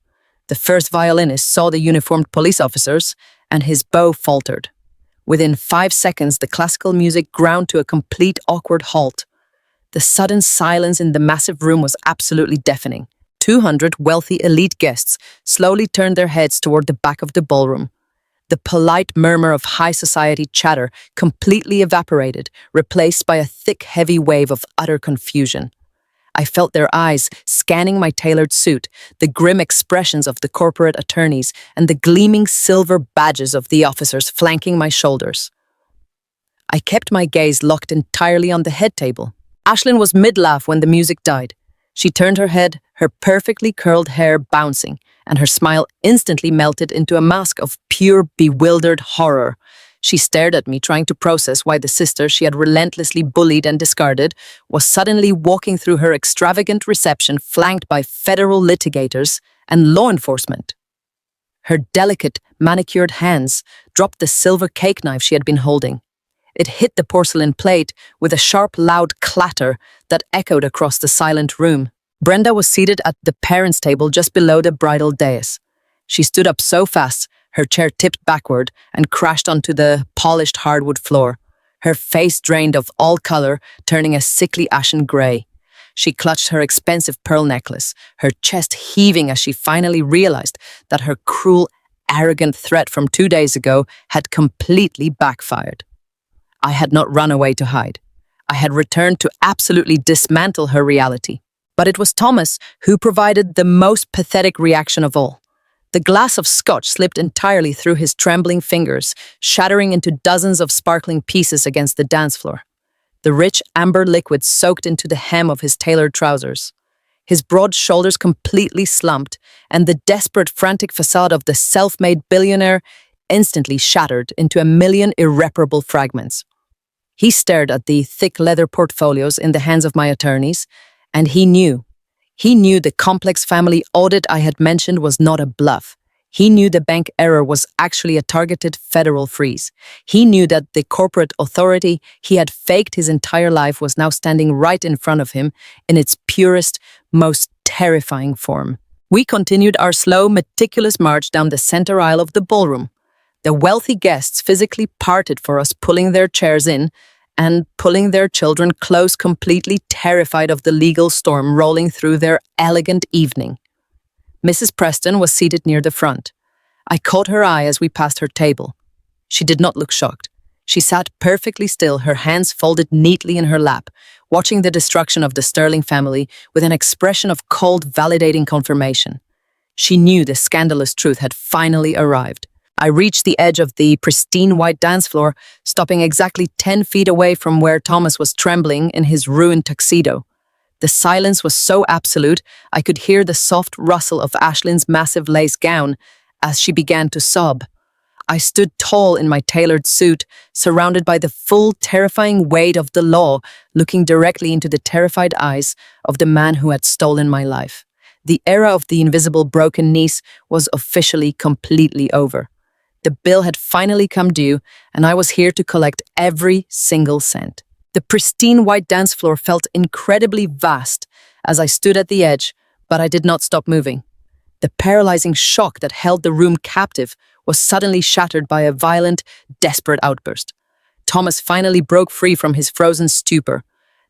A: The first violinist saw the uniformed police officers, and his bow faltered. Within 5 seconds, the classical music ground to a complete awkward halt. The sudden silence in the massive room was absolutely deafening. 200 wealthy elite guests slowly turned their heads toward the back of the ballroom. The polite murmur of high society chatter completely evaporated, replaced by a thick, heavy wave of utter confusion. I felt their eyes scanning my tailored suit, the grim expressions of the corporate attorneys, and the gleaming silver badges of the officers flanking my shoulders. I kept my gaze locked entirely on the head table. Ashlyn was mid-laugh when the music died. She turned her head, her perfectly curled hair bouncing, and her smile instantly melted into a mask of pure, bewildered horror. She stared at me, trying to process why the sister she had relentlessly bullied and discarded was suddenly walking through her extravagant reception flanked by federal litigators and law enforcement. Her delicate, manicured hands dropped the silver cake knife she had been holding. It hit the porcelain plate with a sharp, loud clatter that echoed across the silent room. Brenda was seated at the parents' table just below the bridal dais. She stood up so fast, her chair tipped backward and crashed onto the polished hardwood floor. Her face drained of all color, turning a sickly ashen gray. She clutched her expensive pearl necklace, her chest heaving as she finally realized that her cruel, arrogant threat from 2 days ago had completely backfired. I had not run away to hide. I had returned to absolutely dismantle her reality. But it was Thomas who provided the most pathetic reaction of all. The glass of scotch slipped entirely through his trembling fingers, shattering into dozens of sparkling pieces against the dance floor. The rich amber liquid soaked into the hem of his tailored trousers. His broad shoulders completely slumped, and the desperate, frantic facade of the self-made billionaire instantly shattered into a million irreparable fragments. He stared at the thick leather portfolios in the hands of my attorneys, and he knew the complex family audit I had mentioned was not a bluff. He knew the bank error was actually a targeted federal freeze. He knew that the corporate authority he had faked his entire life was now standing right in front of him in its purest, most terrifying form. We continued our slow, meticulous march down the center aisle of the ballroom. The wealthy guests physically parted for us, pulling their chairs in and pulling their children close, completely terrified of the legal storm rolling through their elegant evening. Mrs. Preston was seated near the front. I caught her eye as we passed her table. She did not look shocked. She sat perfectly still, her hands folded neatly in her lap, watching the destruction of the Sterling family with an expression of cold, validating confirmation. She knew the scandalous truth had finally arrived. I reached the edge of the pristine white dance floor, stopping exactly 10 feet away from where Thomas was trembling in his ruined tuxedo. The silence was so absolute, I could hear the soft rustle of Ashlyn's massive lace gown as she began to sob. I stood tall in my tailored suit, surrounded by the full, terrifying weight of the law, looking directly into the terrified eyes of the man who had stolen my life. The era of the invisible broken niece was officially completely over. The bill had finally come due, and I was here to collect every single cent. The pristine white dance floor felt incredibly vast as I stood at the edge, but I did not stop moving. The paralyzing shock that held the room captive was suddenly shattered by a violent, desperate outburst. Thomas finally broke free from his frozen stupor.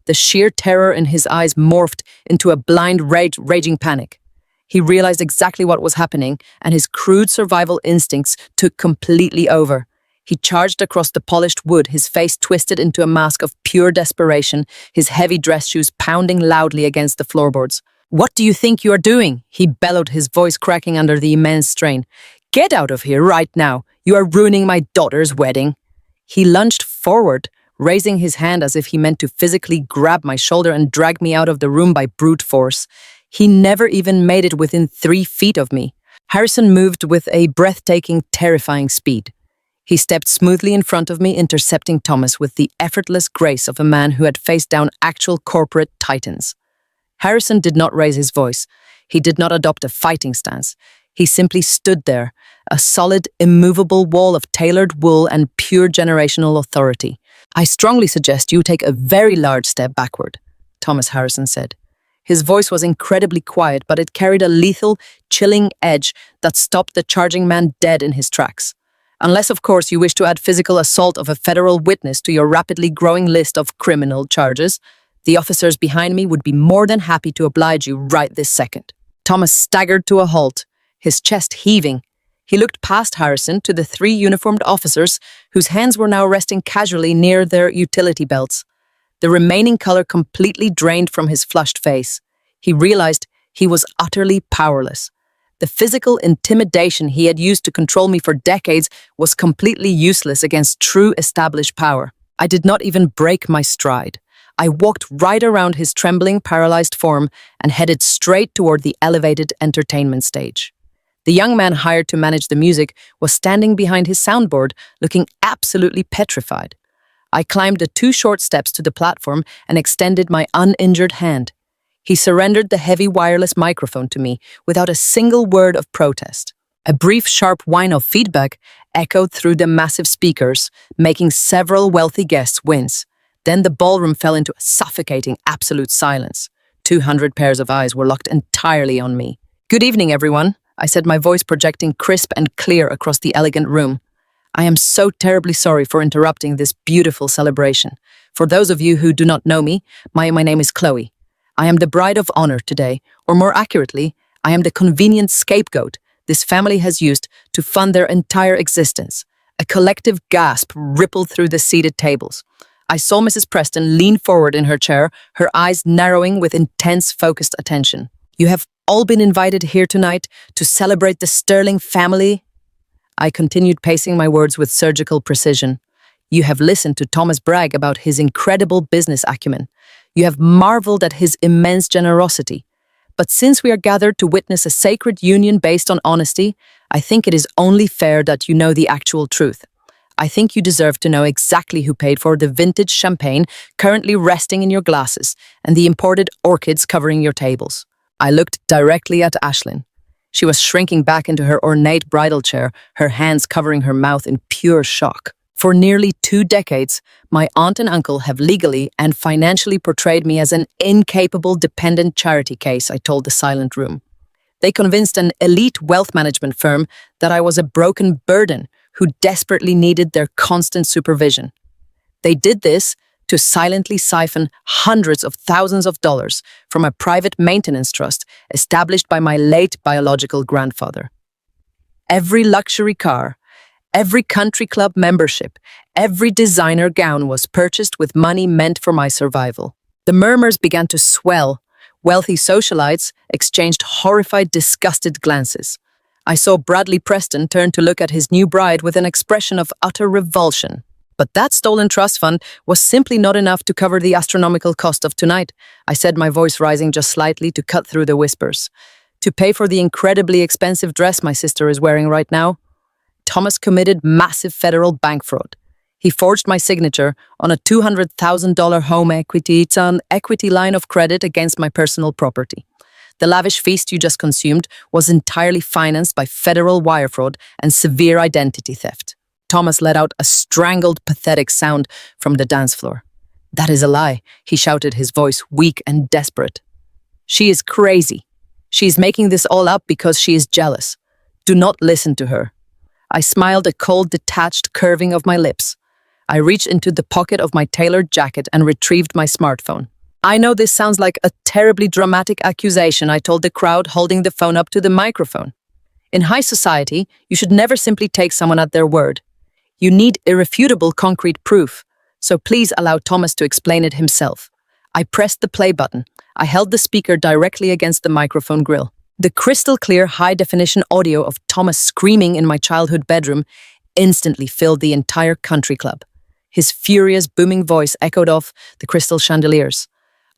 A: The sheer terror in his eyes morphed into a blind, raging panic. He realized exactly what was happening, and his crude survival instincts took completely over. He charged across the polished wood, his face twisted into a mask of pure desperation, his heavy dress shoes pounding loudly against the floorboards. "What do you think you are doing?" he bellowed, his voice cracking under the immense strain. "Get out of here right now. You are ruining my daughter's wedding." He lunged forward, raising his hand as if he meant to physically grab my shoulder and drag me out of the room by brute force. He never even made it within 3 feet of me. Harrison moved with a breathtaking, terrifying speed. He stepped smoothly in front of me, intercepting Thomas with the effortless grace of a man who had faced down actual corporate titans. Harrison did not raise his voice. He did not adopt a fighting stance. He simply stood there, a solid, immovable wall of tailored wool and pure generational authority. I strongly suggest you take a very large step backward, Thomas Harrison said. His voice was incredibly quiet, but it carried a lethal, chilling edge that stopped the charging man dead in his tracks. Unless, of course, you wish to add physical assault of a federal witness to your rapidly growing list of criminal charges, the officers behind me would be more than happy to oblige you right this second. Thomas staggered to a halt, his chest heaving. He looked past Harrison to the three uniformed officers whose hands were now resting casually near their utility belts. The remaining color completely drained from his flushed face. He realized he was utterly powerless. The physical intimidation he had used to control me for decades was completely useless against true established power. I did not even break my stride. I walked right around his trembling, paralyzed form and headed straight toward the elevated entertainment stage. The young man hired to manage the music was standing behind his soundboard, looking absolutely petrified. I climbed the 2 short steps to the platform and extended my uninjured hand. He surrendered the heavy wireless microphone to me without a single word of protest. A brief, sharp whine of feedback echoed through the massive speakers, making several wealthy guests wince. Then the ballroom fell into a suffocating absolute silence. 200 pairs of eyes were locked entirely on me. "Good evening, everyone," I said, my voice projecting crisp and clear across the elegant room. "I am so terribly sorry for interrupting this beautiful celebration. For those of you who do not know me, my name is Chloe. I am the bride of honor today, or more accurately, I am the convenient scapegoat this family has used to fund their entire existence." A collective gasp rippled through the seated tables. I saw Mrs. Preston lean forward in her chair, her eyes narrowing with intense, focused attention. "You have all been invited here tonight to celebrate the Sterling family." I continued pacing my words with surgical precision. "You have listened to Thomas brag about his incredible business acumen. You have marveled at his immense generosity. But since we are gathered to witness a sacred union based on honesty, I think it is only fair that you know the actual truth. I think you deserve to know exactly who paid for the vintage champagne currently resting in your glasses and the imported orchids covering your tables." I looked directly at Ashlyn. She was shrinking back into her ornate bridal chair, her hands covering her mouth in pure shock. "For nearly 2 decades, my aunt and uncle have legally and financially portrayed me as an incapable, dependent charity case," I told the silent room. "They convinced an elite wealth management firm that I was a broken burden who desperately needed their constant supervision. They did this to silently siphon hundreds of thousands of dollars from a private maintenance trust established by my late biological grandfather. Every luxury car, every country club membership, every designer gown was purchased with money meant for my survival." The murmurs began to swell. Wealthy socialites exchanged horrified, disgusted glances. I saw Bradley Preston turn to look at his new bride with an expression of utter revulsion. "But that stolen trust fund was simply not enough to cover the astronomical cost of tonight," I said, my voice rising just slightly to cut through the whispers. "To pay for the incredibly expensive dress my sister is wearing right now, Thomas committed massive federal bank fraud. He forged my signature on a $200,000 home equity line of credit against my personal property. The lavish feast you just consumed was entirely financed by federal wire fraud and severe identity theft." Thomas let out a strangled, pathetic sound from the dance floor. "That is a lie," he shouted, his voice weak and desperate. "She is crazy. She is making this all up because she is jealous. Do not listen to her." I smiled, a cold, detached curving of my lips. I reached into the pocket of my tailored jacket and retrieved my smartphone. "I know this sounds like a terribly dramatic accusation," I told the crowd, holding the phone up to the microphone. "In high society, you should never simply take someone at their word. You need irrefutable concrete proof, so please allow Thomas to explain it himself." I pressed the play button. I held the speaker directly against the microphone grill. The crystal-clear, high-definition audio of Thomas screaming in my childhood bedroom instantly filled the entire country club. His furious, booming voice echoed off the crystal chandeliers.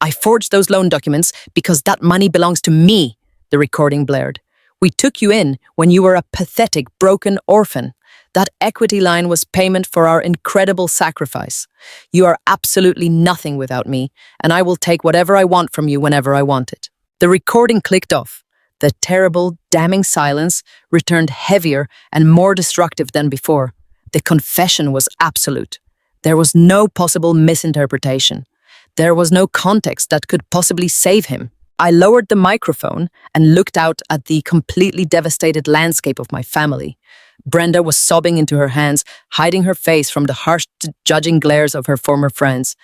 A: "I forged those loan documents because that money belongs to me," the recording blared. "We took you in when you were a pathetic, broken orphan. That equity line was payment for our incredible sacrifice. You are absolutely nothing without me, and I will take whatever I want from you whenever I want it." The recording clicked off. The terrible, damning silence returned heavier and more destructive than before. The confession was absolute. There was no possible misinterpretation. There was no context that could possibly save him. I lowered the microphone and looked out at the completely devastated landscape of my family. Brenda was sobbing into her hands, hiding her face from the harsh, judging glares of her former friends.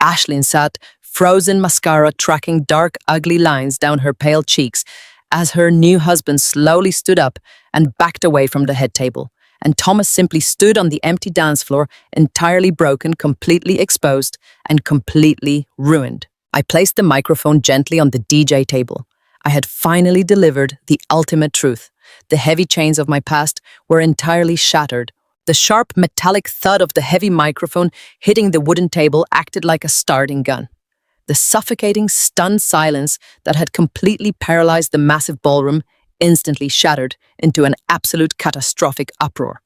A: Ashlyn sat, frozen mascara tracking dark, ugly lines down her pale cheeks as her new husband slowly stood up and backed away from the head table. And Thomas simply stood on the empty dance floor, entirely broken, completely exposed, and completely ruined. I placed the microphone gently on the DJ table. I had finally delivered the ultimate truth. The heavy chains of my past were entirely shattered. The sharp metallic thud of the heavy microphone hitting the wooden table acted like a starting gun. The suffocating, stunned silence that had completely paralyzed the massive ballroom instantly shattered into an absolute catastrophic uproar.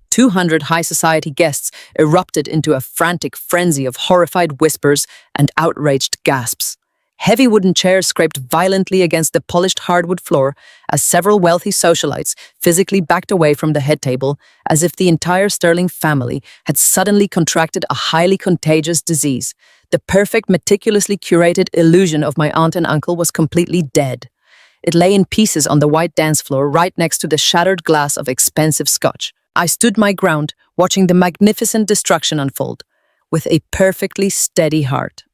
A: 200 high society guests erupted into a frantic frenzy of horrified whispers and outraged gasps. Heavy wooden chairs scraped violently against the polished hardwood floor as several wealthy socialites physically backed away from the head table, as if the entire Sterling family had suddenly contracted a highly contagious disease. The perfect, meticulously curated illusion of my aunt and uncle was completely dead. It lay in pieces on the white dance floor right next to the shattered glass of expensive scotch. I stood my ground, watching the magnificent destruction unfold, with a perfectly steady heart.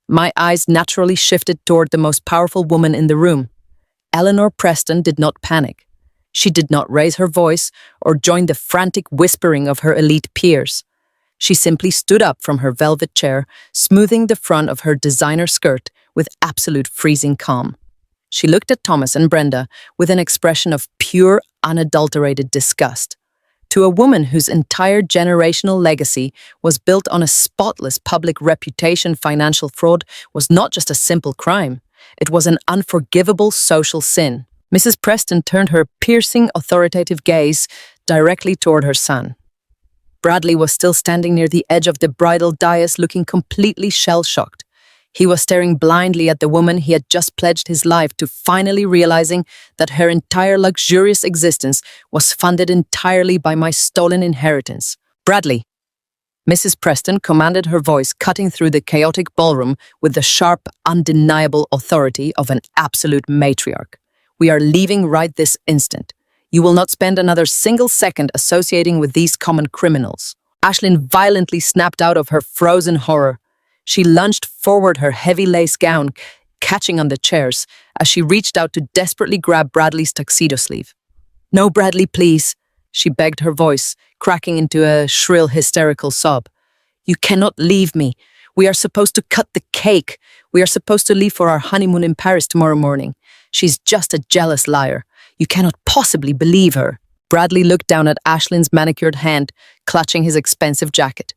A: My eyes naturally shifted toward the most powerful woman in the room. Eleanor Preston did not panic. She did not raise her voice or join the frantic whispering of her elite peers. She simply stood up from her velvet chair, smoothing the front of her designer skirt with absolute freezing calm. She looked at Thomas and Brenda with an expression of pure, unadulterated disgust. To a woman whose entire generational legacy was built on a spotless public reputation, financial fraud was not just a simple crime. It was an unforgivable social sin. Mrs. Preston turned her piercing, authoritative gaze directly toward her son. Bradley was still standing near the edge of the bridal dais, looking completely shell-shocked. He was staring blindly at the woman he had just pledged his life to, finally realizing that her entire luxurious existence was funded entirely by my stolen inheritance. "Bradley," Mrs. Preston commanded, her voice cutting through the chaotic ballroom with the sharp, undeniable authority of an absolute matriarch. "We are leaving right this instant. You will not spend another single second associating with these common criminals." Ashlyn violently snapped out of her frozen horror. She lunged forward, her heavy lace gown catching on the chairs as she reached out to desperately grab Bradley's tuxedo sleeve. "No, Bradley, please," she begged, her voice cracking into a shrill, hysterical sob. "You cannot leave me. We are supposed to cut the cake. We are supposed to leave for our honeymoon in Paris tomorrow morning. She's just a jealous liar. You cannot possibly believe her." Bradley looked down at Ashlyn's manicured hand, clutching his expensive jacket.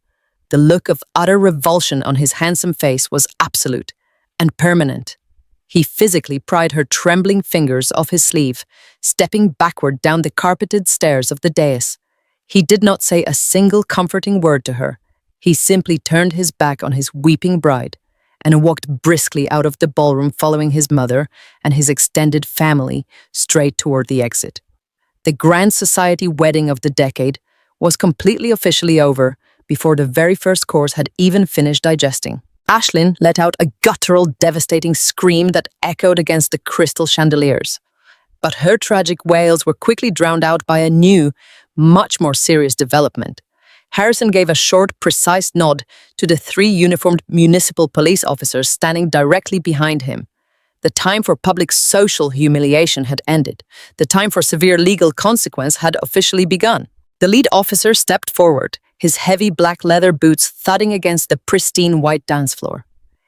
A: The look of utter revulsion on his handsome face was absolute and permanent. He physically pried her trembling fingers off his sleeve, stepping backward down the carpeted stairs of the dais. He did not say a single comforting word to her. He simply turned his back on his weeping bride and walked briskly out of the ballroom, following his mother and his extended family straight toward the exit. The grand society wedding of the decade was completely officially over before the very first course had even finished digesting. Ashlyn let out a guttural, devastating scream that echoed against the crystal chandeliers. But her tragic wails were quickly drowned out by a new, much more serious development. Harrison gave a short, precise nod to the 3 uniformed municipal police officers standing directly behind him. The time for public social humiliation had ended. The time for severe legal consequence had officially begun. The lead officer stepped forward, his heavy black leather boots thudding against the pristine white dance floor.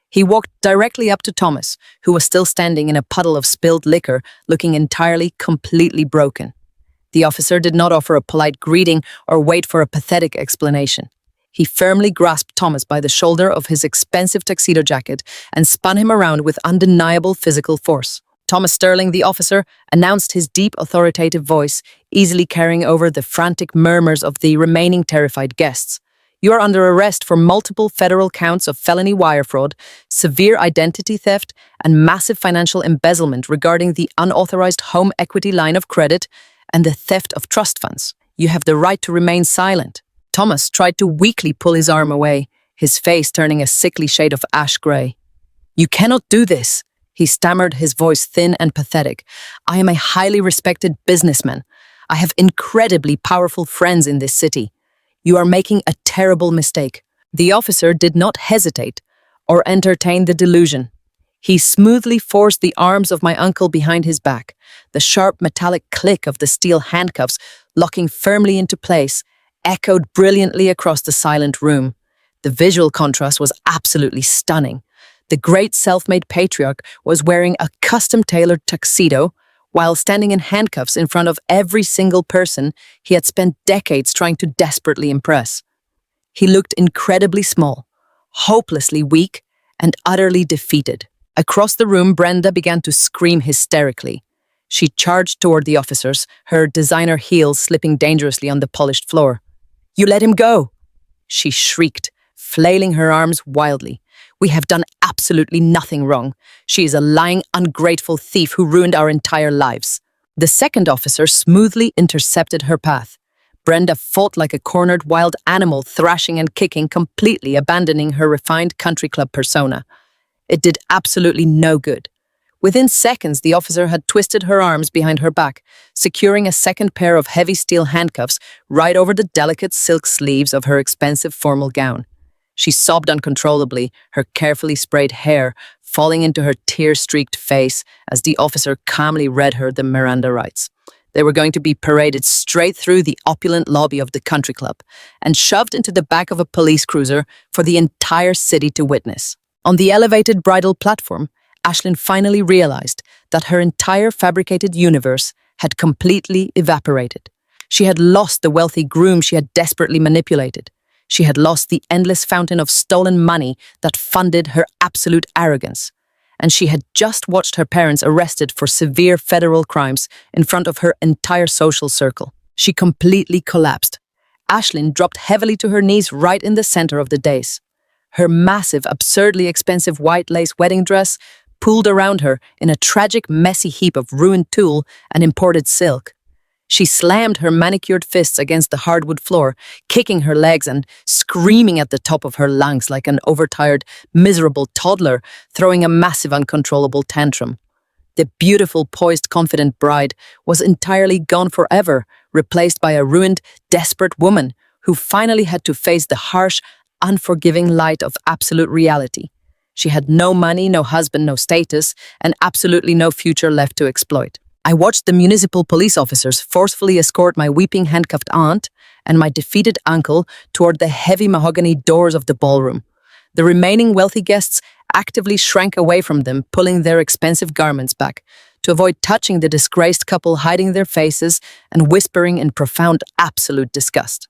A: He walked directly up to Thomas, who was still standing in a puddle of spilled liquor, looking entirely, completely broken. The officer did not offer a polite greeting or wait for a pathetic explanation. He firmly grasped Thomas by the shoulder of his expensive tuxedo jacket and spun him around with undeniable physical force. Thomas Sterling, the officer, announced, his deep, authoritative voice easily carrying over the frantic murmurs of the remaining terrified guests. "You are under arrest for multiple federal counts of felony wire fraud, severe identity theft, and massive financial embezzlement regarding the unauthorized home equity line of credit and the theft of trust funds. You have the right to remain silent." Thomas tried to weakly pull his arm away, his face turning a sickly shade of ash grey. "You cannot do this," he stammered, his voice thin and pathetic. "I am a highly respected businessman. I have incredibly powerful friends in this city. You are making a terrible mistake." The officer did not hesitate or entertain the delusion. He smoothly forced the arms of my uncle behind his back, the sharp metallic click of the steel handcuffs locking firmly into place echoed brilliantly across the silent room. The visual contrast was absolutely stunning. The great self-made patriarch was wearing a custom-tailored tuxedo while standing in handcuffs in front of every single person he had spent decades trying to desperately impress. He looked incredibly small, hopelessly weak, and utterly defeated. Across the room, Brenda began to scream hysterically. She charged toward the officers, her designer heels slipping dangerously on the polished floor. "You let him go!" she shrieked, flailing her arms wildly. "We have done absolutely nothing wrong. She is a lying, ungrateful thief who ruined our entire lives." The second officer smoothly intercepted her path. Brenda fought like a cornered wild animal, thrashing and kicking, completely abandoning her refined country club persona. It did absolutely no good. Within seconds, the officer had twisted her arms behind her back, securing a second pair of heavy steel handcuffs right over the delicate silk sleeves of her expensive formal gown. She sobbed uncontrollably, her carefully sprayed hair falling into her tear-streaked face as the officer calmly read her the Miranda rights. They were going to be paraded straight through the opulent lobby of the country club and shoved into the back of a police cruiser for the entire city to witness. On the elevated bridal platform, Ashlyn finally realized that her entire fabricated universe had completely evaporated. She had lost the wealthy groom she had desperately manipulated. She had lost the endless fountain of stolen money that funded her absolute arrogance. And she had just watched her parents arrested for severe federal crimes in front of her entire social circle. She completely collapsed. Ashlyn dropped heavily to her knees right in the center of the dais. Her massive, absurdly expensive white lace wedding dress pooled around her in a tragic, messy heap of ruined tulle and imported silk. She slammed her manicured fists against the hardwood floor, kicking her legs and screaming at the top of her lungs like an overtired, miserable toddler throwing a massive, uncontrollable tantrum. The beautiful, poised, confident bride was entirely gone forever, replaced by a ruined, desperate woman who finally had to face the harsh, unforgiving light of absolute reality. She had no money, no husband, no status, and absolutely no future left to exploit. I watched the municipal police officers forcefully escort my weeping handcuffed aunt and my defeated uncle toward the heavy mahogany doors of the ballroom. The remaining wealthy guests actively shrank away from them, pulling their expensive garments back to avoid touching the disgraced couple, hiding their faces and whispering in profound, absolute disgust.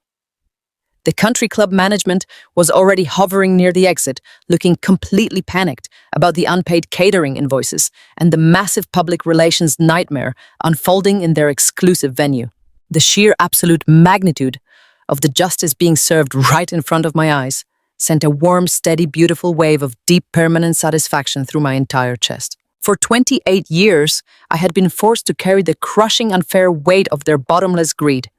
A: The country club management was already hovering near the exit, looking completely panicked about the unpaid catering invoices and the massive public relations nightmare unfolding in their exclusive venue. The sheer absolute magnitude of the justice being served right in front of my eyes sent a warm, steady, beautiful wave of deep, permanent satisfaction through my entire chest. For 28 years, I had been forced to carry the crushing, unfair weight of their bottomless greed.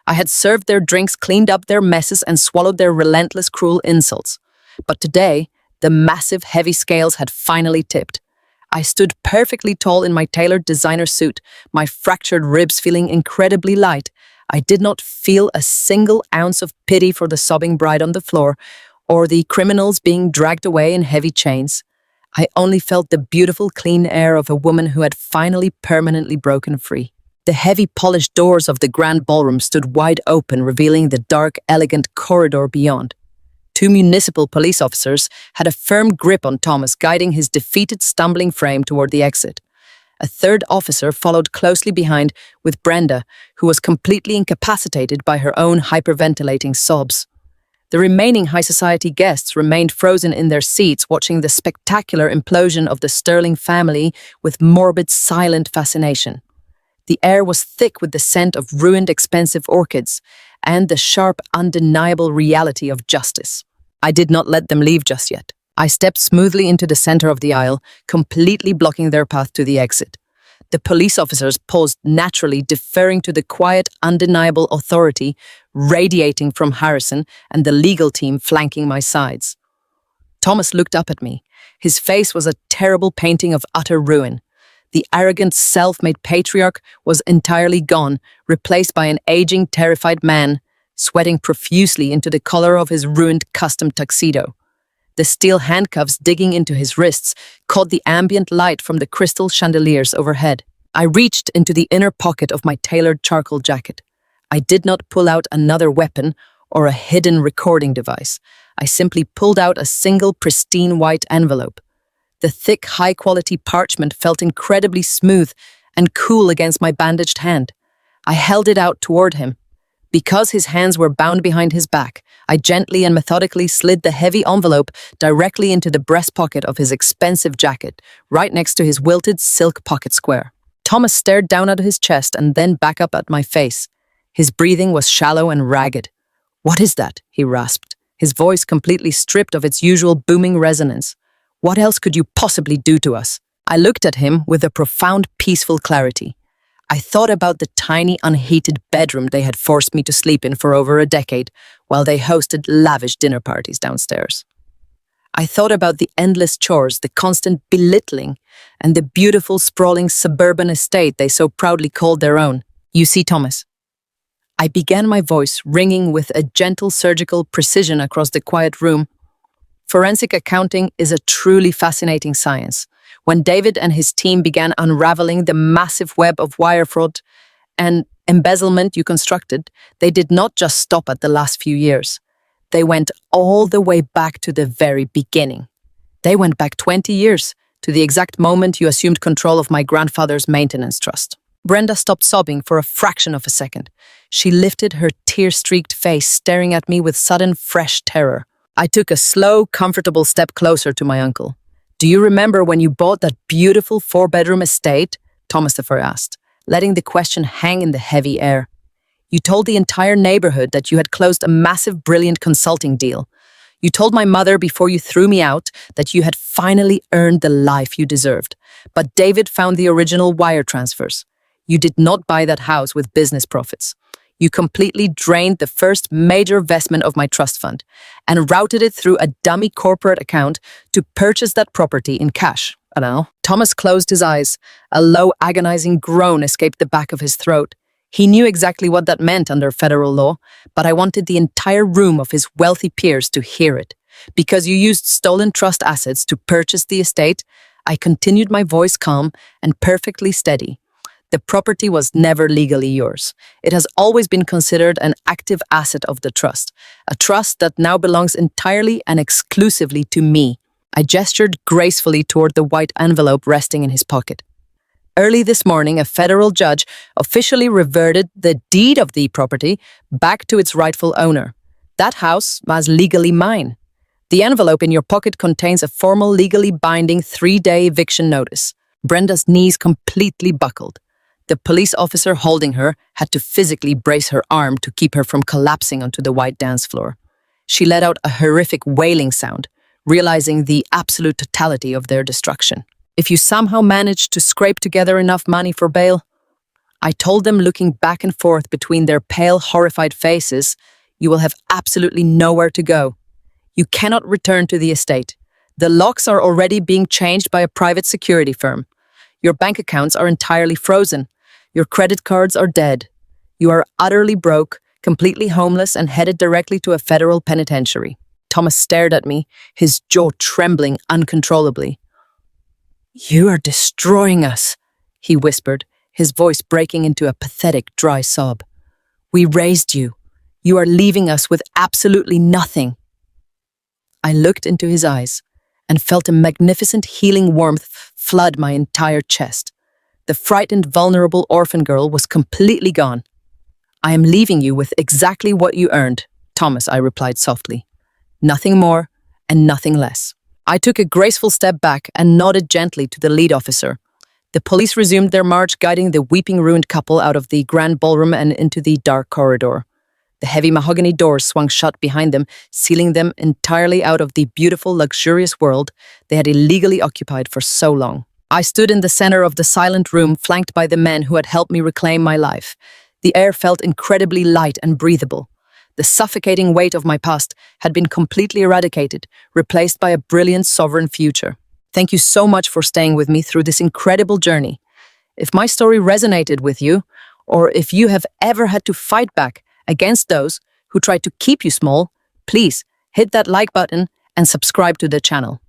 A: I had served their drinks, cleaned up their messes, and swallowed their relentless, cruel insults. But today, the massive, heavy scales had finally tipped. I stood perfectly tall in my tailored designer suit, my fractured ribs feeling incredibly light. I did not feel a single ounce of pity for the sobbing bride on the floor or the criminals being dragged away in heavy chains. I only felt the beautiful, clean air of a woman who had finally permanently broken free. The heavy polished doors of the grand ballroom stood wide open, revealing the dark, elegant corridor beyond. Two municipal police officers had a firm grip on Thomas, guiding his defeated, stumbling frame toward the exit. A third officer followed closely behind with Brenda, who was completely incapacitated by her own hyperventilating sobs. The remaining high society guests remained frozen in their seats, watching the spectacular implosion of the Sterling family with morbid, silent fascination. The air was thick with the scent of ruined, expensive orchids and the sharp, undeniable reality of justice. I did not let them leave just yet. I stepped smoothly into the center of the aisle, completely blocking their path to the exit. The police officers paused naturally, deferring to the quiet, undeniable authority radiating from Harrison and the legal team flanking my sides. Thomas looked up at me. His face was a terrible painting of utter ruin. The arrogant, self-made patriarch was entirely gone, replaced by an aging, terrified man, sweating profusely into the collar of his ruined custom tuxedo. The steel handcuffs digging into his wrists caught the ambient light from the crystal chandeliers overhead. I reached into the inner pocket of my tailored charcoal jacket. I did not pull out another weapon or a hidden recording device. I simply pulled out a single pristine white envelope. The thick, high-quality parchment felt incredibly smooth and cool against my bandaged hand. I held it out toward him. Because his hands were bound behind his back, I gently and methodically slid the heavy envelope directly into the breast pocket of his expensive jacket, right next to his wilted silk pocket square. Thomas stared down at his chest and then back up at my face. His breathing was shallow and ragged. "What is that?" he rasped, his voice completely stripped of its usual booming resonance. "What else could you possibly do to us?" I looked at him with a profound, peaceful clarity. I thought about the tiny, unheated bedroom they had forced me to sleep in for over a decade, while they hosted lavish dinner parties downstairs. I thought about the endless chores, the constant belittling, and the beautiful, sprawling suburban estate they so proudly called their own. "You see, Thomas." I began, my voice ringing with a gentle surgical precision across the quiet room. Forensic accounting is a truly fascinating science. When David and his team began unraveling the massive web of wire fraud and embezzlement you constructed, they did not just stop at the last few years. They went all the way back to the very beginning. They went back 20 years, to the exact moment you assumed control of my grandfather's maintenance trust. Brenda stopped sobbing for a fraction of a second. She lifted her tear-streaked face, staring at me with sudden, fresh terror. I took a slow, comfortable step closer to my uncle. "Do you remember when you bought that beautiful 4-bedroom estate?" Thomas the Fur asked, letting the question hang in the heavy air. "You told the entire neighborhood that you had closed a massive, brilliant consulting deal. You told my mother before you threw me out that you had finally earned the life you deserved. But David found the original wire transfers. You did not buy that house with business profits. You completely drained the first major investment of my trust fund and routed it through a dummy corporate account to purchase that property in cash." I don't know. Thomas closed his eyes. A low, agonizing groan escaped the back of his throat. He knew exactly what that meant under federal law, but I wanted the entire room of his wealthy peers to hear it. "Because you used stolen trust assets to purchase the estate," I continued, my voice calm and perfectly steady. "The property was never legally yours. It has always been considered an active asset of the trust, a trust that now belongs entirely and exclusively to me." I gestured gracefully toward the white envelope resting in his pocket. "Early this morning, a federal judge officially reverted the deed of the property back to its rightful owner. That house was legally mine. The envelope in your pocket contains a formal, legally binding 3-day eviction notice." Brenda's knees completely buckled. The police officer holding her had to physically brace her arm to keep her from collapsing onto the white dance floor. She let out a horrific wailing sound, realizing the absolute totality of their destruction. "If you somehow manage to scrape together enough money for bail," I told them, looking back and forth between their pale, horrified faces, "you will have absolutely nowhere to go. You cannot return to the estate. The locks are already being changed by a private security firm. Your bank accounts are entirely frozen. Your credit cards are dead. You are utterly broke, completely homeless, and headed directly to a federal penitentiary." Thomas stared at me, his jaw trembling uncontrollably. "You are destroying us," he whispered, his voice breaking into a pathetic, dry sob. "We raised you. You are leaving us with absolutely nothing." I looked into his eyes and felt a magnificent healing warmth flood my entire chest. The frightened, vulnerable orphan girl was completely gone. "I am leaving you with exactly what you earned, Thomas," I replied softly. "Nothing more and nothing less." I took a graceful step back and nodded gently to the lead officer. The police resumed their march, guiding the weeping, ruined couple out of the grand ballroom and into the dark corridor. The heavy mahogany doors swung shut behind them, sealing them entirely out of the beautiful, luxurious world they had illegally occupied for so long. I stood in the center of the silent room, flanked by the men who had helped me reclaim my life. The air felt incredibly light and breathable. The suffocating weight of my past had been completely eradicated, replaced by a brilliant, sovereign future. Thank you so much for staying with me through this incredible journey. If my story resonated with you, or if you have ever had to fight back against those who try to keep you small, please hit that like button and subscribe to the channel.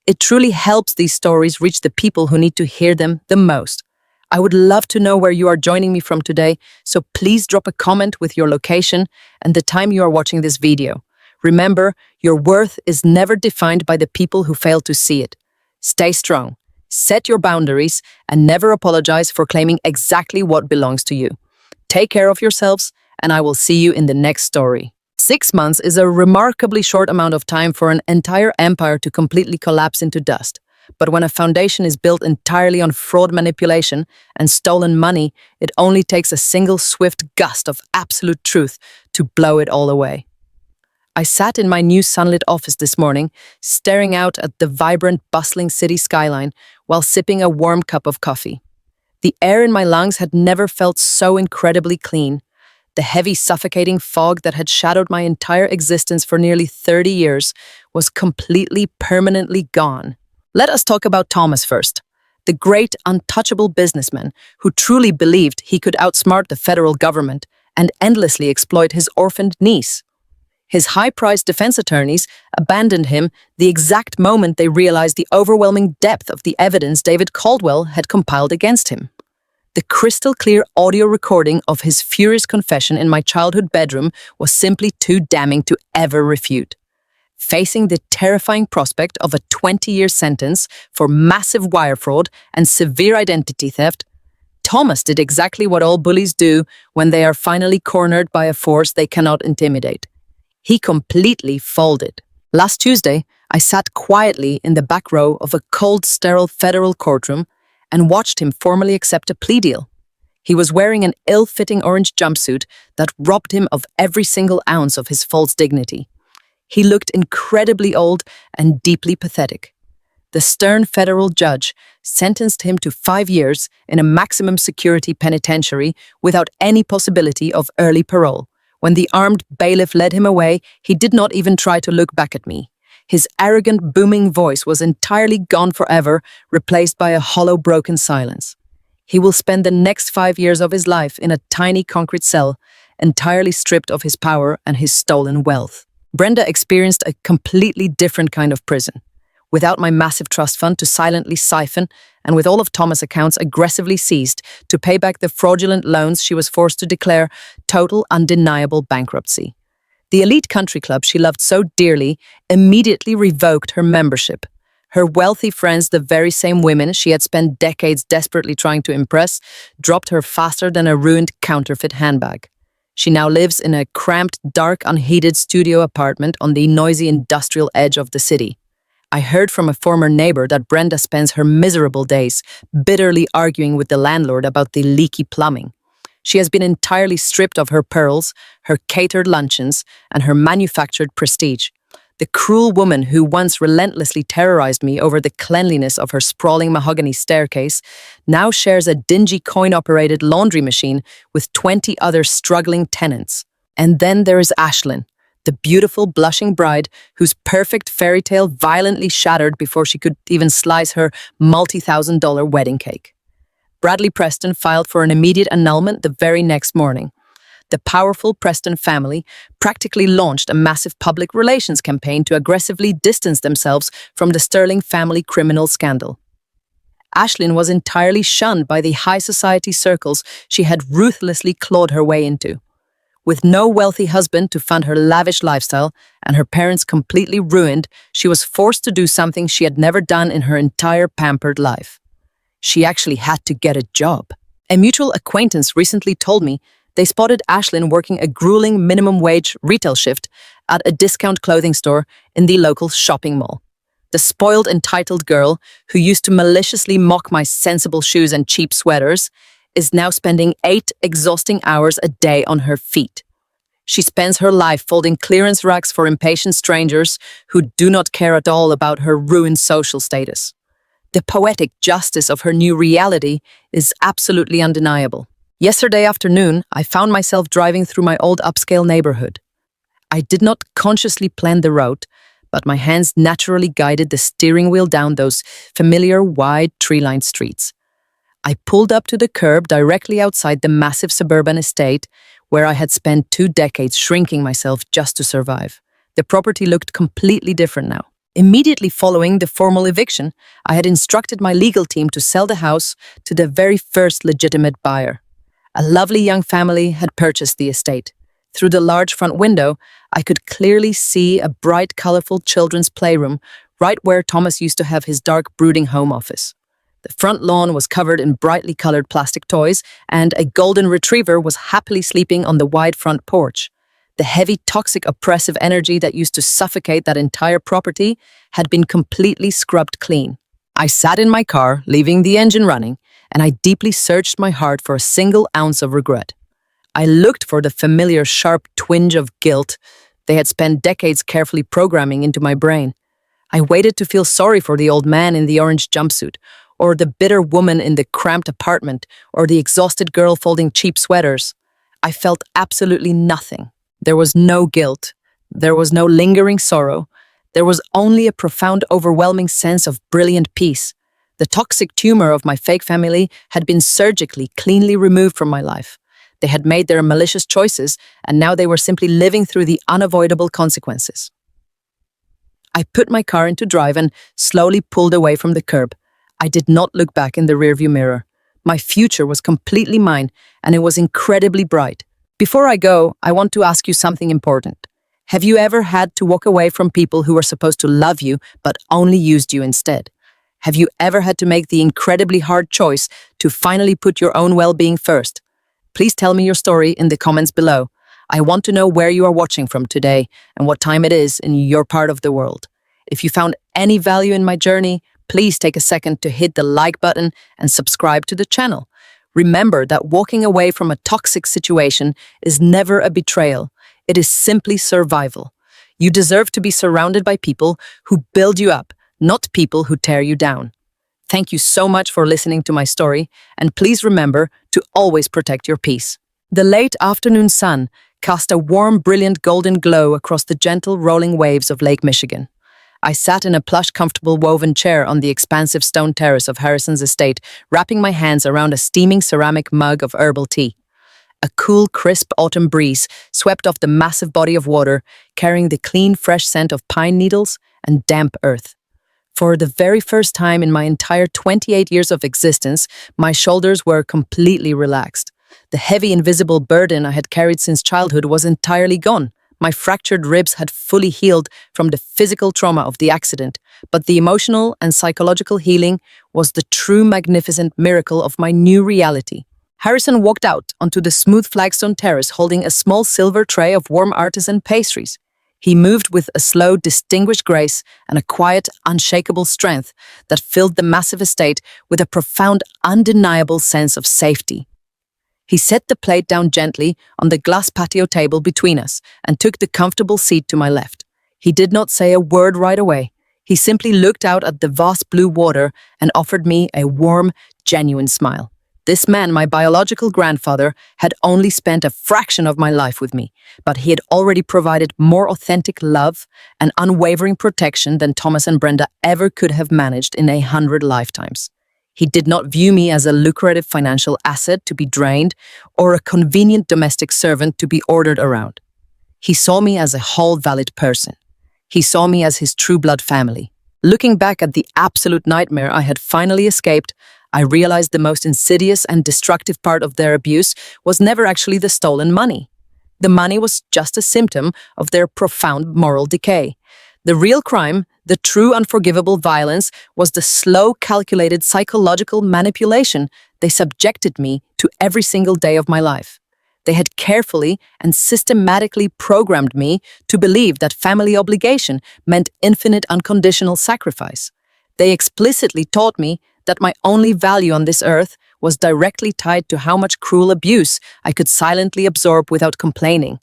A: It truly helps these stories reach the people who need to hear them the most. I would love to know where you are joining me from today, so please drop a comment with your location and the time you are watching this video. Remember, your worth is never defined by the people who fail to see it. Stay strong, set your boundaries, and never apologize for claiming exactly what belongs to you. Take care of yourselves, and I will see you in the next story. 6 months is a remarkably short amount of time for an entire empire to completely collapse into dust. But when a foundation is built entirely on fraud, manipulation, and stolen money, it only takes a single swift gust of absolute truth to blow it all away. I sat in my new sunlit office this morning, staring out at the vibrant, bustling city skyline while sipping a warm cup of coffee. The air in my lungs had never felt so incredibly clean. The heavy, suffocating fog that had shadowed my entire existence for nearly 30 years was completely, permanently gone. Let us talk about Thomas first, the great, untouchable businessman who truly believed he could outsmart the federal government and endlessly exploit his orphaned niece. His high-priced defense attorneys abandoned him the exact moment they realized the overwhelming depth of the evidence David Caldwell had compiled against him. The crystal-clear audio recording of his furious confession in my childhood bedroom was simply too damning to ever refute. Facing the terrifying prospect of a 20-year sentence for massive wire fraud and severe identity theft, Thomas did exactly what all bullies do when they are finally cornered by a force they cannot intimidate. He completely folded. Last Tuesday, I sat quietly in the back row of a cold, sterile federal courtroom and watched him formally accept a plea deal. He was wearing an ill-fitting orange jumpsuit that robbed him of every single ounce of his false dignity. He looked incredibly old and deeply pathetic. The stern federal judge sentenced him to 5 years in a maximum security penitentiary without any possibility of early parole. When the armed bailiff led him away, he did not even try to look back at me. His arrogant, booming voice was entirely gone forever, replaced by a hollow, broken silence. He will spend the next 5 years of his life in a tiny concrete cell, entirely stripped of his power and his stolen wealth. Brenda experienced a completely different kind of prison. Without my massive trust fund to silently siphon, and with all of Thomas' accounts aggressively seized to pay back the fraudulent loans, she was forced to declare total, undeniable bankruptcy. The elite country club she loved so dearly immediately revoked her membership. Her wealthy friends, the very same women she had spent decades desperately trying to impress, dropped her faster than a ruined counterfeit handbag. She now lives in a cramped, dark, unheated studio apartment on the noisy industrial edge of the city. I heard from a former neighbor that Brenda spends her miserable days bitterly arguing with the landlord about the leaky plumbing. She has been entirely stripped of her pearls, her catered luncheons, and her manufactured prestige. The cruel woman who once relentlessly terrorized me over the cleanliness of her sprawling mahogany staircase now shares a dingy coin-operated laundry machine with 20 other struggling tenants. And then there is Ashlyn, the beautiful, blushing bride whose perfect fairy tale violently shattered before she could even slice her multi-thousand-dollar wedding cake. Bradley Preston filed for an immediate annulment the very next morning. The powerful Preston family practically launched a massive public relations campaign to aggressively distance themselves from the Sterling family criminal scandal. Ashlyn was entirely shunned by the high society circles she had ruthlessly clawed her way into. With no wealthy husband to fund her lavish lifestyle and her parents completely ruined, she was forced to do something she had never done in her entire pampered life. She actually had to get a job. A mutual acquaintance recently told me they spotted Ashlyn working a grueling minimum wage retail shift at a discount clothing store in the local shopping mall. The spoiled, entitled girl who used to maliciously mock my sensible shoes and cheap sweaters is now spending 8 exhausting hours a day on her feet. She spends her life folding clearance racks for impatient strangers who do not care at all about her ruined social status. The poetic justice of her new reality is absolutely undeniable. Yesterday afternoon, I found myself driving through my old upscale neighborhood. I did not consciously plan the route, but my hands naturally guided the steering wheel down those familiar wide tree-lined streets. I pulled up to the curb directly outside the massive suburban estate where I had spent 2 decades shrinking myself just to survive. The property looked completely different now. Immediately following the formal eviction, I had instructed my legal team to sell the house to the very first legitimate buyer. A lovely young family had purchased the estate. Through the large front window, I could clearly see a bright, colorful children's playroom right where Thomas used to have his dark, brooding home office. The front lawn was covered in brightly colored plastic toys, and a golden retriever was happily sleeping on the wide front porch. The heavy, toxic, oppressive energy that used to suffocate that entire property had been completely scrubbed clean. I sat in my car, leaving the engine running, and I deeply searched my heart for a single ounce of regret. I looked for the familiar sharp twinge of guilt they had spent decades carefully programming into my brain. I waited to feel sorry for the old man in the orange jumpsuit, or the bitter woman in the cramped apartment, or the exhausted girl folding cheap sweaters. I felt absolutely nothing. There was no guilt. There was no lingering sorrow. There was only a profound, overwhelming sense of brilliant peace. The toxic tumor of my fake family had been surgically, cleanly removed from my life. They had made their malicious choices, and now they were simply living through the unavoidable consequences. I put my car into drive and slowly pulled away from the curb. I did not look back in the rearview mirror. My future was completely mine, and it was incredibly bright. Before I go, I want to ask you something important. Have you ever had to walk away from people who were supposed to love you but only used you instead? Have you ever had to make the incredibly hard choice to finally put your own well-being first? Please tell me your story in the comments below. I want to know where you are watching from today and what time it is in your part of the world. If you found any value in my journey, please take a second to hit the like button and subscribe to the channel. Remember that walking away from a toxic situation is never a betrayal. It is simply survival. You deserve to be surrounded by people who build you up, not people who tear you down. Thank you so much for listening to my story, and please remember to always protect your peace. The late afternoon sun cast a warm, brilliant golden glow across the gentle rolling waves of Lake Michigan. I sat in a plush, comfortable woven chair on the expansive stone terrace of Harrison's estate, wrapping my hands around a steaming ceramic mug of herbal tea. A cool, crisp autumn breeze swept off the massive body of water, carrying the clean, fresh scent of pine needles and damp earth. For the very first time in my entire 28 years of existence, my shoulders were completely relaxed. The heavy, invisible burden I had carried since childhood was entirely gone. My fractured ribs had fully healed from the physical trauma of the accident, but the emotional and psychological healing was the true magnificent miracle of my new reality. Harrison walked out onto the smooth flagstone terrace holding a small silver tray of warm artisan pastries. He moved with a slow, distinguished grace and a quiet, unshakable strength that filled the massive estate with a profound, undeniable sense of safety. He set the plate down gently on the glass patio table between us and took the comfortable seat to my left. He did not say a word right away. He simply looked out at the vast blue water and offered me a warm, genuine smile. This man, my biological grandfather, had only spent a fraction of my life with me, but he had already provided more authentic love and unwavering protection than Thomas and Brenda ever could have managed in 100 lifetimes. He did not view me as a lucrative financial asset to be drained or a convenient domestic servant to be ordered around. He saw me as a whole valid person. He saw me as his true blood family. Looking back at the absolute nightmare I had finally escaped, I realized the most insidious and destructive part of their abuse was never actually the stolen money. The money was just a symptom of their profound moral decay. The real crime, the true unforgivable violence, was the slow, calculated psychological manipulation they subjected me to every single day of my life. They had carefully and systematically programmed me to believe that family obligation meant infinite unconditional sacrifice. They explicitly taught me that my only value on this earth was directly tied to how much cruel abuse I could silently absorb without complaining.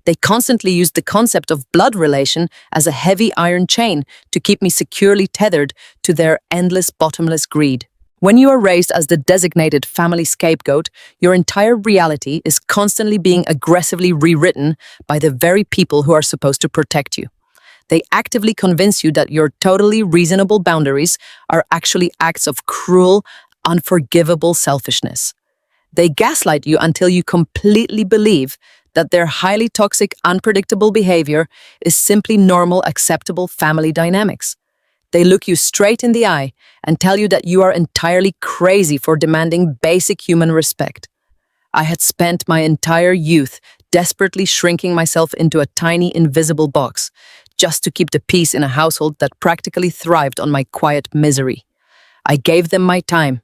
A: They constantly used the concept of blood relation as a heavy iron chain to keep me securely tethered to their endless, bottomless greed. When you are raised as the designated family scapegoat, your entire reality is constantly being aggressively rewritten by the very people who are supposed to protect you. They actively convince you that your totally reasonable boundaries are actually acts of cruel, unforgivable selfishness. They gaslight you until you completely believe that their highly toxic, unpredictable behavior is simply normal, acceptable family dynamics. They look you straight in the eye and tell you that you are entirely crazy for demanding basic human respect. I had spent my entire youth desperately shrinking myself into a tiny, invisible box, just to keep the peace in a household that practically thrived on my quiet misery. I gave them my time,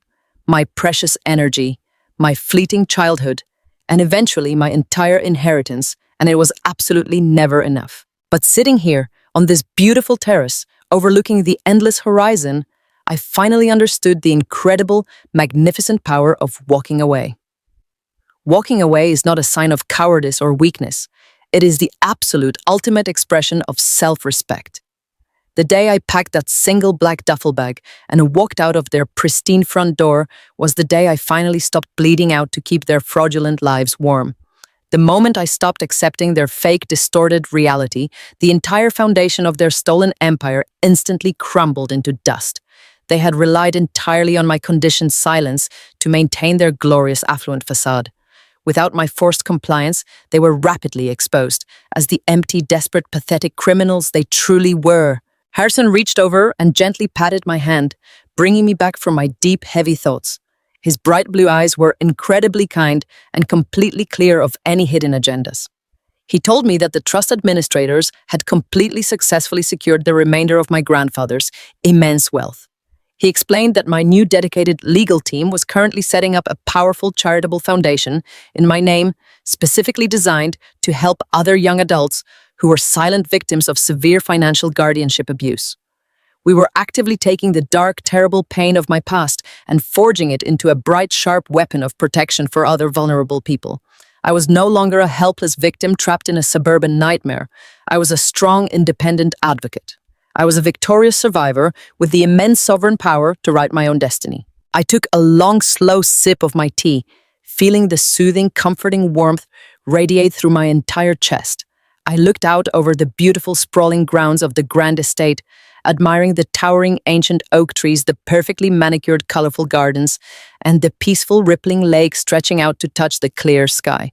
A: my precious energy, my fleeting childhood, and eventually my entire inheritance, and it was absolutely never enough. But sitting here, on this beautiful terrace, overlooking the endless horizon, I finally understood the incredible, magnificent power of walking away. Walking away is not a sign of cowardice or weakness. It is the absolute ultimate expression of self-respect. The day I packed that single black duffel bag and walked out of their pristine front door was the day I finally stopped bleeding out to keep their fraudulent lives warm. The moment I stopped accepting their fake, distorted reality, the entire foundation of their stolen empire instantly crumbled into dust. They had relied entirely on my conditioned silence to maintain their glorious affluent facade. Without my forced compliance, they were rapidly exposed as the empty, desperate, pathetic criminals they truly were. Harrison reached over and gently patted my hand, bringing me back from my deep, heavy thoughts. His bright blue eyes were incredibly kind and completely clear of any hidden agendas. He told me that the trust administrators had completely successfully secured the remainder of my grandfather's immense wealth. He explained that my new dedicated legal team was currently setting up a powerful charitable foundation in my name, specifically designed to help other young adults who were silent victims of severe financial guardianship abuse. We were actively taking the dark, terrible pain of my past and forging it into a bright, sharp weapon of protection for other vulnerable people. I was no longer a helpless victim trapped in a suburban nightmare. I was a strong, independent advocate. I was a victorious survivor with the immense sovereign power to write my own destiny. I took a long, slow sip of my tea, feeling the soothing, comforting warmth radiate through my entire chest. I looked out over the beautiful, sprawling grounds of the grand estate, admiring the towering ancient oak trees, the perfectly manicured, colorful gardens, and the peaceful, rippling lake stretching out to touch the clear sky.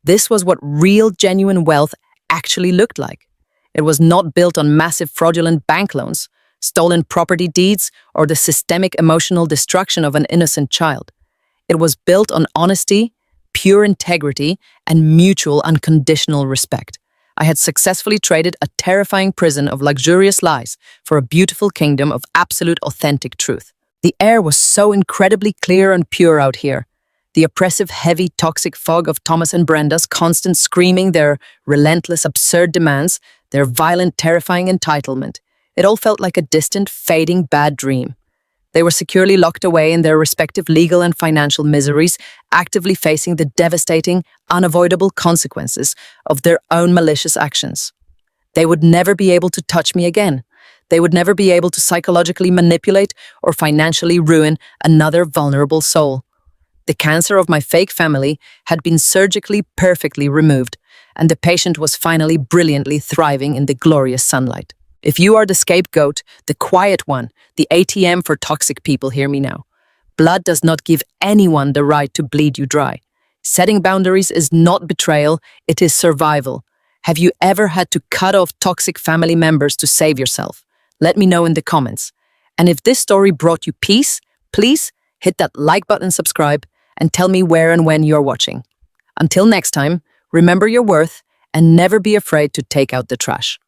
A: This was what real, genuine wealth actually looked like. It was not built on massive fraudulent bank loans, stolen property deeds, or the systemic emotional destruction of an innocent child. It was built on honesty, pure integrity, and mutual unconditional respect. I had successfully traded a terrifying prison of luxurious lies for a beautiful kingdom of absolute authentic truth. The air was so incredibly clear and pure out here. The oppressive, heavy, toxic fog of Thomas and Brenda's constant screaming, their relentless, absurd demands, their violent, terrifying entitlement. It all felt like a distant, fading, bad dream. They were securely locked away in their respective legal and financial miseries, actively facing the devastating, unavoidable consequences of their own malicious actions. They would never be able to touch me again. They would never be able to psychologically manipulate or financially ruin another vulnerable soul. The cancer of my fake family had been surgically perfectly removed, and the patient was finally brilliantly thriving in the glorious sunlight. If you are the scapegoat, the quiet one, the ATM for toxic people, hear me now. Blood does not give anyone the right to bleed you dry. Setting boundaries is not betrayal, it is survival. Have you ever had to cut off toxic family members to save yourself? Let me know in the comments. And if this story brought you peace, please hit that like button, subscribe, and tell me where and when you're watching. Until next time, remember your worth and never be afraid to take out the trash.